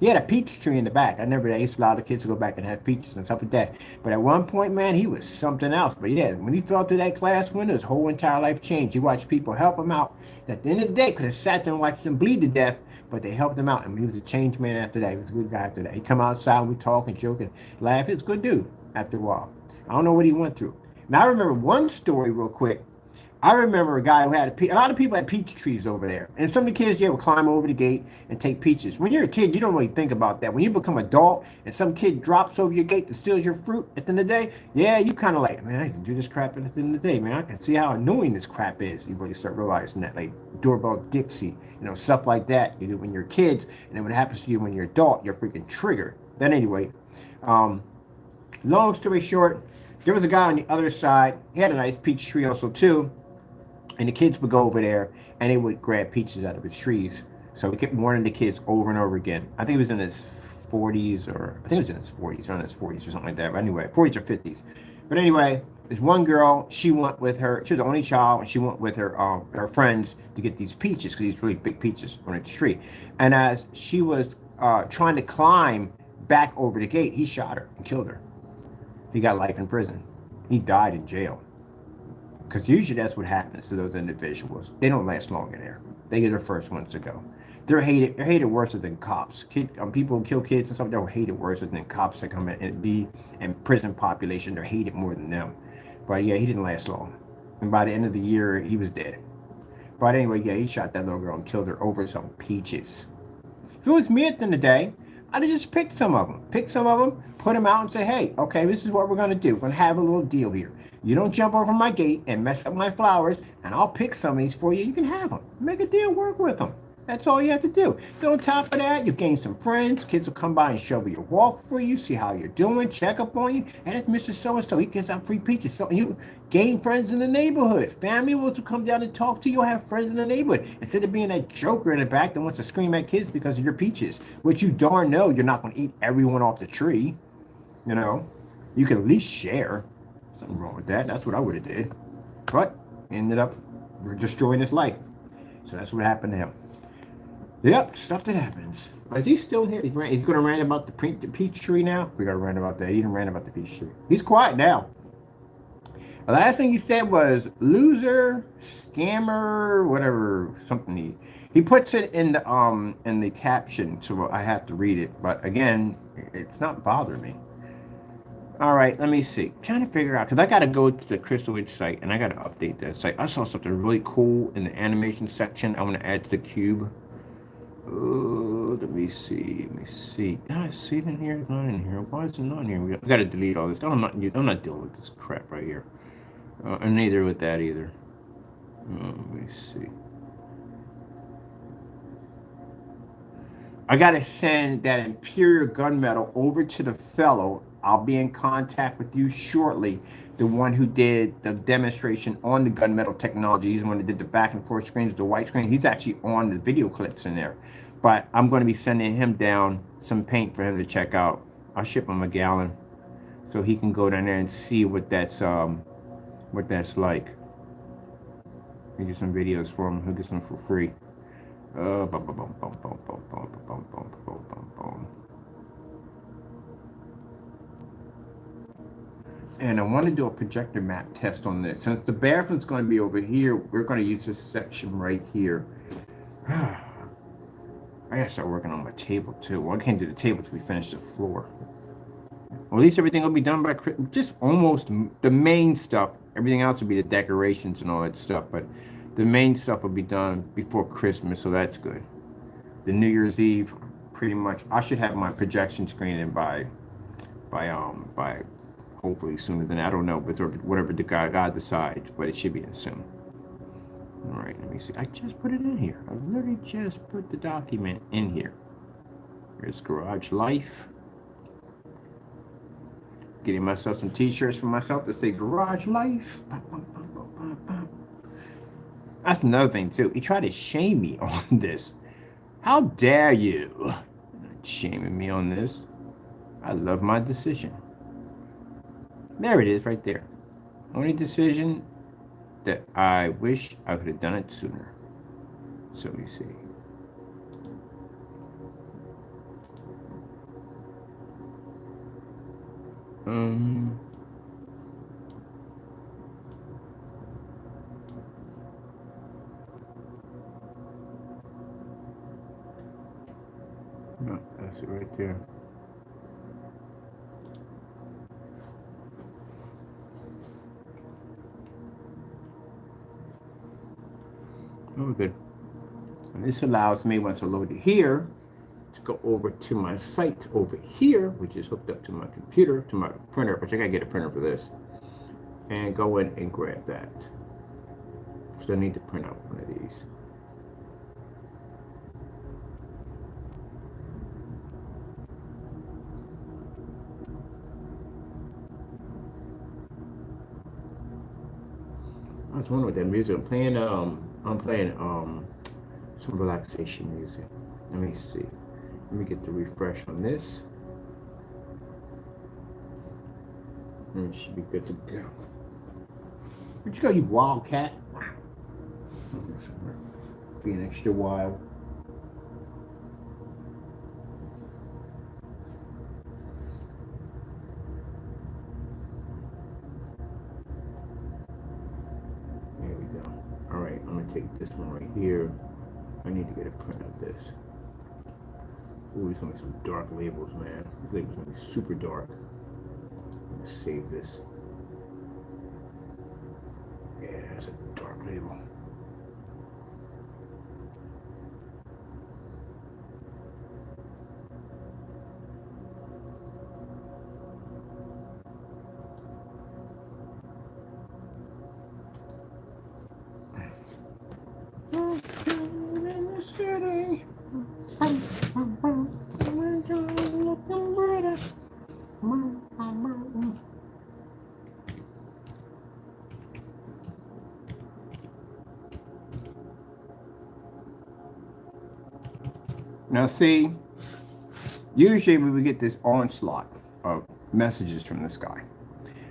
He had a peach tree in the back. I used to allow the kids to go back and have peaches and stuff like that. But at one point, man, he was something else. But yeah, when he fell through that glass window, his whole entire life changed. He watched people help him out. At the end of the day, could have sat there and watched him bleed to death, but they helped him out. And he was a changed man after that. He was a good guy after that. He'd come outside and we talk and joke and laugh. He was a good dude after a while. I don't know what he went through. Now, I remember one story real quick. I remember a guy who had a lot of people had peach trees over there. And some of the kids, would climb over the gate and take peaches. When you're a kid, you don't really think about that. When you become an adult and some kid drops over your gate that steals your fruit at the end of the day, yeah, you kind of like, man, I can do this crap at the end of the day, man. I can see how annoying this crap is. You really start realizing that, like doorbell Dixie, stuff like that. You do when you're kids, and then when it happens to you when you're adult, you're freaking triggered. But anyway, long story short, there was a guy on the other side. He had a nice peach tree also too. And the kids would go over there and they would grab peaches out of his trees. So we kept warning the kids over and over again. I think he was in his 40s around his 40s or something like that. But anyway, 40s or 50s. But anyway, there's one girl, she went with she was the only child, and she went with her friends to get these peaches because these really big peaches on a tree. And as she was trying to climb back over the gate, he shot her and killed her. He got life in prison. He died in jail. Because usually that's what happens to those individuals. They don't last long in there. They get the first ones to go. They're hated worse than cops. People who kill kids and stuff, they're hated worse than cops that come in and be in prison population. They're hated more than them. But yeah, he didn't last long. And by the end of the year, he was dead. But anyway, yeah, he shot that little girl and killed her over some peaches. If it was me at the end of the day, I'd have just picked some of them. Put them out and say, hey, okay, this is what we're going to do. We're going to have a little deal here. You don't jump over my gate and mess up my flowers, and I'll pick some of these for you. You can have them. Make a deal, work with them. That's all you have to do. Then on top of that, you gain some friends. Kids will come by and shovel your walk for you, see how you're doing, check up on you. And it's Mr. So-and-so. He gives out free peaches. So you gain friends in the neighborhood. Family will come down and talk to you. You'll have friends in the neighborhood. Instead of being that joker in the back that wants to scream at kids because of your peaches, which you darn know you're not going to eat everyone off the tree. You know, you can at least share. Something wrong with that. That's what I would have did. But ended up destroying his life. So that's what happened to him. Yep, stuff that happens. Is he still here? He's going to rant about the peach tree now? We got to rant about that. He didn't rant about the peach tree. He's quiet now. The last thing he said was loser, scammer, whatever, something. He puts it in the caption, so I have to read it. But again, it's not bothering me. All right, let me see. I'm trying to figure out, because I got to go to the Crystal Witch site, and I got to update that site. I saw something really cool in the animation section I want to add to the cube. Oh, let me see. I see it in here. It's not in here. Why is it not in here? We got to delete all this. I'm not dealing with this crap right here. And neither with that either. Let me see. I got to send that Imperial gunmetal over to the fellow. I'll be in contact with you shortly. The one who did the demonstration on the gunmetal technology. He's the one that did the back and forth screens, the white screen. He's actually on the video clips in there. But I'm going to be sending him down some paint for him to check out. I'll ship him a gallon so he can go down there and see what that's like. He get some videos for him. He'll get some for free. And I want to do a projector map test on this. Since the bathroom's going to be over here, we're going to use this section right here. I gotta start working on my table too. Well, I can't do the table till we finish the floor. Well, at least everything will be done by just almost the main stuff. Everything else will be the decorations and all that stuff, but the main stuff will be done before Christmas, so that's good. The New Year's Eve, pretty much. I should have my projection screen in by hopefully sooner than I don't know, but whatever the God decides, but it should be in soon. All right, let me see. I just put it in here. I literally just put the document in here. Here's Garage Life. Getting myself some t-shirts for myself that say Garage Life. That's another thing too. He tried to shame me on this. How dare you? You're not shaming me on this. I love my decision. There it is right there. Only decision that I wish I could have done it sooner. So let me see. No, that's it right there. Oh, good. And this allows me, once I load it here, to go over to my site over here, which is hooked up to my computer, to my printer, which I gotta get a printer for this, and go in and grab that. Because I need to print out one of these. I was wondering what that music. I'm playing some relaxation music. Let me see. Let me get the refresh on this. And it should be good to go. Where'd you go, you wild cat? Being extra wild. There we go. All right, I'm gonna take this one right here. I need to get a print of this. Ooh, these gonna be some dark labels, man. These labels gonna be super dark. I'm gonna save this. Yeah, it's a dark label. In the city. Now see, usually we would get this onslaught of messages from this guy.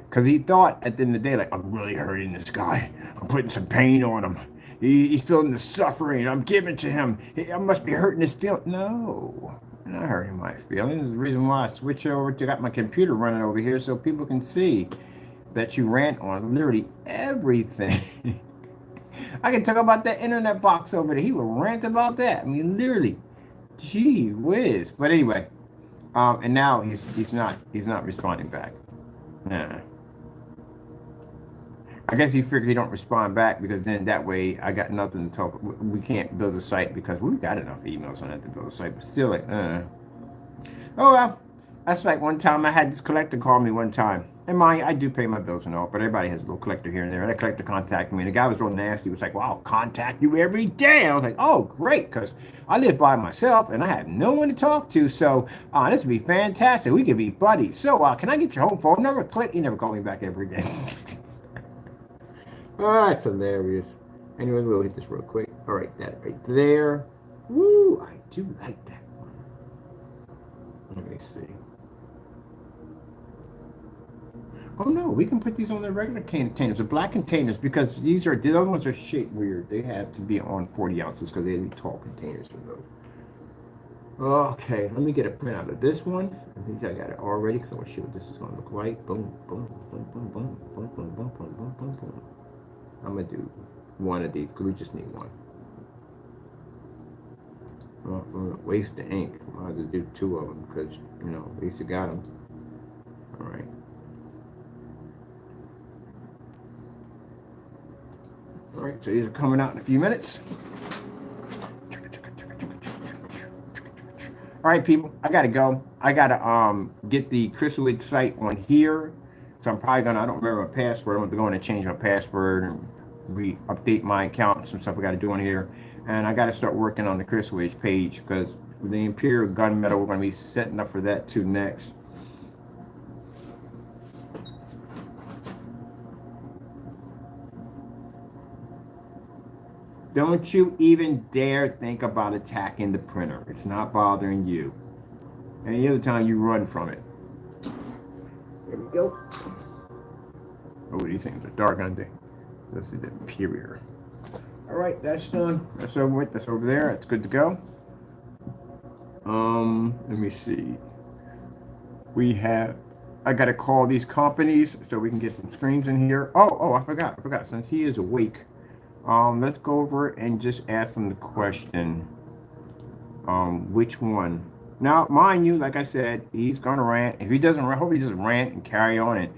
Because he thought at the end of the day, like, I'm really hurting this guy. I'm putting some pain on him. He's feeling the suffering. I'm giving to him. I must be hurting his feelings. No, I'm not hurting my feelings. This is the reason why I switch over to got my computer running over here so people can see that you rant on literally everything. I can talk about that internet box over there. He will rant about that. I mean, literally. Gee whiz. But anyway, and now he's not responding back. Nah. I guess he figured he don't respond back because then that way I got nothing to talk. We can't build a site because we've got enough emails on that to build a site. But still, like, oh well. That's like one time I had this collector call me one time. And mind, I do pay my bills and all, but everybody has a little collector here and there. That collector contacted me, and the guy was real nasty. He was like, well, I'll contact you every day. And I was like, oh, great, because I live by myself, and I have no one to talk to, so this would be fantastic. We could be buddies. So can I get your home phone number? Click. He never called me back every day. Oh, that's hilarious. Anyway, we'll hit this real quick. All right, that right there. Woo, I do like that one. Let me see. Oh no, we can put these on the regular containers, the black containers, because the other ones are shaped weird. They have to be on 40 ounces because they need tall containers for those. Okay, let me get a print out of this one. I think I got it already because I want to show you what this is going to look like. Boom, boom, boom, boom, boom, boom, boom, boom, boom, boom, boom, boom. I'm going to do one of these because we just need one. Well, I'm going to waste the ink. I'll have to do two of them because, at least I got them. All right. All right, so these are coming out in a few minutes. All right, people, I gotta go. I gotta get the Chrysalid site on here. So I'm probably gonna, I don't remember my password. I'm gonna go in and change my password and update my account, some stuff we gotta do on here. And I gotta start working on the Chrysalid page because the Imperial Gunmetal, we're gonna be setting up for that too next. Don't you even dare think about attacking the printer. It's not bothering you. Any other time you run from it. There we go. Oh, these things are dark, aren't they? This is the Imperial. All right, that's done. That's over with. That's over there. It's good to go. Let me see. I got to call these companies so we can get some screens in here. Oh, I forgot. Since he is awake. Let's go over and just ask him the question. Which one? Now, mind you, like I said, he's gonna rant. If he doesn't rant, hopefully he doesn't rant and carry on and,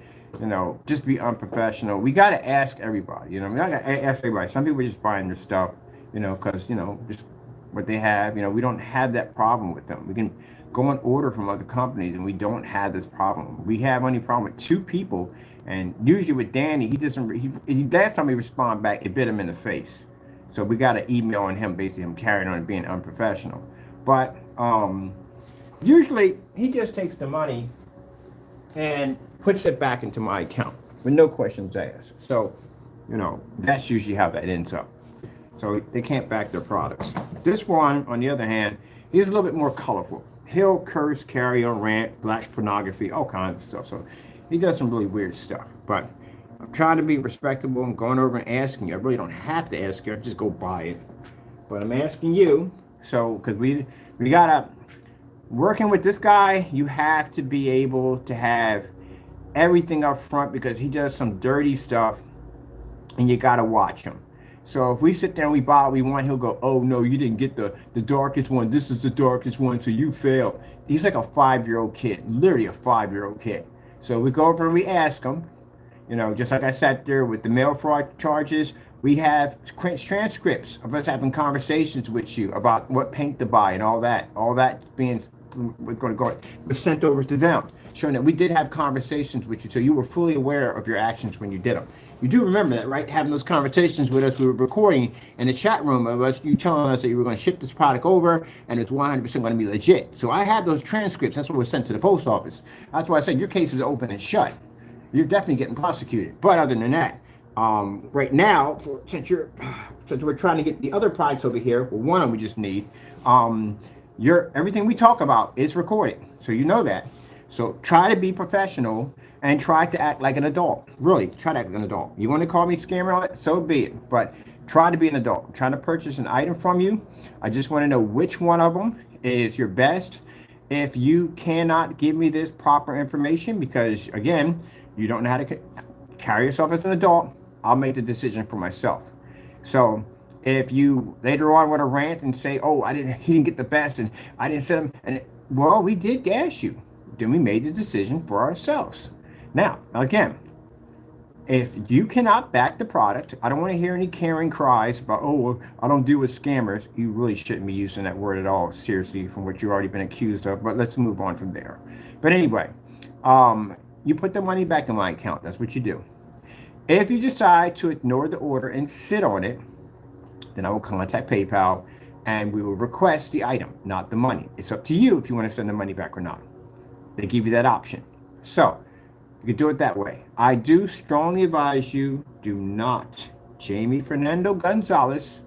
just be unprofessional. We gotta ask everybody, I gotta ask everybody. Some people are just buying their stuff, because, just what they have, we don't have that problem with them. We can go and order from other companies and we don't have this problem. We have only problem with two people. And usually with Danny, last time he responded back, it bit him in the face. So we got an email on him, basically him carrying on and being unprofessional. But usually he just takes the money and puts it back into my account with no questions asked. So, that's usually how that ends up. So they can't back their products. This one, on the other hand, he's a little bit more colorful. He'll curse, carry on, rant, black pornography, all kinds of stuff. So he does some really weird stuff, but I'm trying to be respectable and going over and asking you. I really don't have to ask you. I just go buy it. But I'm asking you, so, because we gotta, working with this guy, you have to be able to have everything up front because he does some dirty stuff and you gotta watch him. So if we sit there and we buy what we want, he'll go, oh no, you didn't get the darkest one. This is the darkest one, so you failed. He's like a 5-year-old kid, literally a 5-year-old kid. So we go over and we ask them, just like I sat there with the mail fraud charges, we have transcripts of us having conversations with you about what paint to buy and all that being, we're going to go, was sent over to them, showing that we did have conversations with you. So you were fully aware of your actions when you did them. You do remember that, right? Having those conversations with us, we were recording in the chat room of us, you telling us that you were going to ship this product over and it's 100% going to be legit. So I have those transcripts. That's what was sent to the post office. That's why I said your case is open and shut. You're definitely getting prosecuted. But other than that, right now, since we're trying to get the other products over here, well, one of them we just need, everything we talk about is recorded, so you know that. So try to be professional and try to act like an adult. Really, try to act like an adult. You want to call me scammer, so be it. But try to be an adult. I'm trying to purchase an item from you. I just want to know which one of them is your best. If you cannot give me this proper information, because again, you don't know how to carry yourself as an adult, I'll make the decision for myself. So if you later on want to rant and say, "Oh, he didn't get the best, and I didn't send him," and well, we did gas you. Then we made the decision for ourselves. Now, again, if you cannot back the product, I don't want to hear any caring cries about, "Oh, well, I don't deal with scammers." You really shouldn't be using that word at all, seriously, from what you've already been accused of. But let's move on from there. But anyway, you put the money back in my account. That's what you do. If you decide to ignore the order and sit on it, then I will contact PayPal and we will request the item, not the money. It's up to you if you want to send the money back or not. They give you that option. So you can do it that way. I do strongly advise you, do not, Jamie Fernando Gonzalez,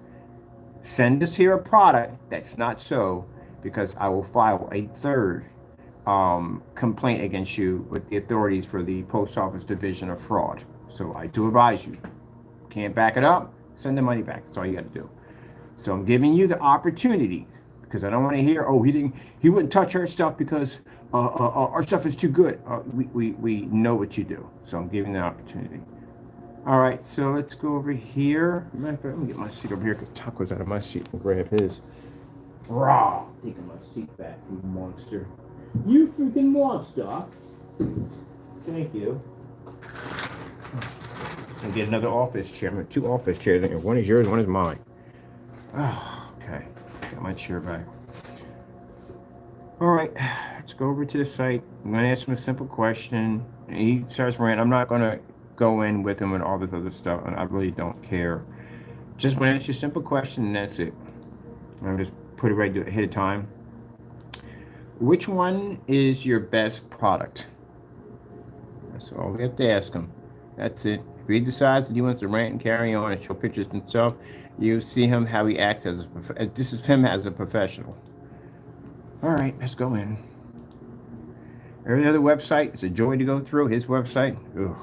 send us here a product that's not so, because I will file a third complaint against you with the authorities for the Post Office Division of Fraud. So I do advise you. Can't back it up, send the money back. That's all you got to do. So I'm giving you the opportunity, because I don't want to hear, "Oh, he wouldn't touch our stuff because our stuff is too good." We know what you do. So I'm giving the opportunity. All right, so let's go over here. Matter of fact, let me get my seat over here, because Taco's out of my seat and grab his. Raw, taking my seat back, you monster. You freaking monster. Thank you. And get another office chair. I'm at 2 office chairs in here. One is yours, one is mine. Oh, okay. Got my chair back. All right, let's go over to the site. I'm going to ask him a simple question. And he starts ranting. I'm not going to go in with him and all this other stuff, and I really don't care. Just want to ask you a simple question, and that's it. I'm just put it right ahead of time. Which one is your best product? That's all we have to ask him. That's it. If he decides that he wants to rant and carry on and show pictures himself, you see him how he acts this is him as a professional. All right, let's go in. Every other website, it's a joy to go through. His website, ugh,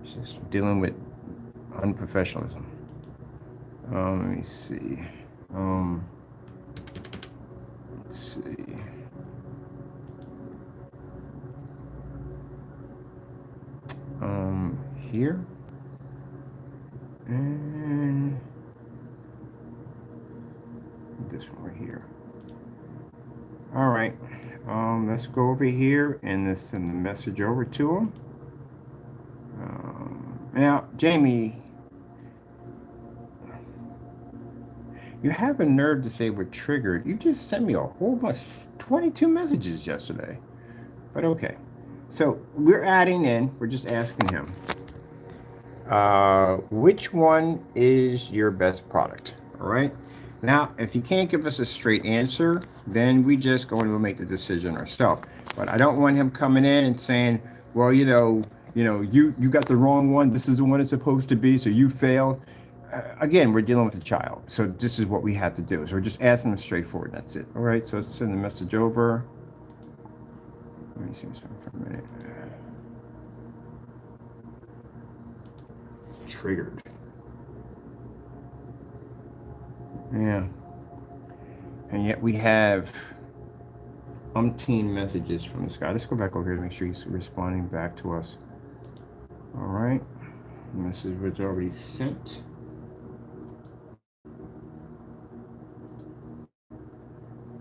it's just dealing with unprofessionalism. Let me see. Let's see. Here. And this one right here. All right. Let's go over here and let's send the message over to him. Now, Jamie, you have a nerve to say we're triggered. You just sent me a whole bunch, 22 messages yesterday. But okay. So we're adding in, we're just asking him, which one is your best product? All right. Now, if you can't give us a straight answer, then we just go and we'll make the decision ourselves. But I don't want him coming in and saying, "Well, you got the wrong one. This is the one it's supposed to be, so you failed." Again, we're dealing with a child, so this is what we have to do. So we're just asking them straightforward. That's it. All right. So let's send the message over. Let me see this for a minute. Triggered. Yeah. And yet we have umpteen messages from this guy. Let's go back over here to make sure he's responding back to us. All right. The message was already sent.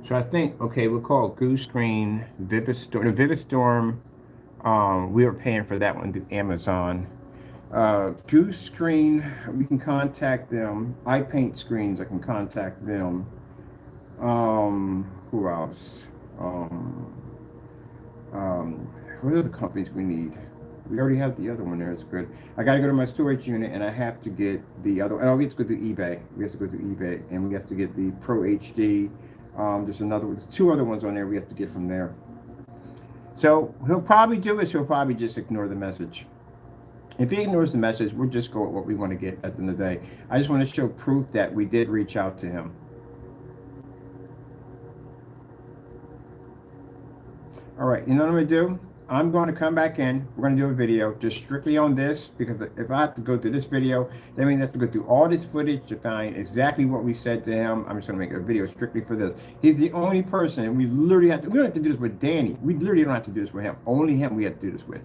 So I think, okay, we'll call Goose Green, Vivid Storm. Vivid Storm, we were paying for that one through Amazon. Goose Screen, we can contact them. I Paint Screens, I can contact them. Who else? What are the companies we need? We already have the other one there. It's good. I got to go to my storage unit, and I have to get the other. Oh, we have to go to eBay. We have to go to eBay, and we have to get the Pro HD. There's 2 other ones on there we have to get from there. So he'll probably just ignore the message. If he ignores the message, we'll just go with what we want to get at the end of the day. I just want to show proof that we did reach out to him. All right, you know what I'm going to do? I'm going to come back in. We're going to do a video just strictly on this, because if I have to go through this video, that means I have to go through all this footage to find exactly what we said to him. I'm just going to make a video strictly for this. He's the only person. We literally have to, we don't have to do this with Danny. We literally don't have to do this with him. Only him we have to do this with.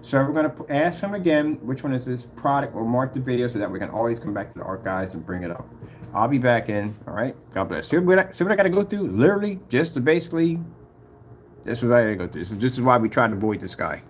So we're going to ask him again, which one is this product, or mark the video so that we can always come back to the archives and bring it up. I'll be back in. All right. God bless. See what I got to go through? Literally just to basically, this is what I got to go through. This is why we try to avoid this guy.